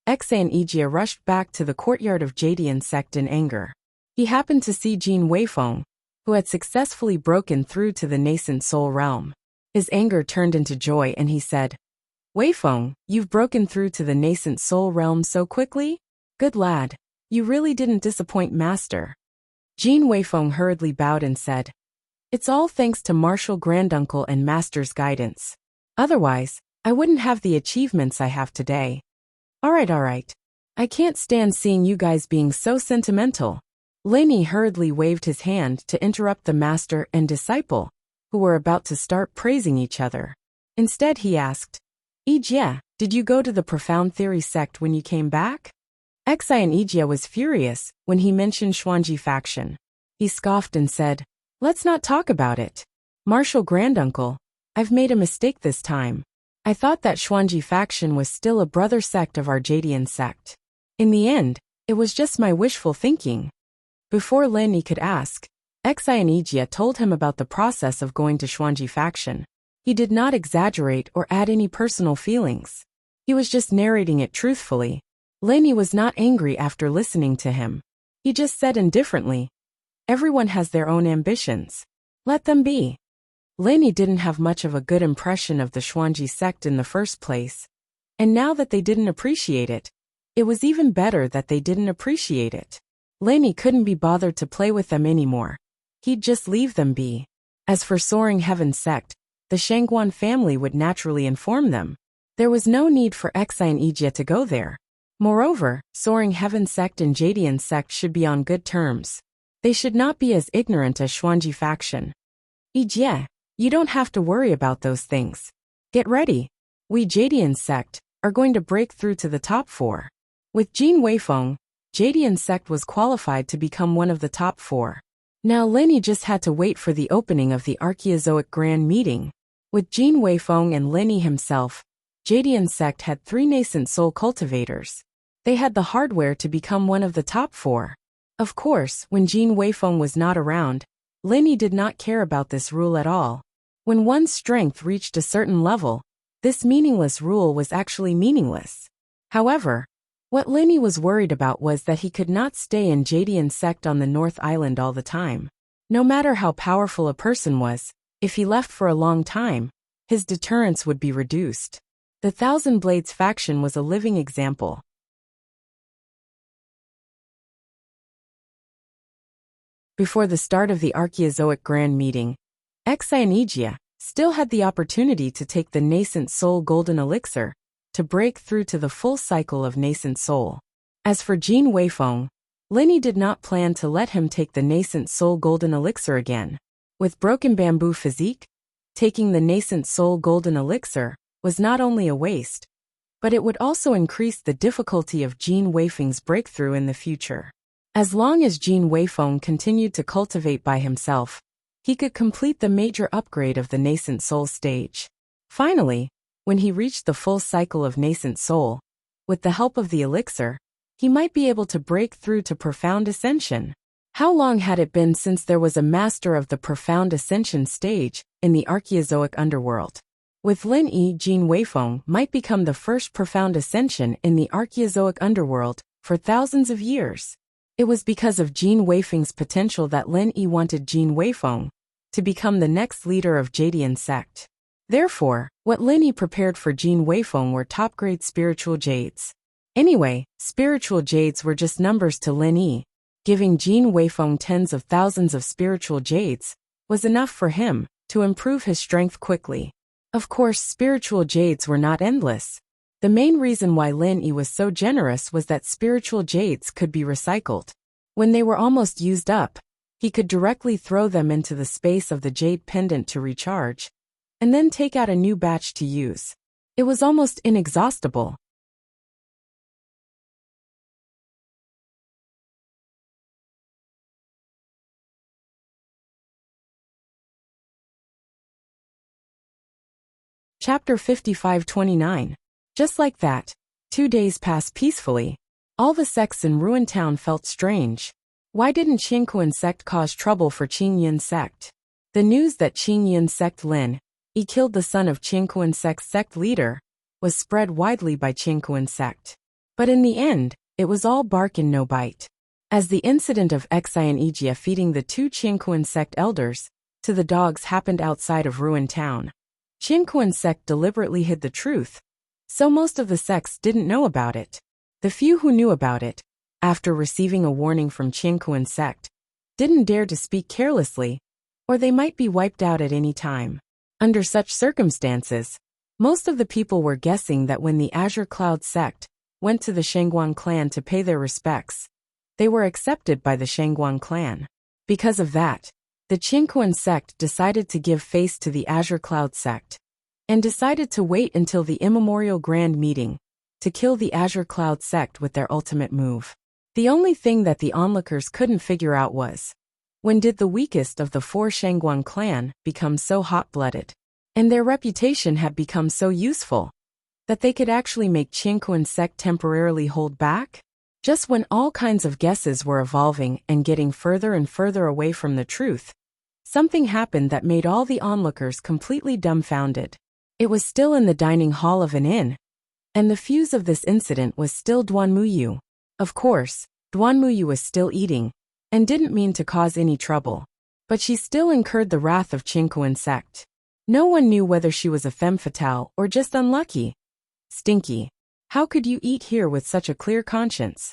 Xan Yijie rushed back to the courtyard of Jadian sect in anger. He happened to see Jin Weifeng, who had successfully broken through to the nascent soul realm. His anger turned into joy and he said, "Weifeng, you've broken through to the nascent soul realm so quickly? Good lad. You really didn't disappoint Master." Jin Weifeng hurriedly bowed and said, "It's all thanks to Martial Granduncle and Master's guidance. Otherwise, I wouldn't have the achievements I have today." All right. I can't stand seeing you guys being so sentimental." Lin Yi hurriedly waved his hand to interrupt the master and disciple, who were about to start praising each other. Instead he asked, "Yijie, did you go to the Profound Theory sect when you came back?" Xian Yijie was furious when he mentioned Xuanji faction. He scoffed and said, "Let's not talk about it. Martial Granduncle, I've made a mistake this time. I thought that Xuanji faction was still a brother sect of our Jadian sect. In the end, it was just my wishful thinking." Before Lin Yi could ask, Xian Yijie told him about the process of going to Xuanji faction. He did not exaggerate or add any personal feelings. He was just narrating it truthfully. Lin Yi was not angry after listening to him. He just said indifferently, "Everyone has their own ambitions. Let them be." Lin Yi didn't have much of a good impression of the Xuanji sect in the first place, and now that they didn't appreciate it, it was even better that they didn't appreciate it. Lin Yi couldn't be bothered to play with them anymore. He'd just leave them be. As for Soaring Heaven sect, the Shangguan family would naturally inform them. There was no need for Xian Yijie to go there. Moreover, Soaring Heaven sect and Jadian sect should be on good terms. They should not be as ignorant as Xuanji faction. "Yijie, you don't have to worry about those things. Get ready. We Jadian sect are going to break through to the top 4. With Jin Weifeng, Jadian sect was qualified to become one of the top 4. Now Lin Yi just had to wait for the opening of the Archaeozoic Grand Meeting. With Jin Weifeng and Lin Yi himself, Jadian sect had 3 nascent soul cultivators. They had the hardware to become one of the top 4. Of course, when Jin Weifeng was not around, Lin Yi did not care about this rule at all. When one's strength reached a certain level, this meaningless rule was actually meaningless. However, what Lin Yi was worried about was that he could not stay in Jadian sect on the North Island all the time. No matter how powerful a person was, if he left for a long time, his deterrence would be reduced. The Thousand Blades faction was a living example. Before the start of the Archaeozoic Grand Meeting, Xian Yijie still had the opportunity to take the Nascent Soul Golden Elixir to break through to the full cycle of Nascent Soul. As for Jin Weifeng, Lin Yi did not plan to let him take the Nascent Soul Golden Elixir again. With Broken Bamboo Physique, taking the Nascent Soul Golden Elixir was not only a waste, but it would also increase the difficulty of Jin Weifeng's breakthrough in the future. As long as Jin Weifeng continued to cultivate by himself, he could complete the major upgrade of the Nascent Soul stage. Finally, When he reached the full cycle of nascent soul, with the help of the elixir, he might be able to break through to profound ascension. How long had it been since there was a master of the profound ascension stage in the Archeozoic underworld? With Lin Yi, Jin Weifeng might become the first profound ascension in the Archeozoic underworld for thousands of years. It was because of Jin Weifeng's potential that Lin Yi wanted Jin Weifeng to become the next leader of Jadian sect. Therefore, what Lin Yi prepared for Jin Weifeng were top-grade spiritual jades. Anyway, spiritual jades were just numbers to Lin Yi. Giving Jin Weifeng tens of thousands of spiritual jades was enough for him to improve his strength quickly. Of course, spiritual jades were not endless. The main reason why Lin Yi was so generous was that spiritual jades could be recycled. When they were almost used up, he could directly throw them into the space of the jade pendant to recharge, and then take out a new batch to use. It was almost inexhaustible. Chapter 55-29. Just like that, 2 days passed peacefully. All the sects in Ruin Town felt strange. Why didn't Qingquan sect cause trouble for Qingyin sect? The news that Qingyin sect Lin Yi killed the son of Qingquan sect's sect leader was spread widely by Qingquan sect. But in the end, it was all bark and no bite. As the incident of Xi and Ijia feeding the 2 Qingquan sect elders to the dogs happened outside of Ruin Town, Qingquan sect deliberately hid the truth, so most of the sects didn't know about it. The few who knew about it, after receiving a warning from Qingquan sect, didn't dare to speak carelessly, or they might be wiped out at any time. Under such circumstances, most of the people were guessing that when the Azure Cloud sect went to the Shangguan clan to pay their respects, they were accepted by the Shangguan clan. Because of that, the Qingquan sect decided to give face to the Azure Cloud sect, and decided to wait until the immemorial grand meeting to kill the Azure Cloud sect with their ultimate move. The only thing that the onlookers couldn't figure out was, when did the weakest of the 4 Shangguan clan become so hot-blooded, and their reputation had become so useful, that they could actually make Qingquan sect temporarily hold back? Just when all kinds of guesses were evolving and getting further and further away from the truth, something happened that made all the onlookers completely dumbfounded. It was still in the dining hall of an inn, and the fuse of this incident was still Duan Muyu. Of course, Duan Muyu was still eating, and didn't mean to cause any trouble. But she still incurred the wrath of Qingquan sect. No one knew whether she was a femme fatale or just unlucky. Stinky. How could you eat here with such a clear conscience?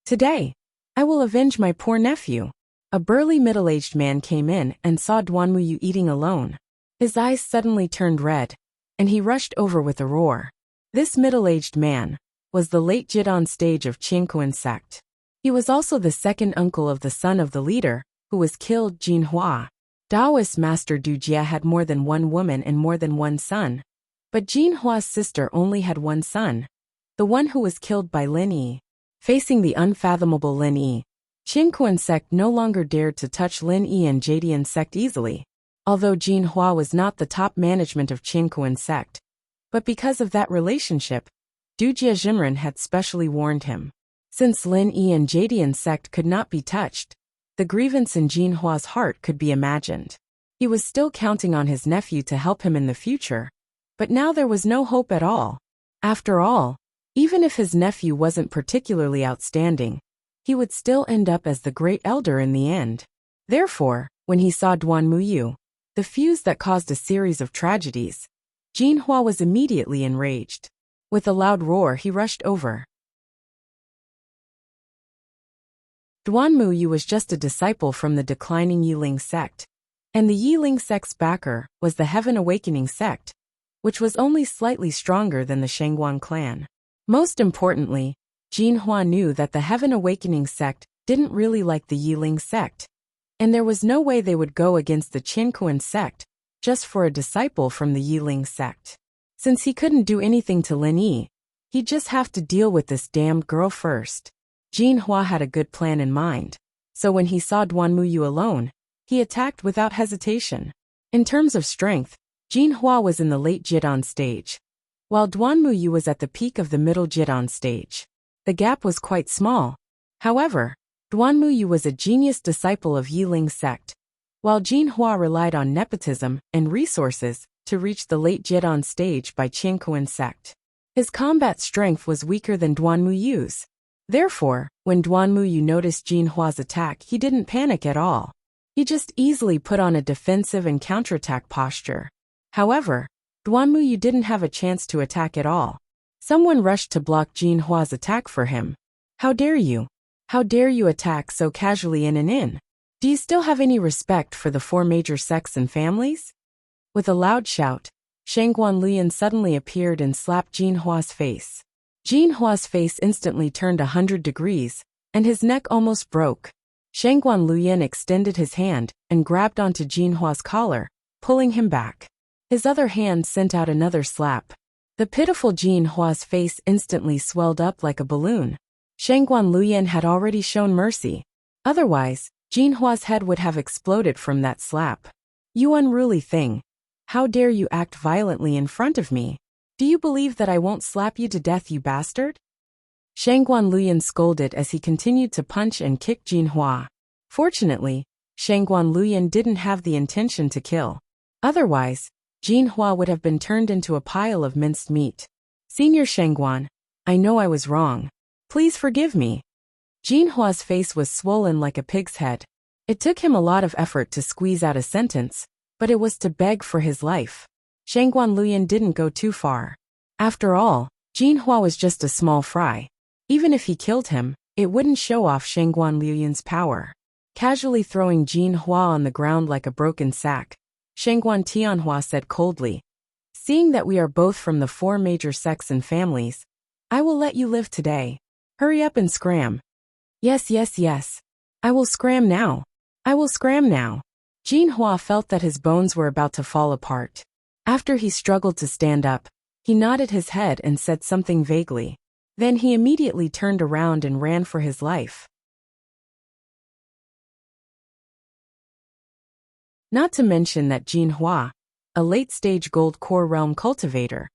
Today, I will avenge my poor nephew. A burly middle-aged man came in and saw Duan Muyu eating alone. His eyes suddenly turned red, and he rushed over with a roar. This middle-aged man was the late Jidon stage of Qingquan sect. He was also the second uncle of the son of the leader, who was killed, Jin Hua. Taoist Master Du Jia had more than one woman and more than one son, but Jin Hua's sister only had one son, the one who was killed by Lin Yi. Facing the unfathomable Lin Yi, Qingquan sect no longer dared to touch Lin Yi and Jadian sect easily, although Jin Hua was not the top management of Qingquan sect. But because of that relationship, Du Jia Jimren had specially warned him. Since Lin Yi and Jadian sect could not be touched, the grievance in Jin Hua's heart could be imagined. He was still counting on his nephew to help him in the future, but now there was no hope at all. After all, even if his nephew wasn't particularly outstanding, he would still end up as the great elder in the end. Therefore, when he saw Duan Muyu, the fuse that caused a series of tragedies, Jin Hua was immediately enraged. With a loud roar, he rushed over. Duan Muyu was just a disciple from the declining Yiling sect, and the Yiling sect's backer was the Heaven Awakening sect, which was only slightly stronger than the Shangguan clan. Most importantly, Jin Hua knew that the Heaven Awakening sect didn't really like the Yiling sect, and there was no way they would go against the Qingquan sect just for a disciple from the Yiling sect. Since he couldn't do anything to Lin Yi, he'd just have to deal with this damned girl first. Jin Hua had a good plan in mind, so when he saw Duan Muyu alone, he attacked without hesitation. In terms of strength, Jin Hua was in the late Jidon stage. while Duanmuyu was at the peak of the middle Jidan stage. The gap was quite small. However, Duanmuyu was a genius disciple of Yiling's sect, while Jinhua relied on nepotism and resources to reach the late Jidan stage by Qiankuan sect. His combat strength was weaker than Duanmuyu's. Therefore, when Duanmuyu noticed Jinhua's attack, he didn't panic at all. He just easily put on a defensive and counterattack posture. However, Duanmuyu didn't have a chance to attack at all. Someone rushed to block Jinhua's attack for him. How dare you? How dare you attack so casually in and in? Do you still have any respect for the 4 major sects and families? With a loud shout, Shangguan Luyan suddenly appeared and slapped Jinhua's face. Jinhua's face instantly turned 100 degrees, and his neck almost broke. Shangguan Luyan extended his hand and grabbed onto Jinhua's collar, pulling him back. His other hand sent out another slap. The pitiful Jinhua's face instantly swelled up like a balloon. Shangguan Luyan had already shown mercy. Otherwise, Jinhua's head would have exploded from that slap. You unruly thing. How dare you act violently in front of me? Do you believe that I won't slap you to death, you bastard? Shangguan Luyan scolded as he continued to punch and kick Jinhua. Fortunately, Shangguan Luyan didn't have the intention to kill. Otherwise, Jinhua would have been turned into a pile of minced meat. Senior Shangguan, I know I was wrong. Please forgive me. Jinhua's face was swollen like a pig's head. It took him a lot of effort to squeeze out a sentence, but it was to beg for his life. Shangguan Luyan didn't go too far. After all, Jinhua was just a small fry. Even if he killed him, it wouldn't show off Shangguan Luyan's power. Casually throwing Jinhua on the ground like a broken sack, Shangguan Tianhua said coldly, seeing that we are both from the 4 major sects and families, I will let you live today. Hurry up and scram. Yes, yes, yes. I will scram now. I will scram now. Jinhua felt that his bones were about to fall apart. After he struggled to stand up, he nodded his head and said something vaguely. Then he immediately turned around and ran for his life. Not to mention that Jinhua, a late-stage gold core realm cultivator,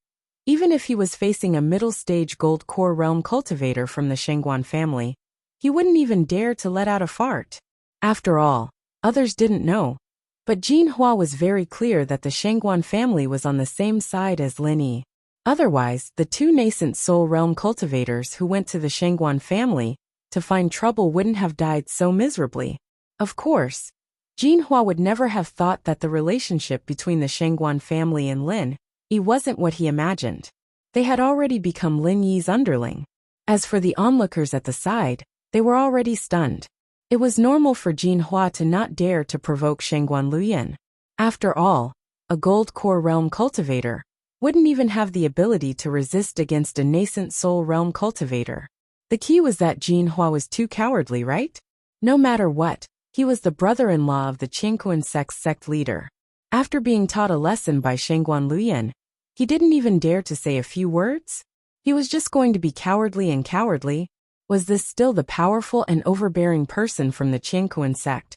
even if he was facing a middle-stage gold core realm cultivator from the Shangguan family, he wouldn't even dare to let out a fart. After all, others didn't know. But Jinhua was very clear that the Shangguan family was on the same side as Lin Yi. Otherwise, the 2 nascent soul realm cultivators who went to the Shangguan family to find trouble wouldn't have died so miserably. Of course, Jinhua would never have thought that the relationship between the Shangguan family and Lin Yi wasn't what he imagined. They had already become Lin Yi's underling. As for the onlookers at the side, they were already stunned. It was normal for Jinhua to not dare to provoke Shangguan Luyan. After all, a gold core realm cultivator wouldn't even have the ability to resist against a nascent soul realm cultivator. The key was that Jinhua was too cowardly, right? No matter what, he was the brother-in-law of the Qiankuan sect leader. After being taught a lesson by Shangguan Luyan, he didn't even dare to say a few words? He was just going to be cowardly and cowardly. Was this still the powerful and overbearing person from the Qiankuan sect?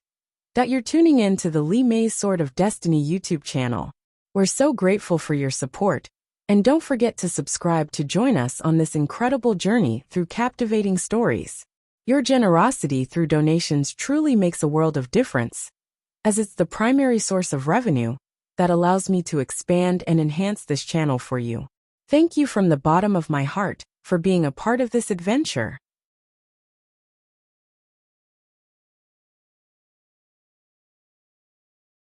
That you're tuning in to the Li Mei's Sword of Destiny YouTube channel. We're so grateful for your support, and don't forget to subscribe to join us on this incredible journey through captivating stories. Your generosity through donations truly makes a world of difference, as it's the primary source of revenue that allows me to expand and enhance this channel for you. Thank you from the bottom of my heart for being a part of this adventure.